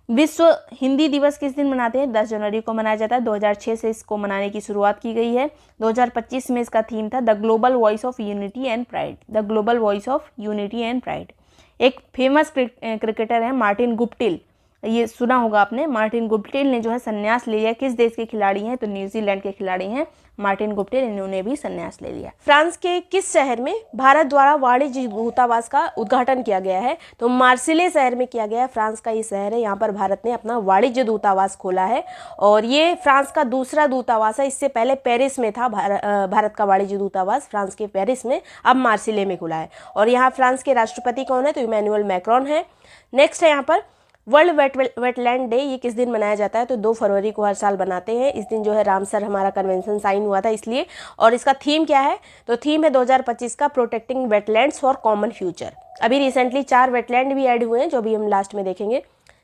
विश्व हिंदी दिवस किस दिन मनाते हैं? 10 जनवरी को मनाया जाता है। 2006 से इसको मनाने की शुरुआत की गई है। 2025 में इसका थीम था the global voice of unity and pride, the global voice of unity and pride. एक फेमस क्रिकेटर है मार्टिन गुप्टिल, ये सुना होगा आपने। मार्टिन गुप्टिल ने जो है संन्यास ले लिया। किस देश के खिलाड़ी हैं? तो न्यूजीलैंड के खिलाड़ी हैं मार्टिन गुप्टिल, इन्होंने भी संन्यास ले लिया। फ्रांस के किस शहर में भारत द्वारा वाणिज्य दूतावास का उद्घाटन किया गया है? तो मार्सिले शहर में किया गया है। फ्रांस का ये शहर है, यहाँ पर भारत ने अपना वाणिज्य दूतावास खोला है और ये फ्रांस का दूसरा दूतावास है। इससे पहले पेरिस में था भारत का वाणिज्य दूतावास, फ्रांस के पेरिस में, अब मार्सिले में खुला है। और यहाँ फ्रांस के राष्ट्रपति कौन है? तो इमैनुअल मैक्रोन है। नेक्स्ट है यहाँ पर वर्ल्ड वेटलैंड डे, ये किस दिन मनाया जाता है? तो 2 फरवरी को हर साल बनाते हैं। इस दिन जो है रामसर हमारा कन्वेंशन साइन हुआ था इसलिए। और इसका थीम क्या है? तो थीम है 2025 का protecting wetlands for common future. अभी रिसेंटली 4 वेटलैंड भी ऐड हुए हैं, जो भी हम लास्ट में देखेंगे।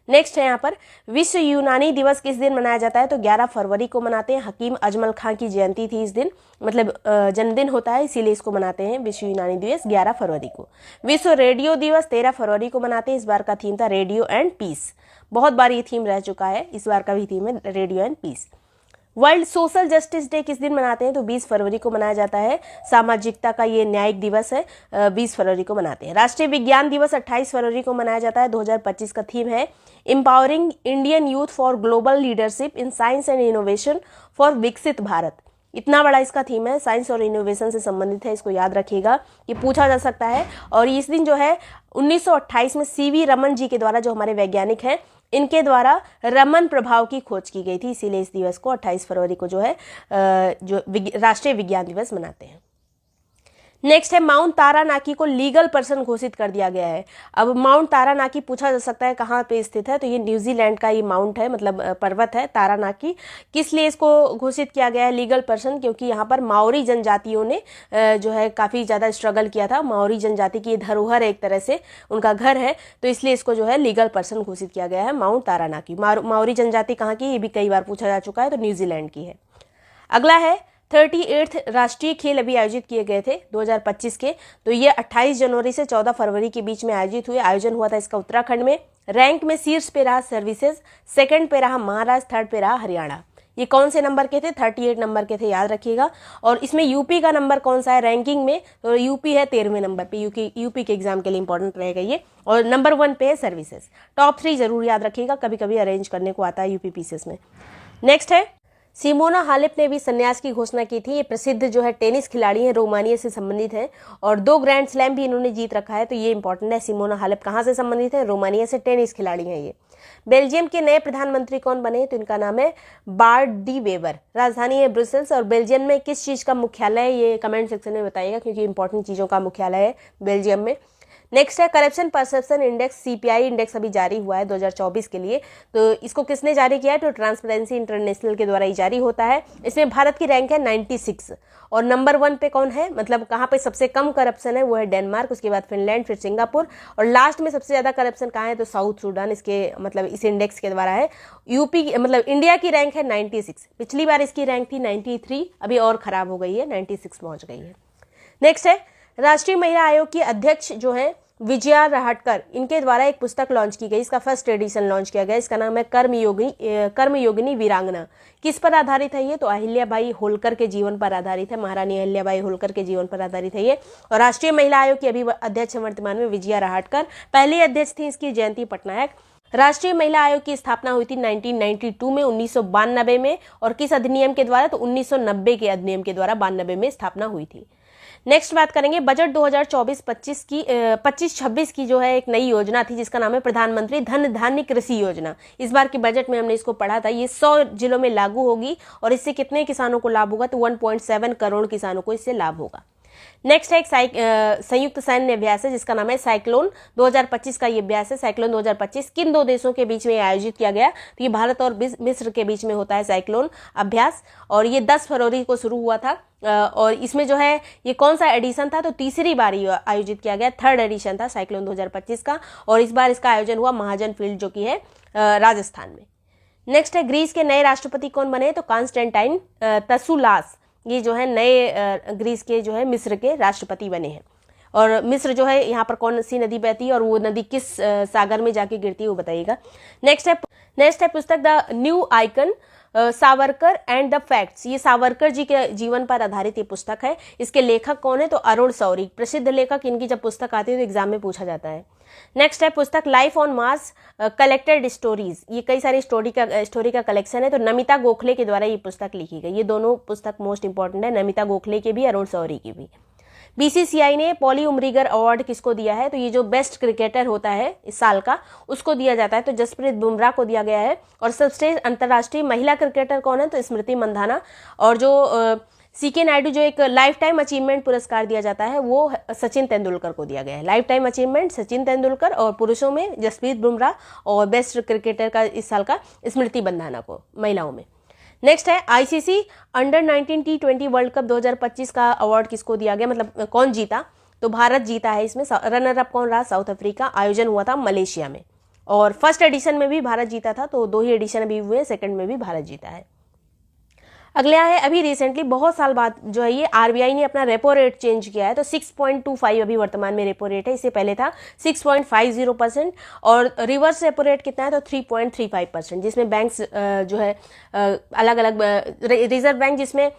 नेक्स्ट है यहाँ पर विश्व यूनानी दिवस किस दिन मनाया जाता है? तो 11 फरवरी को मनाते हैं। हकीम अजमल खां की जयंती थी इस दिन, मतलब जन्मदिन होता है, इसीलिए इसको मनाते हैं विश्व यूनानी दिवस 11 फरवरी को। विश्व रेडियो दिवस 13 फरवरी को मनाते हैं। इस बार का थीम था रेडियो एंड पीस, बहुत बार ये थीम रह चुका है, इस बार का भी थीम है radio and peace. World social justice day किस दिन मनाते हैं? तो 20 फरवरी को मनाया जाता है। सामाजिकता का ये न्यायिक दिवस है, 20 फरवरी को मनाते हैं। राष्ट्रीय विज्ञान दिवस 28 फरवरी को मनाया जाता है। 2025 का थीम है empowering Indian youth for global leadership in science and innovation for विकसित भारत। इतना बड़ा इसका थीम है, साइंस और इनोवेशन से संबंधित है, इसको याद रखिएगा, ये पूछा जा सकता है। और इस दिन जो है 1928 में सीवी रमन जी के द्वारा, जो हमारे वैज्ञानिक हैं, इनके द्वारा रमन प्रभाव की खोज की गई थी, इसीलिए इस दिवस को 28 फरवरी को जो है जो राष्ट्रीय विज्ञान दिवस मनाते हैं। नेक्स्ट है माउंट तारानाकी को लीगल पर्सन घोषित कर दिया गया है। अब माउंट तारानाकी पूछा जा सकता है कहाँ पे स्थित है, तो ये न्यूजीलैंड का ये माउंट है, मतलब पर्वत है तारानाकी। किस लिए इसको घोषित किया गया है लीगल पर्सन? क्योंकि यहाँ पर माओरी जनजातियों ने जो है काफ़ी ज़्यादा स्ट्रगल किया था। माओरी जनजाति की धरोहर है, एक तरह से उनका घर है, तो इसलिए इसको जो है लीगल पर्सन घोषित किया गया है माउंट तारानाकी। माओरी जनजाति कहाँ की, ये भी कई बार पूछा जा चुका है, तो न्यूजीलैंड की है। अगला है 38 राष्ट्रीय खेल अभी आयोजित किए गए थे 2025 के, तो ये 28 जनवरी से 14 फरवरी के बीच में आयोजित हुए। आयोजन हुआ था इसका उत्तराखंड में। रैंक में शीर्ष पे रहा सर्विसेज, सेकंड पे रहा महाराष्ट्र, थर्ड पे रहा हरियाणा। ये कौन से नंबर के थे? 38 नंबर के थे, याद रखिएगा। और इसमें यूपी का नंबर कौन सा है रैंकिंग में? तो यूपी है 13वें नंबर पे। यूपी के एग्जाम के लिए इंपॉर्टेंट रहेगा ये। और नंबर 1 पे है सर्विसेज। टॉप 3 जरूर याद रखिएगा, कभी कभी अरेंज करने को आता है यूपीपीसीएस में। नेक्स्ट है सिमोना हालेप ने भी संन्यास की घोषणा की थी। ये प्रसिद्ध जो है टेनिस खिलाड़ी हैं, रोमानिया से संबंधित हैं और 2 ग्रैंड स्लैम भी इन्होंने जीत रखा है, तो ये इंपॉर्टेंट है। सिमोना हालेप कहाँ से संबंधित है? रोमानिया से टेनिस खिलाड़ी हैं ये। बेल्जियम के नए प्रधानमंत्री कौन बने? तो इनका नाम है बार्ट डी वेबर। राजधानी है ब्रुसेल्स। और बेल्जियम में किस चीज का मुख्यालय है? ये कमेंट सेक्शन में बताइएगा, क्योंकि इंपॉर्टेंट चीजों का मुख्यालय है बेल्जियम में। नेक्स्ट है corruption perception index, CPI index अभी जारी हुआ है 2024 के लिए। तो इसको किसने जारी किया है? तो ट्रांसपेरेंसी इंटरनेशनल के द्वारा ही जारी होता है। इसमें भारत की रैंक है 96 और नंबर 1 पे कौन है, मतलब कहाँ पे सबसे कम करप्शन है? वो है डेनमार्क, उसके बाद फिनलैंड, फिर सिंगापुर और लास्ट में सबसे ज्यादा करप्शन कहाँ है? तो साउथ सूडान इसके मतलब इस इंडेक्स के द्वारा है। यूपी मतलब इंडिया की रैंक है 96, पिछली बार इसकी रैंक थी 93, अभी और खराब हो गई है, 96 पहुंच गई है। नेक्स्ट है राष्ट्रीय महिला आयोग की अध्यक्ष जो है विजया राहटकर, इनके द्वारा एक पुस्तक लॉन्च की गई। इसका फर्स्ट एडिशन लॉन्च किया गया। इसका नाम है कर्मयोगिनी वीरांगना। किस पर आधारित है ये? तो अहिल्याबाई होलकर के जीवन पर आधारित है। महारानी अहिल्याबाई होलकर के जीवन पर आधारित है ये। और राष्ट्रीय महिला आयोग की अभी अध्यक्ष वर्तमान में विजया राहटकर। पहली अध्यक्ष थी इसकी जयंती पटनायक। राष्ट्रीय महिला आयोग की स्थापना हुई थी 1992 में, 1992 में। और किस अधिनियम के द्वारा? तो 1990 के अधिनियम के द्वारा 92 में स्थापना हुई थी। नेक्स्ट बात करेंगे बजट 2024-25 की जो है एक नई योजना थी, जिसका नाम है प्रधानमंत्री धन धान्य कृषि योजना। इस बार के बजट में हमने इसको पढ़ा था। ये 100 जिलों में लागू होगी और इससे कितने किसानों को लाभ होगा? तो 1.7 करोड़ किसानों को इससे लाभ होगा। नेक्स्ट है एक संयुक्त सैन्य अभ्यास है, जिसका नाम है साइक्लोन 2025 का ये अभ्यास है। साइक्लोन 2025 किन 2 देशों के बीच में आयोजित किया गया? तो ये भारत और मिस्र के बीच में होता है साइक्लोन अभ्यास और ये 10 फरवरी को शुरू हुआ था। और इसमें जो है ये कौन सा एडिशन था? तो तीसरी बार आयोजित किया गया, 3rd एडिशन था साइक्लोन 2025 का। और इस बार इसका आयोजन हुआ महाजन फील्ड जो कि है राजस्थान में। नेक्स्ट है ग्रीस के नए राष्ट्रपति कौन बने? तो कॉन्स्टेंटाइन तसुलास, ये जो है नए ग्रीस के जो है मिस्र के राष्ट्रपति बने हैं। और मिस्र जो है यहाँ पर कौन सी नदी बहती है और वो नदी किस सागर में जाके गिरती है वो बताइएगा। नेक्स्ट है पुस्तक the new icon Savarkar and the facts. ये सावरकर जी के जीवन पर आधारित ये पुस्तक है। इसके लेखक कौन है? तो अरुण शौरी, प्रसिद्ध लेखक। इनकी जब पुस्तक आती है तो एग्जाम में पूछा जाता है। नेक्स्ट है पुस्तक life on Mars collected stories. ये कई सारी स्टोरी का कलेक्शन है। तो नमिता गोखले के द्वारा ये पुस्तक लिखी गई। ये दोनों पुस्तक मोस्ट इंपॉर्टेंट है, नमिता गोखले की भी, अरुण शौरी की भी। बीसीसीआई ने पॉली उमरीगर अवार्ड किसको दिया है? तो ये जो बेस्ट क्रिकेटर होता है इस साल का, उसको दिया जाता है। तो जसप्रीत बुमराह को दिया गया है। और सबश्रेष्ठ अंतर्राष्ट्रीय महिला क्रिकेटर कौन है? तो स्मृति मंधाना। और जो सीके नायडू जो एक लाइफ टाइम अचीवमेंट पुरस्कार दिया जाता है वो सचिन तेंदुलकर को दिया गया है। Life time achievement Sachin Tendulkar और पुरुषों में जसप्रीत बुमराह और बेस्ट क्रिकेटर का इस साल का स्मृति मंधाना को महिलाओं में। नेक्स्ट है ICC under 19 T20 world cup 2025 का अवार्ड किसको दिया गया, मतलब कौन जीता? तो भारत जीता है इसमें। रनर अप कौन रहा? South Africa. आयोजन हुआ था मलेशिया में और फर्स्ट एडिशन में भी भारत जीता था। तो 2 ही एडिशन अभी हुए, सेकंड में भी भारत जीता है। अगला है अभी रिसेंटली बहुत साल बाद जो है ये आरबीआई ने अपना रेपो रेट चेंज किया है। तो 6.25 अभी वर्तमान में रेपो रेट है। इससे पहले था 6.50% और रिवर्स रेपो रेट कितना है? तो 3.35%, जिसमें बैंक्स जो है अलग अलग रिजर्व बैंक जिसमें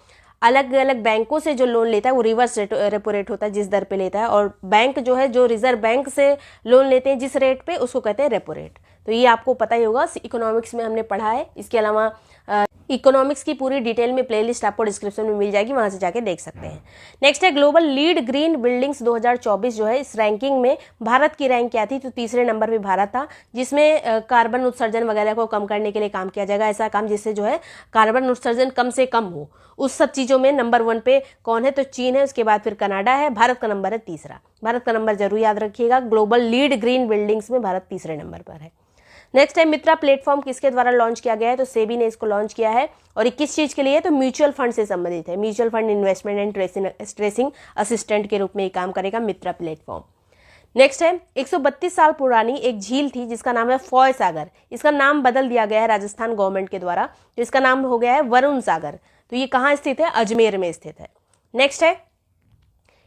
अलग अलग बैंकों से जो लोन लेता है वो रिवर्स रेपो रेट होता है, जिस दर पे लेता है। और बैंक जो है जो रिजर्व बैंक से लोन लेते हैं जिस रेट पे, उसको कहते हैं रेपो रेट। तो ये आपको पता ही होगा, इकोनॉमिक्स में हमने पढ़ा है। इसके अलावा इकोनॉमिक्स की पूरी डिटेल में प्लेलिस्ट आपको डिस्क्रिप्शन में मिल जाएगी, वहां से जाके देख सकते हैं। नेक्स्ट है ग्लोबल लीड ग्रीन बिल्डिंग्स 2024 जो है, इस रैंकिंग में भारत की रैंक क्या थी? तो तीसरे नंबर पे भारत था, जिसमें कार्बन उत्सर्जन वगैरह को कम करने के लिए काम किया जाएगा। ऐसा काम जिससे जो है कार्बन उत्सर्जन कम से कम हो, उस सब चीजों में नंबर 1 पे कौन है? तो चीन है। उसके बाद फिर कनाडा है। भारत का नंबर है तीसरा। भारत का नंबर जरूर याद रखिएगा। ग्लोबल लीड ग्रीन बिल्डिंग्स में भारत तीसरे नंबर पर है। नेक्स्ट है मित्रा प्लेटफॉर्म किसके द्वारा लॉन्च किया गया है? तो सेबी ने इसको लॉन्च किया है। और 21 चीज के लिए? तो म्यूचुअल फंड से संबंधित है। Mutual fund investment and tracing assistant के रूप में ये काम करेगा मित्रा प्लेटफॉर्म। नेक्स्ट है 132 साल पुरानी एक झील थी जिसका नाम है फॉय सागर। इसका नाम बदल दिया गया है राजस्थान गवर्नमेंट के द्वारा, तो इसका नाम हो गया है वरुण सागर। तो ये कहाँ स्थित है? अजमेर में स्थित है। नेक्स्ट है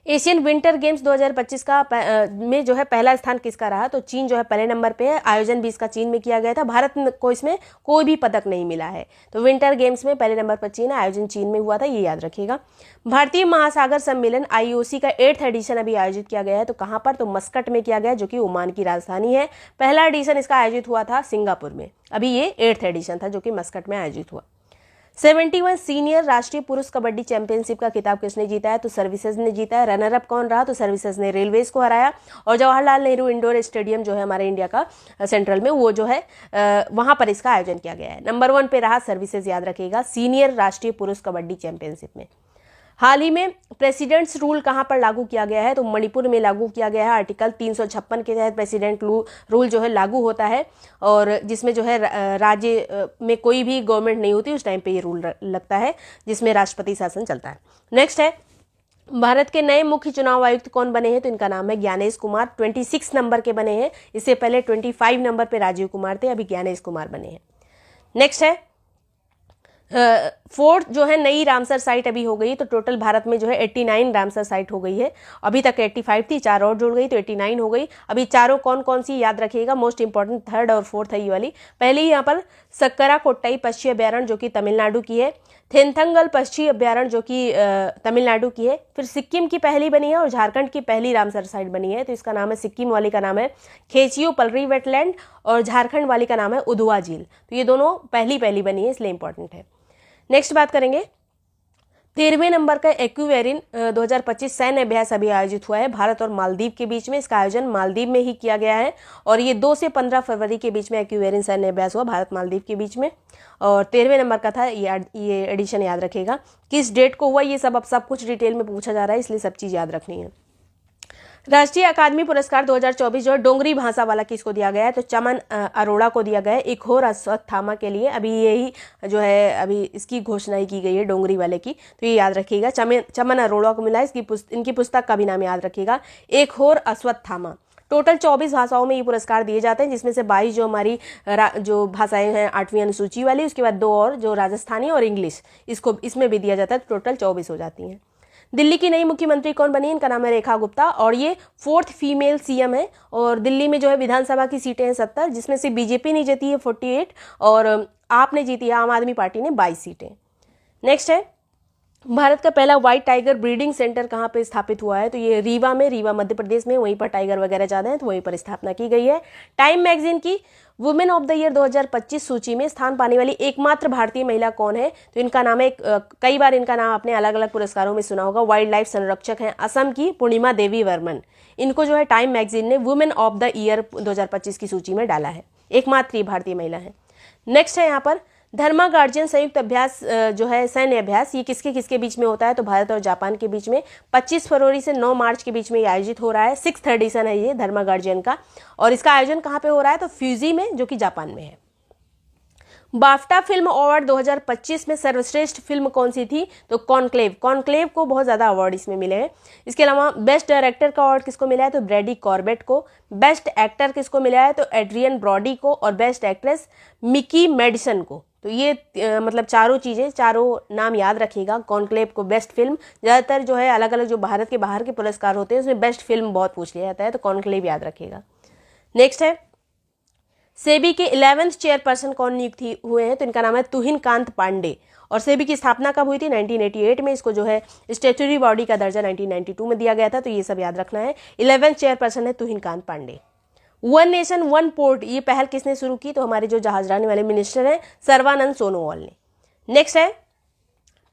एशियन विंटर गेम्स 2025 का में जो है पहला स्थान किसका रहा? तो चीन जो है पहले नंबर पे है। आयोजन भी इसका चीन में किया गया था। भारत को इसमें कोई भी पदक नहीं मिला है। तो विंटर गेम्स में पहले नंबर पर चीन है। आयोजन चीन में हुआ था, ये याद रखिएगा। भारतीय महासागर सम्मेलन आईओसी का 8th एडिशन अभी आयोजित किया गया है। तो कहाँ पर? तो मस्कट में किया गया, जो कि ओमान की राजधानी है। पहला एडिशन इसका आयोजित हुआ था सिंगापुर में। अभी ये 8th एडिशन था जो कि मस्कट में आयोजित हुआ। 71 सीनियर राष्ट्रीय पुरुष कबड्डी चैंपियनशिप का खिताब किसने जीता है? तो सर्विसेज ने जीता है। रनर अप कौन रहा? तो सर्विसेज ने रेलवेज को हराया। और जवाहरलाल नेहरू इंडोर स्टेडियम जो है हमारे इंडिया का सेंट्रल में, वो जो है वहां पर इसका आयोजन किया गया है। नंबर 1 पे रहा सर्विसेज, याद रखिएगा, सीनियर राष्ट्रीय पुरुष कबड्डी चैंपियनशिप में। हाल ही में प्रेसिडेंट्स रूल कहां पर लागू किया गया है? तो मणिपुर में लागू किया गया है। आर्टिकल 356 के तहत प्रेसिडेंट रूल जो है लागू होता है, और जिसमें जो है राज्य में कोई भी गवर्नमेंट नहीं होती उस टाइम पे ये रूल लगता है, जिसमें राष्ट्रपति शासन चलता है। नेक्स्ट है, भारत के नए मुख्य चुनाव आयुक्त कौन बने हैं? तो इनका नाम है ज्ञानेश कुमार। 26 नंबर के बने हैं। इससे पहले 25 नंबर पे राजीव कुमार थे, अभी ज्ञानेश कुमार बने हैं। नेक्स्ट है, 4th जो है नई रामसर साइट अभी हो गई, तो टोटल भारत में जो है 89 रामसर साइट हो गई है। अभी तक 85 थी, 4 और जुड़ गई तो 89 हो गई। अभी चारों कौन कौन सी याद रखिएगा, मोस्ट इंपॉर्टेंट 3rd और 4th है ये वाली। पहले ही यहाँ पर सक्करा कोट्टाई पक्षी अभ्यारण्य जो कि तमिलनाडु की है, थेंथंगल पक्षी अभ्यारण्य जो कि तमिलनाडु की है, फिर सिक्किम की पहली बनी है और झारखंड की पहली रामसर साइट बनी है। तो इसका नाम है, सिक्किम वाली का नाम है खेचियो पलरी वेटलैंड और झारखंड वाली का नाम है उधवा झील। तो ये दोनों पहली बनी है, इसलिए इंपॉर्टेंट है। नेक्स्ट बात करेंगे, 13वें नंबर का एक्वेरिन 2025 सैन्य अभ्यास अभी आयोजित हुआ है भारत और मालदीव के बीच में। इसका आयोजन मालदीव में ही किया गया है और ये 2 से 15 फरवरी के बीच में एक्वेरिन सैन्य अभ्यास हुआ भारत मालदीव के बीच में, और 13वें नंबर का था। ये एडिशन याद रखेगा, किस डेट को हुआ ये सब कुछ डिटेल में पूछा जा रहा है, इसलिए सब चीज याद रखनी है। राष्ट्रीय अकादमी पुरस्कार 2024 जो है डोंगरी भाषा वाला किसको दिया गया है? तो चमन अरोड़ा को दिया गया है, एक और अश्वत्थामा के लिए। अभी यही जो है अभी इसकी घोषणा ही की गई है डोंगरी वाले की, तो ये याद रखिएगा, चमन अरोड़ा को मिला है। इनकी पुस्तक का भी नाम याद रखिएगा, एक और अश्वत्थामा। टोटल 24 भाषाओं में ये पुरस्कार दिए जाते हैं, जिसमें से 22 जो हमारी जो भाषाएं हैं 8वीं अनुसूची वाली, उसके बाद 2 और जो राजस्थानी और इंग्लिश, इसमें भी दिया जाता है। टोटल 24 हो जाती हैं। दिल्ली की नई मुख्यमंत्री कौन बनी? इनका नाम है रेखा गुप्ता और ये 4th फीमेल सीएम है। और दिल्ली में जो है विधानसभा की सीटें हैं 70, जिसमें से बीजेपी ने जीती है 48 और आपने जीती है, आम आदमी पार्टी ने 22 सीटें। नेक्स्ट है, भारत का पहला व्हाइट टाइगर ब्रीडिंग सेंटर कहाँ पे स्थापित हुआ है? तो ये रीवा मध्य प्रदेश में, वहीं पर टाइगर वगैरह ज्यादा हैं तो वहीं पर स्थापना की गई है। टाइम मैगजीन की वुमेन ऑफ द ईयर 2025 सूची में स्थान पाने वाली एकमात्र भारतीय महिला कौन है? तो इनका नाम है, कई बार इनका नाम आपने अलग अलग पुरस्कारों में सुना होगा, वाइल्ड लाइफ संरक्षक हैं असम की पूर्णिमा देवी वर्मन। इनको जो है टाइम मैगजीन ने वुमेन ऑफ द ईयर 2025 की सूची में डाला है, एकमात्र भारतीय महिला है। नेक्स्ट है यहाँ पर धर्मा गार्जियन संयुक्त अभ्यास जो है सैन्य अभ्यास, ये किसके किसके बीच में होता है? तो भारत और जापान के बीच में 25 फरवरी से 9 मार्च के बीच में ये आयोजित हो रहा है। 6th एडिशन है ये धर्मा गार्जियन का, और इसका आयोजन कहाँ पे हो रहा है? तो फ्यूजी में, जो कि जापान में है। बाफ्टा फिल्म अवार्ड 2025 में सर्वश्रेष्ठ फिल्म कौन सी थी? तो कॉन्क्लेव को बहुत ज्यादा अवार्ड इसमें मिले हैं। इसके अलावा बेस्ट डायरेक्टर का अवार्ड किसको मिला है? तो ब्रैडी कॉर्बेट को। बेस्ट एक्टर किसको मिला है? तो एड्रियन ब्रॉडी को। और बेस्ट एक्ट्रेस मिकी मेडिसन को। तो ये मतलब चारों नाम याद रखिएगा। कॉन्क्लेव को बेस्ट फिल्म, ज्यादातर जो है अलग अलग जो भारत के बाहर के पुरस्कार होते हैं उसमें बेस्ट फिल्म बहुत पूछ लिया जाता है, तो कॉन्क्लेव याद रखिएगा। नेक्स्ट है, सेबी के 11th चेयरपर्सन कौन नियुक्त हुए हैं? तो इनका नाम है तुहिन कांत पांडे। और सेबी की स्थापना कब हुई थी? 1988 में। इसको जो है स्टेचुटरी बॉडी का दर्जा 1992 में दिया गया था, तो ये सब याद रखना है। 11th चेयरपर्सन है तुहिन कांत पांडे। 1 नेशन 1 पोर्ट, ये पहल किसने शुरू की? तो हमारे जो जहाजरानी वाले मिनिस्टर हैं सर्बानंद सोनोवाल ने। नेक्स्ट है,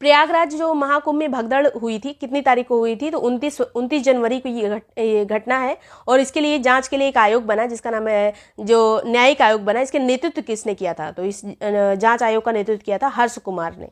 प्रयागराज जो महाकुंभ में भगदड़ हुई थी, कितनी तारीख को हुई थी? तो 29 जनवरी को ये घटना है, और इसके लिए जांच के लिए एक आयोग बना जिसका नाम है जो न्यायिक आयोग बना। इसके नेतृत्व किसने किया था? तो इस जांच आयोग का नेतृत्व किया था हर्ष कुमार ने।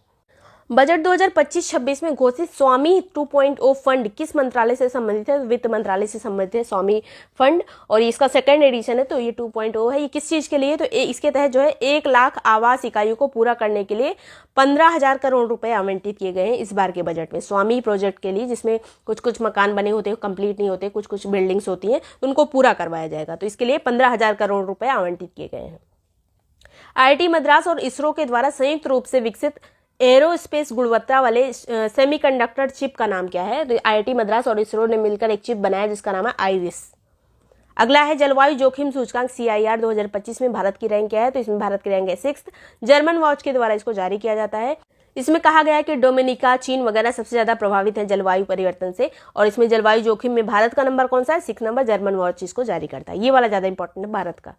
बजट 2025-26 में घोषित स्वामी 2.0 फंड किस मंत्रालय से संबंधित है? वित्त मंत्रालय से संबंधित है स्वामी फंड, और इसका 2nd एडिशन है, तो ये 2.0 है। ये किस चीज के लिए? तो इसके तहत जो है 1 लाख आवास इकाइयों को पूरा करने के लिए 15,000 करोड़ रुपए आवंटित किए गए हैं इस बार के बजट में स्वामी प्रोजेक्ट के लिए, जिसमें कुछ मकान बने होते हैं, कंप्लीट नहीं होते, कुछ बिल्डिंग्स होती हैं, उनको पूरा करवाया जाएगा। तो इसके लिए 15,000 करोड़ रुपए आवंटित किए गए हैं। IIT मद्रास और इसरो के द्वारा संयुक्त रूप से विकसित एरोस्पेस गुणवत्ता वाले सेमीकंडक्टर चिप का नाम क्या है? तो IIT मद्रास और इसरो ने मिलकर एक चिप बनाया जिसका नाम है आइरिस। अगला है जलवायु जोखिम सूचकांक CIR 2025 में भारत की रैंक क्या है? तो इसमें भारत की रैंक है 6th। जर्मन वॉच के द्वारा इसको जारी किया जाता है। इसमें कहा गया है कि डोमिनिका, चीन वगैरह सबसे ज्यादा प्रभावित है जलवायु परिवर्तन से, और इसमें जलवायु जोखिम में भारत का नंबर कौन सा है? 6 नंबर। जर्मन वॉच इसको जारी करता है, ये वाला ज्यादा इंपॉर्टेंट है भारत का।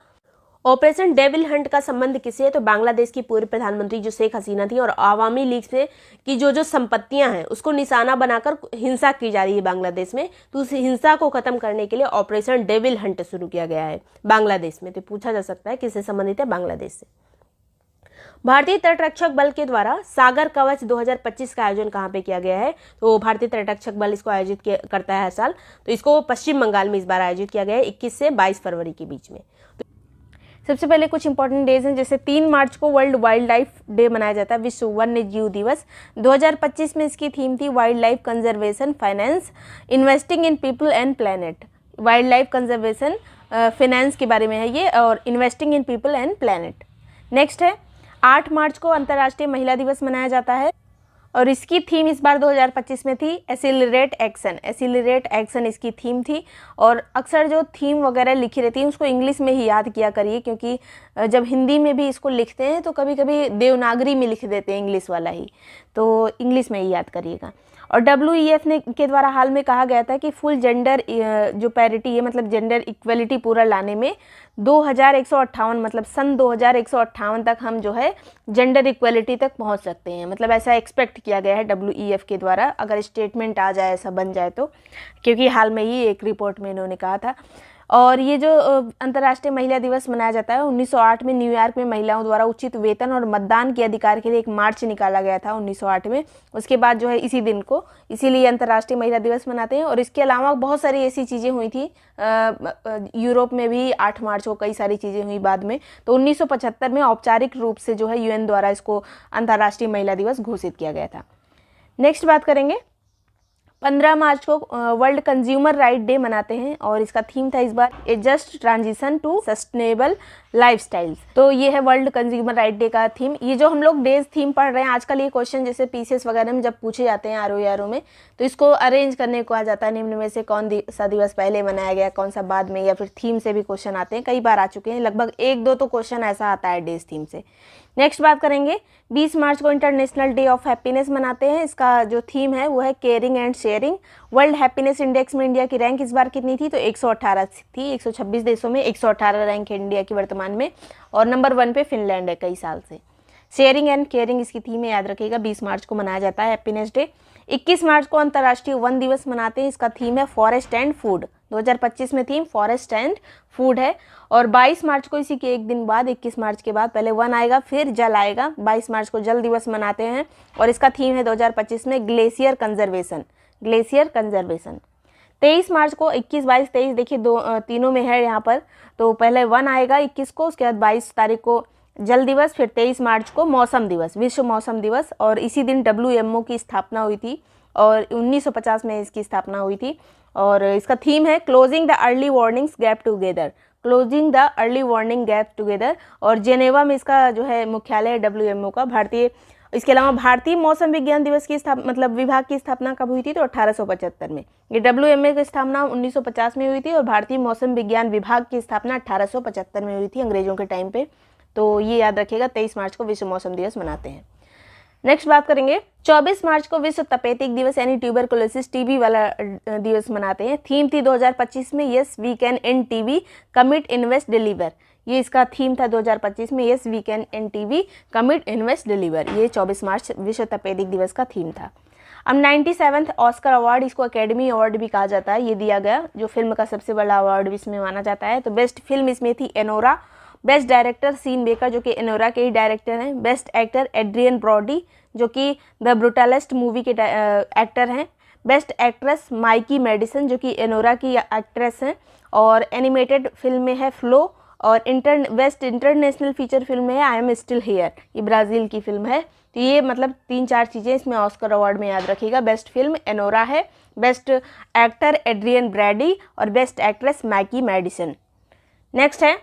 ऑपरेशन डेविल हंट का संबंध किससे है? तो बांग्लादेश की पूर्व प्रधानमंत्री जो शेख हसीना थी और आवामी लीग से की जो संपत्तियां हैं उसको निशाना बनाकर हिंसा की जा रही है बांग्लादेश में, तो उस हिंसा को खत्म करने के लिए ऑपरेशन डेविल हंट शुरू किया गया है बांग्लादेश में। तो पूछा जा सकता है किससे संबंधित है? बांग्लादेश से। भारतीय तटरक्षक बल के द्वारा सागर कवच 2025 का आयोजन कहाँ पे किया गया है? तो भारतीय तटरक्षक बल इसको आयोजित करता है हर साल। तो इसको पश्चिम बंगाल में इस बार आयोजित किया गया है 21 से 22 फरवरी के बीच में। सबसे पहले कुछ इंपॉर्टेंट डेज हैं, जैसे 3 मार्च को वर्ल्ड वाइल्ड लाइफ डे मनाया जाता है, विश्व वन्य जीव दिवस। 2025 में इसकी थीम थी wild life conservation, finance, investing in people and planet. Wild life conservation finance के बारे में है ये, और investing in people and planet. Next है 8 मार्च को अंतर्राष्ट्रीय महिला दिवस मनाया जाता है, और इसकी थीम इस बार 2025 में थी एसिलरेट एक्शन। एसिलरेट एक्शन इसकी थीम थी, और अक्सर जो थीम वगैरह लिखी रहती है उसको इंग्लिश में ही याद किया करिए, क्योंकि जब हिंदी में भी इसको लिखते हैं तो कभी कभी देवनागरी में लिख देते हैं इंग्लिश वाला ही, तो इंग्लिश में ही याद करिएगा। और WEF ने के द्वारा हाल में कहा गया था कि फुल जेंडर जो पैरिटी है, मतलब जेंडर इक्वलिटी पूरा लाने में 2158 मतलब सन 2158 तक हम जो है जेंडर इक्वलिटी तक पहुंच सकते हैं, मतलब ऐसा एक्सपेक्ट किया गया है WEF के द्वारा, अगर स्टेटमेंट आ जाए, ऐसा बन जाए तो, क्योंकि हाल में ही एक रिपोर्ट में इन्होंने कहा था। और ये जो अंतर्राष्ट्रीय महिला दिवस मनाया जाता है, 1908 में न्यूयॉर्क में महिलाओं द्वारा उचित वेतन और मतदान के अधिकार के लिए एक मार्च निकाला गया था 1908 में। उसके बाद जो है इसी दिन को, इसीलिए अंतर्राष्ट्रीय महिला दिवस मनाते हैं। और इसके अलावा बहुत सारी ऐसी चीज़ें हुई थी, यूरोप में भी 8 मार्च को कई सारी चीज़ें हुई बाद में। तो 1975 में औपचारिक रूप से जो है UN द्वारा इसको अंतर्राष्ट्रीय महिला दिवस घोषित किया गया था। नेक्स्ट बात करेंगे, 15 मार्च को वर्ल्ड कंज्यूमर राइट डे मनाते हैं, और इसका थीम था इस बार a just transition to sustainable lifestyles. तो ये है वर्ल्ड कंज्यूमर राइट डे का थीम। ये जो हम लोग डेज थीम पढ़ रहे हैं आजकल, ये क्वेश्चन जैसे PCS वगैरह में जब पूछे जाते हैं RO में, तो इसको अरेंज करने को आ जाता है, निम्न में से कौन सा दिवस पहले मनाया गया, कौन सा बाद में, या फिर थीम से भी क्वेश्चन आते हैं, कई बार आ चुके हैं, लगभग 1-2 तो क्वेश्चन ऐसा आता है डेज थीम से। नेक्स्ट बात करेंगे, 20 मार्च को इंटरनेशनल डे ऑफ हैप्पीनेस मनाते हैं। इसका जो थीम है वो है caring and sharing. World happiness index में इंडिया की रैंक इस बार कितनी थी? तो 118 थी। 126 देशों में 118 रैंक है इंडिया की वर्तमान में, और नंबर 1 पे फिनलैंड है कई साल से। शेयरिंग एंड केयरिंग इसकी थीम है, याद रखिएगा। 20 मार्च को मनाया जाता है हैप्पीनेस डे। 21 मार्च को अंतर्राष्ट्रीय वन दिवस मनाते हैं। इसका थीम है फॉरेस्ट एंड फूड। 2025 में थीम फॉरेस्ट एंड फूड है। और 22 मार्च को, इसी के एक दिन बाद, 21 मार्च के बाद पहले वन आएगा फिर जल आएगा। 22 मार्च को जल दिवस मनाते हैं, और इसका थीम है 2025 में ग्लेशियर कंजर्वेशन। Glacier conservation. 23 मार्च को, 21, 22, 23 देखिए तीनों में है यहाँ पर। तो पहले वन आएगा 21 को, उसके बाद 22 तारीख को जल दिवस, फिर 23 मार्च को मौसम दिवस, विश्व मौसम दिवस। और इसी दिन WMO की स्थापना हुई थी, और 1950 में इसकी स्थापना हुई थी। और इसका थीम है closing the early warnings gap together. Closing the early warning gap together. और जेनेवा में इसका जो है मुख्यालय है WMO का। इसके अलावा भारतीय मौसम विज्ञान दिवस की मतलब विभाग की स्थापना कब हुई थी? तो 1875 में। ये WMO की स्थापना 1950 में हुई थी, और भारतीय मौसम विज्ञान विभाग की स्थापना 1875 में हुई थी, अंग्रेजों के टाइम पे। तो ये याद रखिएगा, 23 मार्च को विश्व मौसम दिवस मनाते हैं। नेक्स्ट बात करेंगे, 24 मार्च को विश्व तपेदिक दिवस यानी ट्यूबरकुलोसिस TB वाला दिवस मनाते हैं। थीम थी 2025 में yes we can end TB, commit invest deliver. ये इसका थीम था 2025 में, yes we can end TB, commit invest deliver. ये 24 मार्च विश्व तपेदिक दिवस का थीम था। अब 97th ऑस्कर अवार्ड, इसको अकेडमी अवार्ड भी कहा जाता है, ये दिया गया, जो फिल्म का सबसे बड़ा अवार्ड भी इसमें माना जाता है। तो बेस्ट फिल्म इसमें थी Anora. Best director Sean Baker, जो कि एनोरा के ही डायरेक्टर हैं। बेस्ट एक्टर एड्रियन ब्रॉडी, जो कि द ब्रूटलेस्ट मूवी के एक्टर हैं। बेस्ट एक्ट्रेस माइकी मेडिसन, जो कि एनोरा की एक्ट्रेस हैं। और एनिमेटेड फिल्म में है फ्लो। और बेस्ट इंटरनेशनल फीचर फिल्म में है आई एम स्टिल हियर, ये ब्राज़ील की फिल्म है। तो ये मतलब 3-4 चीज़ें इसमें ऑस्कर अवार्ड में याद रखिएगा। बेस्ट फिल्म एनोरा है, बेस्ट एक्टर एड्रियन ब्रैडी, और best actress Mikey Madison. Next है,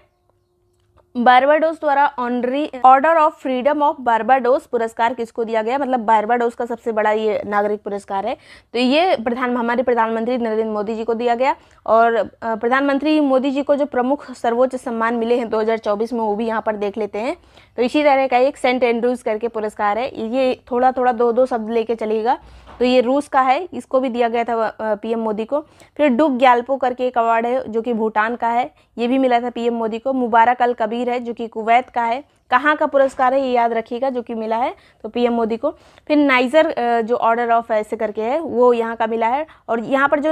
बारबाडोस द्वारा honorary order of freedom of Barbados पुरस्कार किसको दिया गया? मतलब बारबाडोस का सबसे बड़ा ये नागरिक पुरस्कार है। तो ये हमारे प्रधानमंत्री नरेंद्र मोदी जी को दिया गया। और प्रधानमंत्री मोदी जी को जो प्रमुख सर्वोच्च सम्मान मिले हैं 2024 में, वो भी यहाँ पर देख लेते हैं। तो इसी तरह का एक सेंट एंड्रूज करके पुरस्कार है। ये थोड़ा थोड़ा 2-2 शब्द लेके चलिएगा। तो ये रूस का है, इसको भी दिया गया था पीएम मोदी को। फिर डुग ग्याल्पो करके एक अवार्ड है जो कि भूटान का है, ये भी मिला था पीएम मोदी को। मुबारक अल कबीर है जो कि कुवैत का है। कहाँ का पुरस्कार है ये याद रखिएगा, जो कि मिला है तो पीएम मोदी को। फिर नाइजर जो ऑर्डर ऑफ ऐसे करके है वो यहाँ का मिला है। और यहाँ पर जो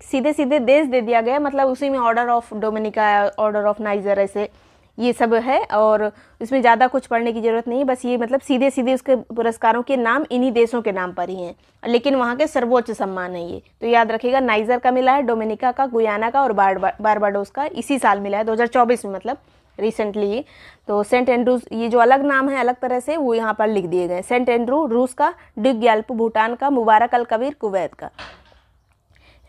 सीधे सीधे देश दे दिया गया, मतलब उसी में order of Dominica, order of Niger, ऐसे ये सब है। और इसमें ज़्यादा कुछ पढ़ने की ज़रूरत नहीं, बस ये मतलब सीधे सीधे उसके पुरस्कारों के नाम इन्हीं देशों के नाम पर ही हैं, लेकिन वहाँ के सर्वोच्च सम्मान है ये, तो याद रखिएगा। नाइजर का मिला है, डोमिनिका का, गुयाना का और बारबाडोस का इसी साल मिला है 2024 में, मतलब रिसेंटली। तो सेंट एंड्रूज, ये जो अलग नाम है अलग तरह से, वो यहाँ पर लिख दिए गए। सेंट एंड्रू रूस का, ड्यूक ग्याल्पो भूटान का, मुबारक अल कबीर कुवैत का।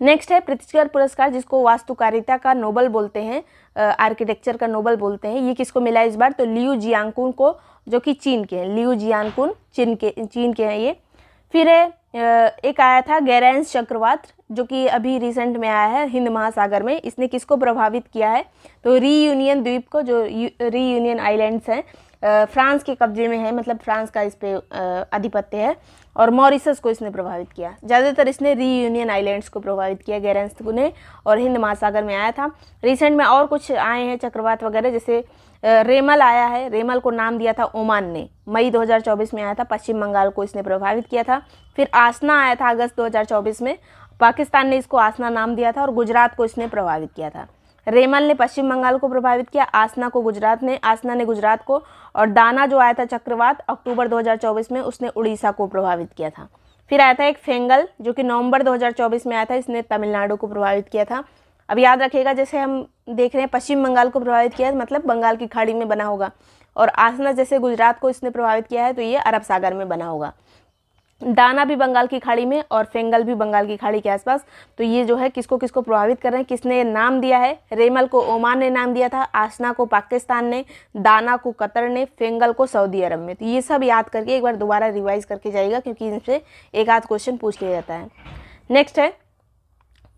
नेक्स्ट है प्रित्जकर पुरस्कार, जिसको वास्तुकारिता का नोबल बोलते हैं, आर्किटेक्चर का नोबल बोलते हैं। ये किसको मिला इस बार, तो लियू जियांगकुन को, जो कि चीन के हैं। लियू जियांगकुन चीन के हैं ये। फिर एक आया था गैरेंस चक्रवात, जो कि अभी रिसेंट में आया है हिंद महासागर में। इसने किसको प्रभावित किया है, तो रीयूनियन द्वीप को, जो रीयूनियन आइलैंड्स हैं, फ्रांस के कब्जे में है, मतलब फ्रांस का इस पे आधिपत्य है। और मॉरिशस को इसने प्रभावित किया, ज़्यादातर इसने रीयूनियन आइलैंड्स को प्रभावित किया गैरेंस ने, और हिंद महासागर में आया था। रिसेंट में और कुछ आए हैं चक्रवात वगैरह, जैसे रेमल आया है, रेमल को नाम दिया था ओमान ने, मई 2024 में आया था, पश्चिम बंगाल को इसने प्रभावित किया था। फिर आसना आया था अगस्त 2024 में, पाकिस्तान ने इसको आसना नाम दिया था और गुजरात को इसने प्रभावित किया था। रेमल ने पश्चिम बंगाल को प्रभावित किया, आसना को गुजरात ने, आसना ने गुजरात को, और दाना जो आया था चक्रवात अक्टूबर 2024 में, उसने उड़ीसा को प्रभावित किया था। फिर आया था एक फेंगल, जो कि नवंबर 2024 में आया था, इसने तमिलनाडु को प्रभावित किया था। अब याद रखिएगा, जैसे हम देख रहे हैं पश्चिम बंगाल को प्रभावित किया है, मतलब बंगाल की खाड़ी में बना होगा, और आसना जैसे गुजरात को इसने प्रभावित किया है तो ये अरब सागर में बना होगा। दाना भी बंगाल की खाड़ी में और फेंगल भी बंगाल की खाड़ी के आसपास। तो ये जो है किसको किसको प्रभावित कर रहे हैं, किसने नाम दिया है, रेमल को ओमान ने नाम दिया था, आसना को पाकिस्तान ने, दाना को कतर ने, फेंगल को सऊदी अरब में। तो ये सब याद करके एक बार दोबारा रिवाइज करके जाइएगा, क्योंकि इनसे एक आध क्वेश्चन पूछ लिया जाता है। नेक्स्ट है,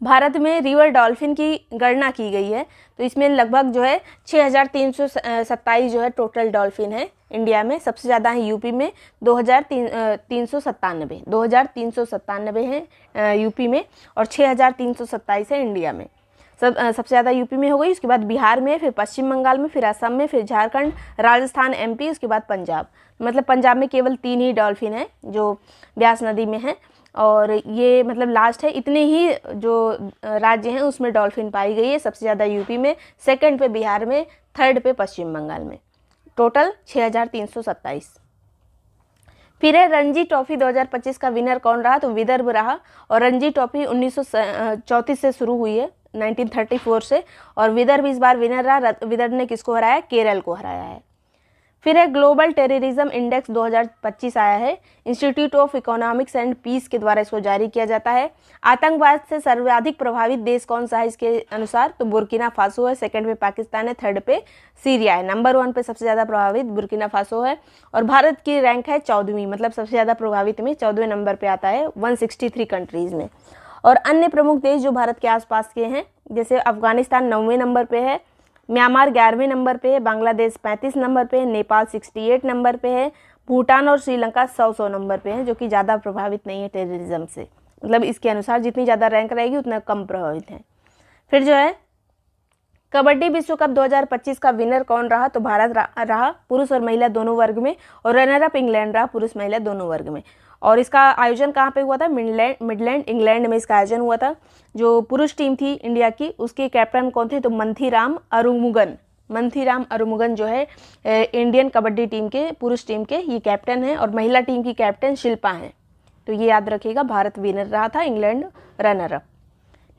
भारत में रिवर डॉल्फिन की गणना की गई है, तो इसमें लगभग जो है 6327 जो है टोटल डॉल्फिन है इंडिया में। सबसे ज़्यादा है यूपी में 2397 हैं यूपी में, और 6327 है इंडिया में। सबसे ज़्यादा यूपी में हो गई, उसके बाद बिहार में, फिर पश्चिम बंगाल में, फिर असम में, फिर झारखंड, राजस्थान, एमपी, उसके बाद पंजाब। मतलब पंजाब में केवल 3 ही डॉल्फिन है जो ब्यास नदी में है, और ये मतलब लास्ट है। इतने ही जो राज्य हैं उसमें डॉल्फिन पाई गई है, सबसे ज़्यादा यूपी में, सेकंड पे बिहार में, थर्ड पे पश्चिम बंगाल में। टोटल 6327। फिर है रणजी ट्रॉफी 2025 का विनर कौन रहा, तो विदर्भ रहा। और रणजी ट्रॉफी 1934 से शुरू हुई है, 1934 से, और विदर्भ इस बार विनर रहा। विदर्भ ने किसको हराया, केरल को हराया है। फिर है ग्लोबल टेररिज्म इंडेक्स 2025 आया है, institute of economics and peace के द्वारा इसको जारी किया जाता है। आतंकवाद से सर्वाधिक प्रभावित देश कौन सा है इसके अनुसार, तो बुर्किना फासो है, सेकंड पे पाकिस्तान है, थर्ड पे सीरिया है, नंबर 1 पे सबसे ज़्यादा प्रभावित बुर्किना फासो है। और भारत की रैंक है 14वीं, मतलब सबसे ज़्यादा प्रभावित में 14वें नंबर पर आता है 163 कंट्रीज़ में। और अन्य प्रमुख देश जो भारत के आसपास के हैं, जैसे अफगानिस्तान 9वें नंबर पर है, म्यांमार 11वें नंबर पे है, बांग्लादेश 35 नंबर पे है, नेपाल 68 नंबर पे है, भूटान और श्रीलंका 100 नंबर पे हैं, जो कि ज़्यादा प्रभावित नहीं है टेररिज्म से। मतलब इसके अनुसार जितनी ज़्यादा रैंक रहेगी उतना कम प्रभावित है। फिर जो है कबड्डी विश्व कप 2025 का विनर कौन रहा, तो भारत रहा, पुरुष और महिला दोनों वर्ग में, और रनर अप इंग्लैंड रहा, पुरुष महिला दोनों वर्ग में। और इसका आयोजन कहाँ पे हुआ था, मिडलैंड इंग्लैंड में इसका आयोजन हुआ था। जो पुरुष टीम थी इंडिया की, उसके कैप्टन कौन थे, तो मंथीराम अरुमुगन जो है इंडियन कबड्डी टीम के, पुरुष टीम के ये कैप्टन हैं, और महिला टीम की कैप्टन शिल्पा हैं। तो ये याद रखिएगा, भारत विनर रहा था, England runner up.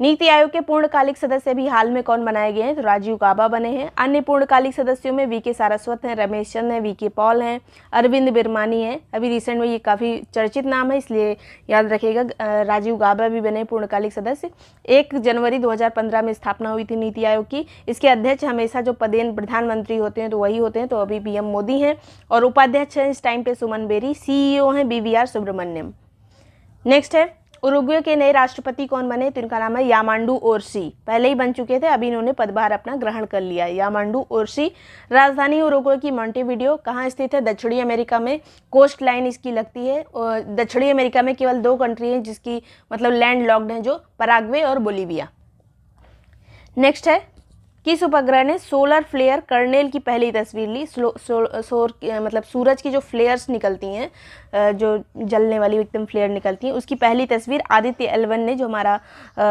NITI Aayog के पूर्णकालिक सदस्य भी हाल में कौन बनाए गए हैं, तो राजीव गाबा बने हैं। अन्य पूर्णकालिक सदस्यों में वीके सारस्वत हैं, रमेश चंद हैं, वीके पॉल हैं, अरविंद बिरमानी हैं। अभी रिसेंट में ये काफ़ी चर्चित नाम है, इसलिए याद रखिएगा, राजीव गाबा भी बने पूर्णकालिक सदस्य। 1 जनवरी 2015 में स्थापना हुई थी नीति आयोग की। इसके अध्यक्ष हमेशा जो पदेन प्रधानमंत्री होते हैं तो वही होते हैं, तो अभी पीएम मोदी हैं, और उपाध्यक्ष हैं इस टाइम पे सुमन बेरी, CEO हैं BVR सुब्रमण्यम। नेक्स्ट है उरुग्वे के नए राष्ट्रपति कौन बने? तो इनका नाम है यामांडू ओरसी। पहले ही बन चुके थे, अभी इन्होंने पदभार अपना ग्रहण कर लिया। यामांडू ओरसी। राजधानी उरुग्वे की मोंटेविडियो कहाँ स्थित है? दक्षिणी अमेरिका में। कोस्ट लाइन इसकी लगती है। और दक्षिणी अमेरिका में केवल 2 कंट्री हैं जिसकी मतलब लैंड लॉक्ड हैं, जो पराग्वे और बोलीविया। नेक्स्ट है, किस उपग्रह ने सोलर फ्लेयर कर्नेल की पहली तस्वीर ली? मतलब सूरज की जो फ्लेयर्स निकलती हैं, जो जलने वाली एकदम फ्लेयर निकलती हैं, उसकी पहली तस्वीर आदित्य L1 ने, जो हमारा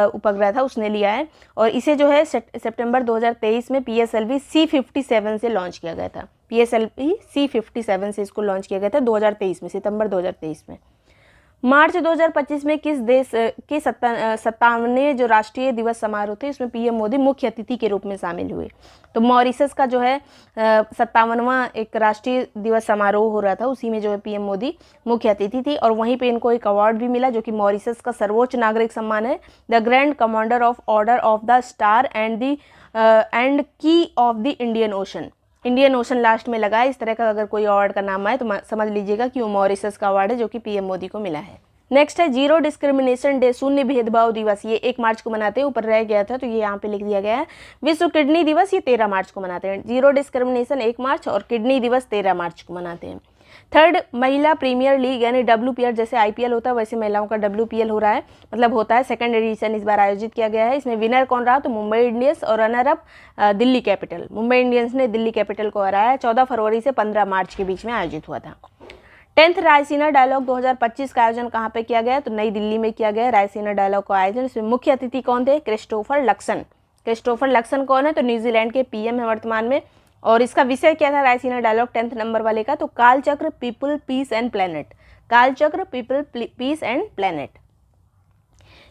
उपग्रह था, उसने लिया है। और इसे जो है सितंबर 2023 में PSLV C57 से लॉन्च किया गया था। PSLV C57 से इसको लॉन्च किया गया था 2023 में, सितंबर 2023 में। मार्च 2025 में किस देश के 57वें जो राष्ट्रीय दिवस समारोह थे, इसमें PM मोदी मुख्य अतिथि के रूप में शामिल हुए? तो मॉरिशस का जो है 57वां एक राष्ट्रीय दिवस समारोह हो रहा था, उसी में जो है PM मोदी मुख्य अतिथि थी। और वहीं पे इनको एक अवार्ड भी मिला, जो कि मॉरिशस का सर्वोच्च नागरिक सम्मान है, the Grand Commander of Order of the Star and Key of the Indian Ocean. Indian Ocean last में लगा है। इस तरह का अगर कोई अवार्ड का नाम आए तो समझ लीजिएगा कि वो मॉरिशस का अवार्ड है, जो कि PM मोदी को मिला है। नेक्स्ट है जीरो डिस्क्रिमिनेशन डे, शून्य भेदभाव दिवस। ये 1 मार्च को मनाते हैं, ऊपर रह गया था तो ये यहाँ पे लिख दिया गया है। विश्व किडनी दिवस ये 13 मार्च को मनाते हैं। जीरो डिस्क्रिमिनेशन 1 मार्च और किडनी दिवस 13 मार्च को मनाते हैं। थर्ड महिला प्रीमियर लीग यानी WPL, जैसे IPL होता है वैसे महिलाओं का WPL हो रहा है, मतलब होता है। 2nd एडिशन इस बार आयोजित किया गया है। इसमें विनर कौन रहा? तो मुंबई इंडियंस और runner up Delhi capital. Mumbai Indians ने दिल्ली कैपिटल को हराया। 14 फरवरी से 15 मार्च के बीच में आयोजित हुआ था। 10th रायसीना डायलॉग 2025 का आयोजन कहाँ पे किया गया? तो नई दिल्ली में किया गया रायसीना डायलॉग का आयोजन। इसमें मुख्य अतिथि कौन थे? Christopher Luxon. क्रिस्टोफर लक्सन कौन है? तो न्यूजीलैंड के PM है वर्तमान में। और इसका विषय क्या था रायसीना डायलॉग 10th नंबर वाले का? तो Kalachakra, people, peace and planet. Kalachakra, people, peace and planet.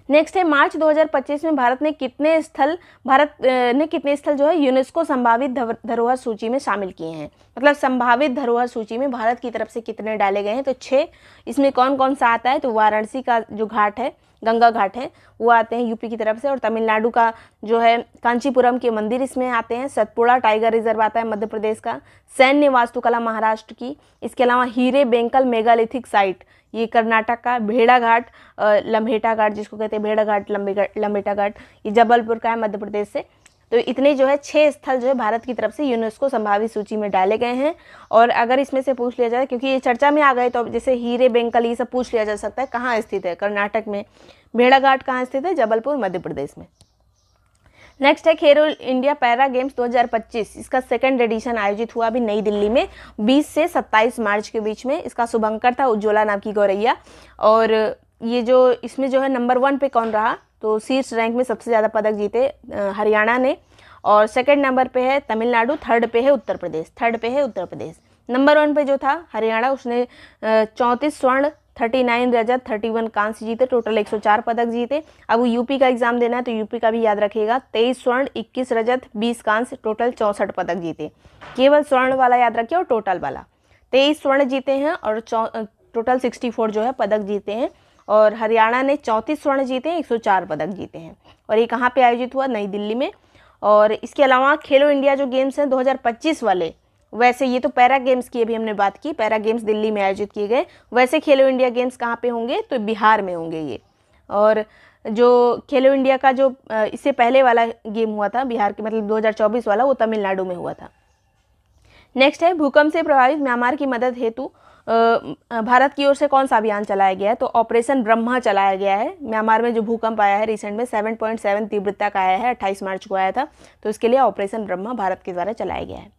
Next है, मार्च 2025 में भारत ने कितने स्थल जो है यूनेस्को संभावित धरोहर सूची में शामिल किए हैं? मतलब संभावित धरोहर सूची में भारत की तरफ से कितने डाले गए हैं? तो 6। इसमें कौन कौन सा आता है? तो वाराणसी का जो घाट है, गंगा घाट है, वो आते हैं यूपी की तरफ से। और तमिलनाडु का जो है कांचीपुरम के मंदिर इसमें आते हैं। सतपुड़ा टाइगर रिजर्व आता है मध्य प्रदेश का। सैन्य वास्तुकला महाराष्ट्र की। इसके अलावा हीरे बेंकल मेगालिथिक साइट ये कर्नाटक का। भेड़ा घाट, लम्हेटा घाट जिसको कहते हैं, भेड़ा घाट, लम्हेटा घाट, ये जबलपुर का है मध्य प्रदेश से। तो इतने जो है 6 स्थल जो है भारत की तरफ से यूनेस्को संभावित सूची में डाले गए हैं। और अगर इसमें से पूछ लिया जाए, क्योंकि ये चर्चा में आ गए, तो जैसे हीरे बेंकल ये सब पूछ लिया जा सकता है कहाँ स्थित है? कर्नाटक में। भेड़ाघाट कहाँ स्थित है? जबलपुर मध्य प्रदेश में। नेक्स्ट है खेलो इंडिया पैरा गेम्स 2025। इसका 2nd एडिशन आयोजित हुआ अभी नई दिल्ली में 20 से 27 मार्च के बीच में। इसका शुभंकर था उज्ज्वला नाम की गौरैया। और ये जो इसमें जो है नंबर 1 पे कौन रहा? तो शीर्ष रैंक में सबसे ज़्यादा पदक जीते हरियाणा ने। और 2nd नंबर पे है तमिलनाडु, 3rd पे है उत्तर प्रदेश। नंबर 1 पे जो था हरियाणा, उसने 34 स्वर्ण, 39 रजत, 31 कांस्य जीते, टोटल 104 पदक जीते। अब वो यूपी का एग्जाम देना है तो यूपी का भी याद रखिएगा। 23 स्वर्ण, 21 रजत, 20 कांस्य, टोटल 64 पदक जीते। केवल स्वर्ण वाला याद रखिए और टोटल वाला। 23 स्वर्ण जीते हैं और टोटल 64 जो है पदक जीते हैं। और हरियाणा ने 34 स्वर्ण जीते हैं, 104 पदक जीते हैं। और ये कहाँ पे आयोजित हुआ? नई दिल्ली में। और इसके अलावा खेलो इंडिया जो गेम्स हैं 2025 वाले, वैसे ये तो पैरा गेम्स की अभी हमने बात की, पैरा गेम्स दिल्ली में आयोजित किए गए। वैसे खेलो इंडिया गेम्स कहाँ पे होंगे? तो बिहार में होंगे ये। और जो खेलो इंडिया का जो इससे पहले वाला गेम हुआ था बिहार के, मतलब 2024 वाला, वो तमिलनाडु में हुआ था। नेक्स्ट है, भूकंप से प्रभावित म्यांमार की मदद हेतु भारत की ओर से कौन सा अभियान चलाया गया है? तो ऑपरेशन ब्रह्मा चलाया गया है। म्यांमार में जो भूकंप आया है रिसेंट में 7.7 तीव्रता का आया है, 28 मार्च को आया था। तो इसके लिए ऑपरेशन ब्रह्मा भारत के द्वारा चलाया गया है।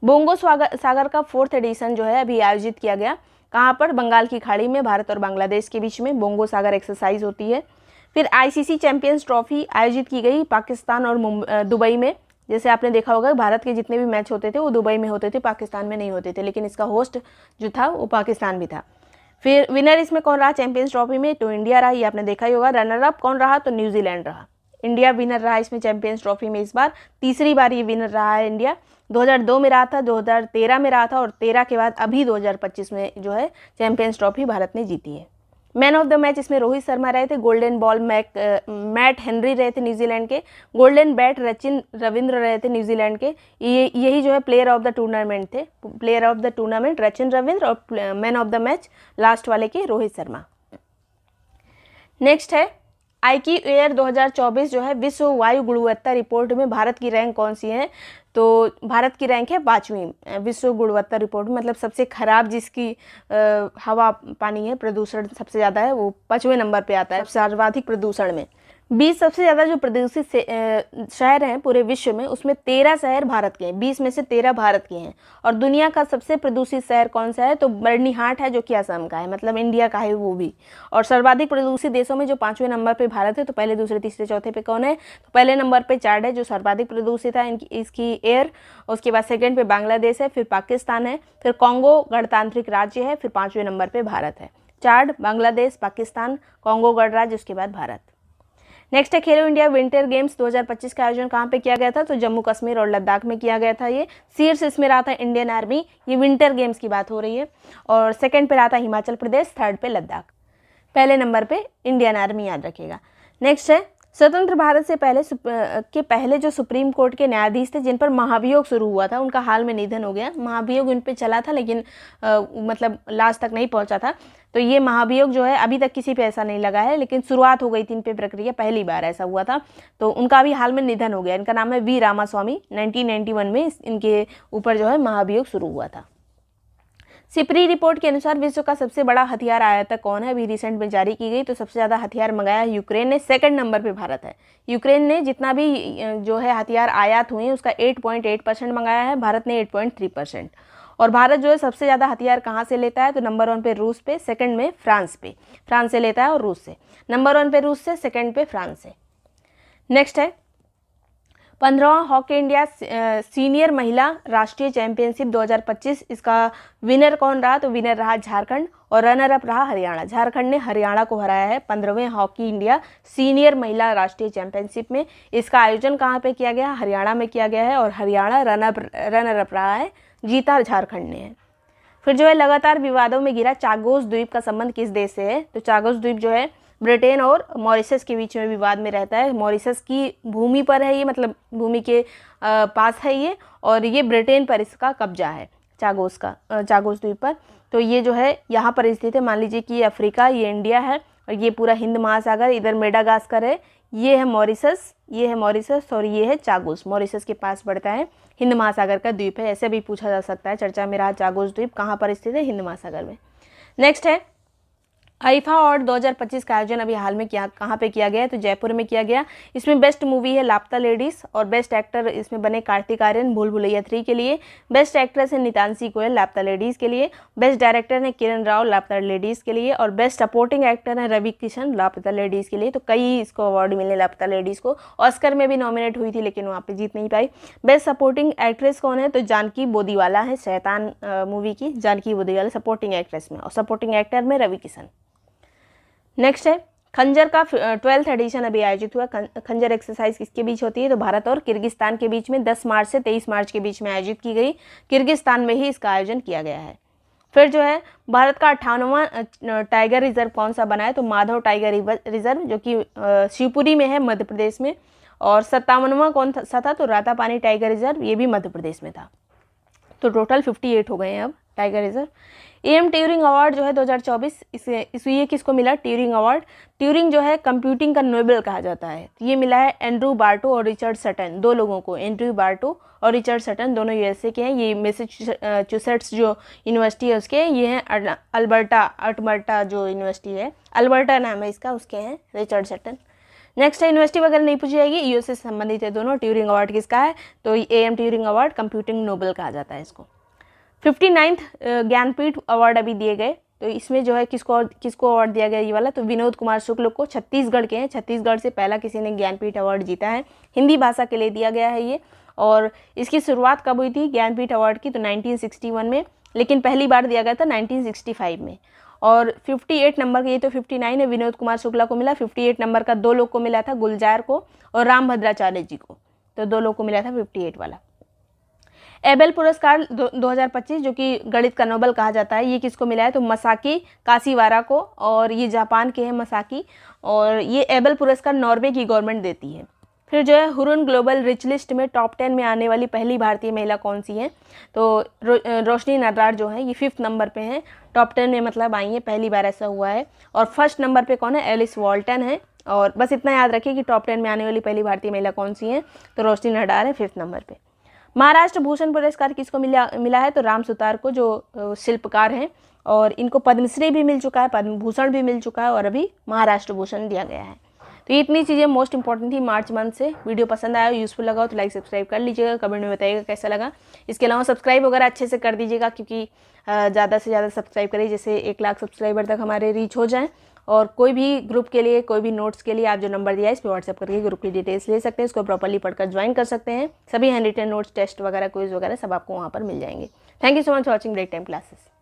बोंगो सागर का 4th एडिशन जो है अभी आयोजित किया गया। कहाँ पर? बंगाल की खाड़ी में, भारत और बांग्लादेश के बीच में बोंगो सागर एक्सरसाइज होती है। फिर ICC चैंपियंस ट्रॉफी आयोजित की गई पाकिस्तान और दुबई में। जैसे आपने देखा होगा भारत के जितने भी मैच होते थे वो दुबई में होते थे, पाकिस्तान में नहीं होते थे, लेकिन इसका होस्ट जो था वो पाकिस्तान भी था। फिर विनर इसमें कौन रहा चैंपियंस ट्रॉफी में? तो इंडिया रहा, ये आपने देखा ही होगा। रनर अप कौन रहा? तो न्यूजीलैंड रहा। इंडिया विनर रहा इसमें चैंपियंस ट्रॉफी में। इस बार 3री बार ये विनर रहा है इंडिया। 2002 में रहा था, 2013 में रहा था, और 13 के बाद अभी 2025 में जो है चैंपियंस ट्रॉफी भारत ने जीती है। मैन ऑफ द मैच इसमें रोहित शर्मा रहे थे। गोल्डन बॉल मैट हेनरी रहे थे न्यूजीलैंड के। गोल्डन बैट सचिन रविंद्र रहे थे न्यूजीलैंड के। यही जो है प्लेयर ऑफ द टूर्नामेंट थे। Player of the tournament Sachin Ravindra और man of the match last वाले के रोहित शर्मा। नेक्स्ट है आईक्यू एयर 2024 जो है विश्व वायु गुणवत्ता रिपोर्ट में भारत की रैंक कौन सी है, तो भारत की रैंक है 5वीं विश्व गुणवत्ता रिपोर्ट में, मतलब सबसे खराब जिसकी हवा पानी है, प्रदूषण सबसे ज़्यादा है, वो 5वें नंबर पे आता है सर्वाधिक प्रदूषण में। 20 सबसे ज़्यादा जो प्रदूषित शहर हैं पूरे विश्व में, उसमें 13 शहर भारत के हैं, 20 में से 13 भारत के हैं। और दुनिया का सबसे प्रदूषित शहर कौन सा है, तो बर्निहाट है, जो कि असम का है, मतलब इंडिया का है वो भी। और सर्वाधिक प्रदूषित देशों में जो 5वें नंबर पे भारत है, तो पहले दूसरे तीसरे चौथे पे कौन है, तो पहले नंबर पे चाड है जो सर्वाधिक प्रदूषित है इसकी एयर, उसके बाद सेकेंड पे बांग्लादेश है, फिर पाकिस्तान है, फिर कॉन्गो गणतांत्रिक राज्य है, फिर 5वें नंबर पे भारत है। चाड, बांग्लादेश, पाकिस्तान, कॉन्गो गणराज्य, उसके बाद भारत। नेक्स्ट है खेलो इंडिया विंटर गेम्स 2025 का आयोजन कहाँ पे किया गया था, तो जम्मू कश्मीर और लद्दाख में किया गया था। ये शीर्ष इसमें रहा था इंडियन आर्मी, ये विंटर गेम्स की बात हो रही है। और सेकंड पे रहा था हिमाचल प्रदेश, थर्ड पे लद्दाख, पहले नंबर पे इंडियन आर्मी, याद रखिएगा। नेक्स्ट है स्वतंत्र भारत से पहले जो सुप्रीम कोर्ट के न्यायाधीश थे जिन पर महाभियोग शुरू हुआ था, उनका हाल में निधन हो गया। महाभियोग उन पे चला था लेकिन मतलब लास्ट तक नहीं पहुंचा था। तो ये महाभियोग जो है अभी तक किसी पे ऐसा नहीं लगा है, लेकिन शुरुआत हो गई थी इन पे प्रक्रिया, पहली बार ऐसा हुआ था। तो उनका अभी हाल में निधन हो गया। इनका नाम है वी रामास्वामी। 1991 में इनके ऊपर जो है महाभियोग शुरू हुआ था। सिपरी रिपोर्ट के अनुसार विश्व का सबसे बड़ा हथियार आयातक कौन है, अभी रिसेंट में जारी की गई। तो सबसे ज़्यादा हथियार मंगाया यूक्रेन ने, सेकंड नंबर पे भारत है। यूक्रेन ने जितना भी जो है हथियार आयात हुए हैं उसका 8.8% मंगाया है, भारत ने 8.3%। और भारत जो है सबसे ज़्यादा हथियार कहाँ से लेता है, तो नंबर 1 पे रूस पे, सेकंड में फ्रांस पे, फ्रांस से लेता है और रूस से। नंबर 1 पे रूस से, सेकंड पे फ्रांस से। नेक्स्ट है 15वां हॉकी इंडिया सीनियर महिला राष्ट्रीय चैंपियनशिप 2025, इसका विनर कौन रहा, तो विनर रहा झारखंड और रनर अप रहा हरियाणा। झारखंड ने हरियाणा को हराया है 15वें हॉकी इंडिया सीनियर महिला राष्ट्रीय चैंपियनशिप में। इसका आयोजन कहाँ पे किया गया, हरियाणा में किया गया है और हरियाणा रनर अप रहा है, जीता झारखंड ने है। फिर जो है लगातार विवादों में घिरा चागोस द्वीप का संबंध किस देश से है, तो चागोस द्वीप जो है ब्रिटेन और मॉरिशस के बीच में विवाद में रहता है। मॉरिशस की भूमि पर है ये, मतलब भूमि के पास है ये, और ये ब्रिटेन पर इसका कब्जा है चागोस द्वीप पर। तो ये जो है यहाँ पर स्थित है। मान लीजिए कि ये अफ्रीका, ये इंडिया है और ये पूरा हिंद महासागर, इधर मेडागास्कर है, ये है मॉरिशस और ये है चागोस। मॉरिशस के पास पड़ता है, हिंद महासागर का द्वीप है। ऐसे भी पूछा जा सकता है, चर्चा में रहा चागोस द्वीप कहाँ पर स्थित है, हिंद महासागर में। नेक्स्ट है आईफा अवार्ड 2025 का आयोजन अभी हाल में कहाँ पे किया गया है, तो जयपुर में किया गया। इसमें बेस्ट मूवी है लापता लेडीज और बेस्ट एक्टर इसमें बने कार्तिक आर्यन भूल भुलैया 3 के लिए। बेस्ट एक्ट्रेस है नितांशी गोयल लापता लेडीज के लिए। बेस्ट डायरेक्टर है किरण राव लापता लेडीज के लिए और बेस्ट सपोर्टिंग एक्टर है रवि किशन लापता लेडीज के लिए। तो कई इसको अवार्ड मिले लापता लेडीज को। ऑस्कर में भी नॉमिनेट हुई थी लेकिन वहाँ पे जीत नहीं पाई। बेस्ट सपोर्टिंग एक्ट्रेस कौन है, तो जानकी बोदीवाला है, शैतान मूवी की जानकी बोदीवाला सपोर्टिंग एक्ट्रेस में, और सपोर्टिंग एक्टर में रवि किशन। नेक्स्ट है खंजर का 12th एडिशन अभी आयोजित हुआ। खंजर एक्सरसाइज किसके बीच होती है, तो भारत और किर्गिस्तान के बीच में 10 मार्च से 23 मार्च के बीच में आयोजित की गई। किर्गिस्तान में ही इसका आयोजन किया गया है। फिर जो है भारत का 58वां टाइगर रिजर्व कौन सा बना है, तो माधव टाइगर रिजर्व जो कि शिवपुरी में है मध्य प्रदेश में। और 57वां कौन सा था, तो रातापानी टाइगर रिजर्व, ये भी मध्य प्रदेश में था। तो टोटल 58 हो गए हैं अब tiger reserve. M Turing award जो है 2024, ये किसको मिला, ट्यूरिंग अवार्ड। ट्यूरिंग जो है कंप्यूटिंग का नोबेल कहा जाता है। ये मिला है एंड्रू बार्टो और रिचर्ड सटन, दो लोगों को, एंड्रू बार्टो और रिचर्ड सटन, दोनों यूएसए के हैं। ये मैसेच्यूसेट्स जो यूनिवर्सिटी है उसके, ये हैं अल्बर्टा जो यूनिवर्सिटी है, अल्बर्टा नाम है इसका, उसके हैं रिचर्ड सटन। नेक्स्ट है यूनिवर्सिटी वगैरह नहीं पूछी जाएगी, यूएसए से संबंधित है दोनों। ट्यूरिंग अवार्ड किसका है, तो M Turing award computing Nobel कहा जाता है इसको। 59th ज्ञानपीठ अवार्ड अभी दिए गए। तो इसमें जो है किसको अवार्ड दिया गया ये वाला, तो विनोद कुमार शुक्ल को, छत्तीसगढ़ के हैं। छत्तीसगढ़ से पहला किसी ने ज्ञानपीठ अवार्ड जीता है, हिंदी भाषा के लिए दिया गया है ये। और इसकी शुरुआत कब हुई थी ज्ञानपीठ अवार्ड की, तो 1961 में, लेकिन पहली बार दिया गया था 1965 में। और 58 नंबर का, ये तो 59 है, विनोद कुमार शुक्ला को मिला। 58 नंबर का 2 लोग को मिला था, गुलजार को और राम भद्राचार्य जी को, तो 2 लोग को मिला था 58 वाला। एबेल पुरस्कार 2025 जो कि गणित का नोबेल कहा जाता है, ये किसको मिला है, तो मसाकी काशीवारा को, और ये जापान के हैं मसाकी। और ये एबेल पुरस्कार नॉर्वे की गवर्नमेंट देती है। फिर जो है हुरुन ग्लोबल रिच लिस्ट में टॉप 10 में आने वाली पहली भारतीय महिला कौन सी है, तो रोशनी नर्रार जो है ये 5th नंबर पे हैं, टॉप 10 में मतलब आई है, पहली बार ऐसा हुआ है। और फर्स्ट नंबर पे कौन है, एलिस वॉल्टन है। और बस इतना याद रखिए कि टॉप 10 में आने वाली पहली भारतीय महिला कौन सी है, तो रोशनी नर्रार है 5th नंबर पे। महाराष्ट्र भूषण पुरस्कार किसको मिला है, तो राम सुतार को, जो शिल्पकार हैं, और इनको पद्मश्री भी मिल चुका है, पद्म भूषण भी मिल चुका है, और अभी महाराष्ट्र भूषण दिया गया है। तो ये इतनी चीज़ें मोस्ट इंपॉर्टेंट थी मार्च मंथ से। वीडियो पसंद आया, यूज़फुल लगा तो लाइक सब्सक्राइब कर लीजिएगा, कमेंट में बताइएगा कैसा लगा। इसके अलावा सब्सक्राइब वगैरह अच्छे से कर दीजिएगा, क्योंकि ज़्यादा से ज़्यादा सब्सक्राइब करिए, जैसे 1 लाख सब्सक्राइबर तक हमारे रीच हो जाएँ। और कोई भी ग्रुप के लिए, कोई भी नोट्स के लिए आप जो नंबर दिया है इस पर व्हाट्सएप करके ग्रुप की डिटेल्स ले सकते हैं, इसको प्रॉपर्ली पढ़कर ज्वाइन कर सकते हैं। सभी हैंड रिटन नोट्स, टेस्ट वगैरह, क्विज वगैरह सब आपको वहाँ पर मिल जाएंगे। Thank you so much for watching break time classes.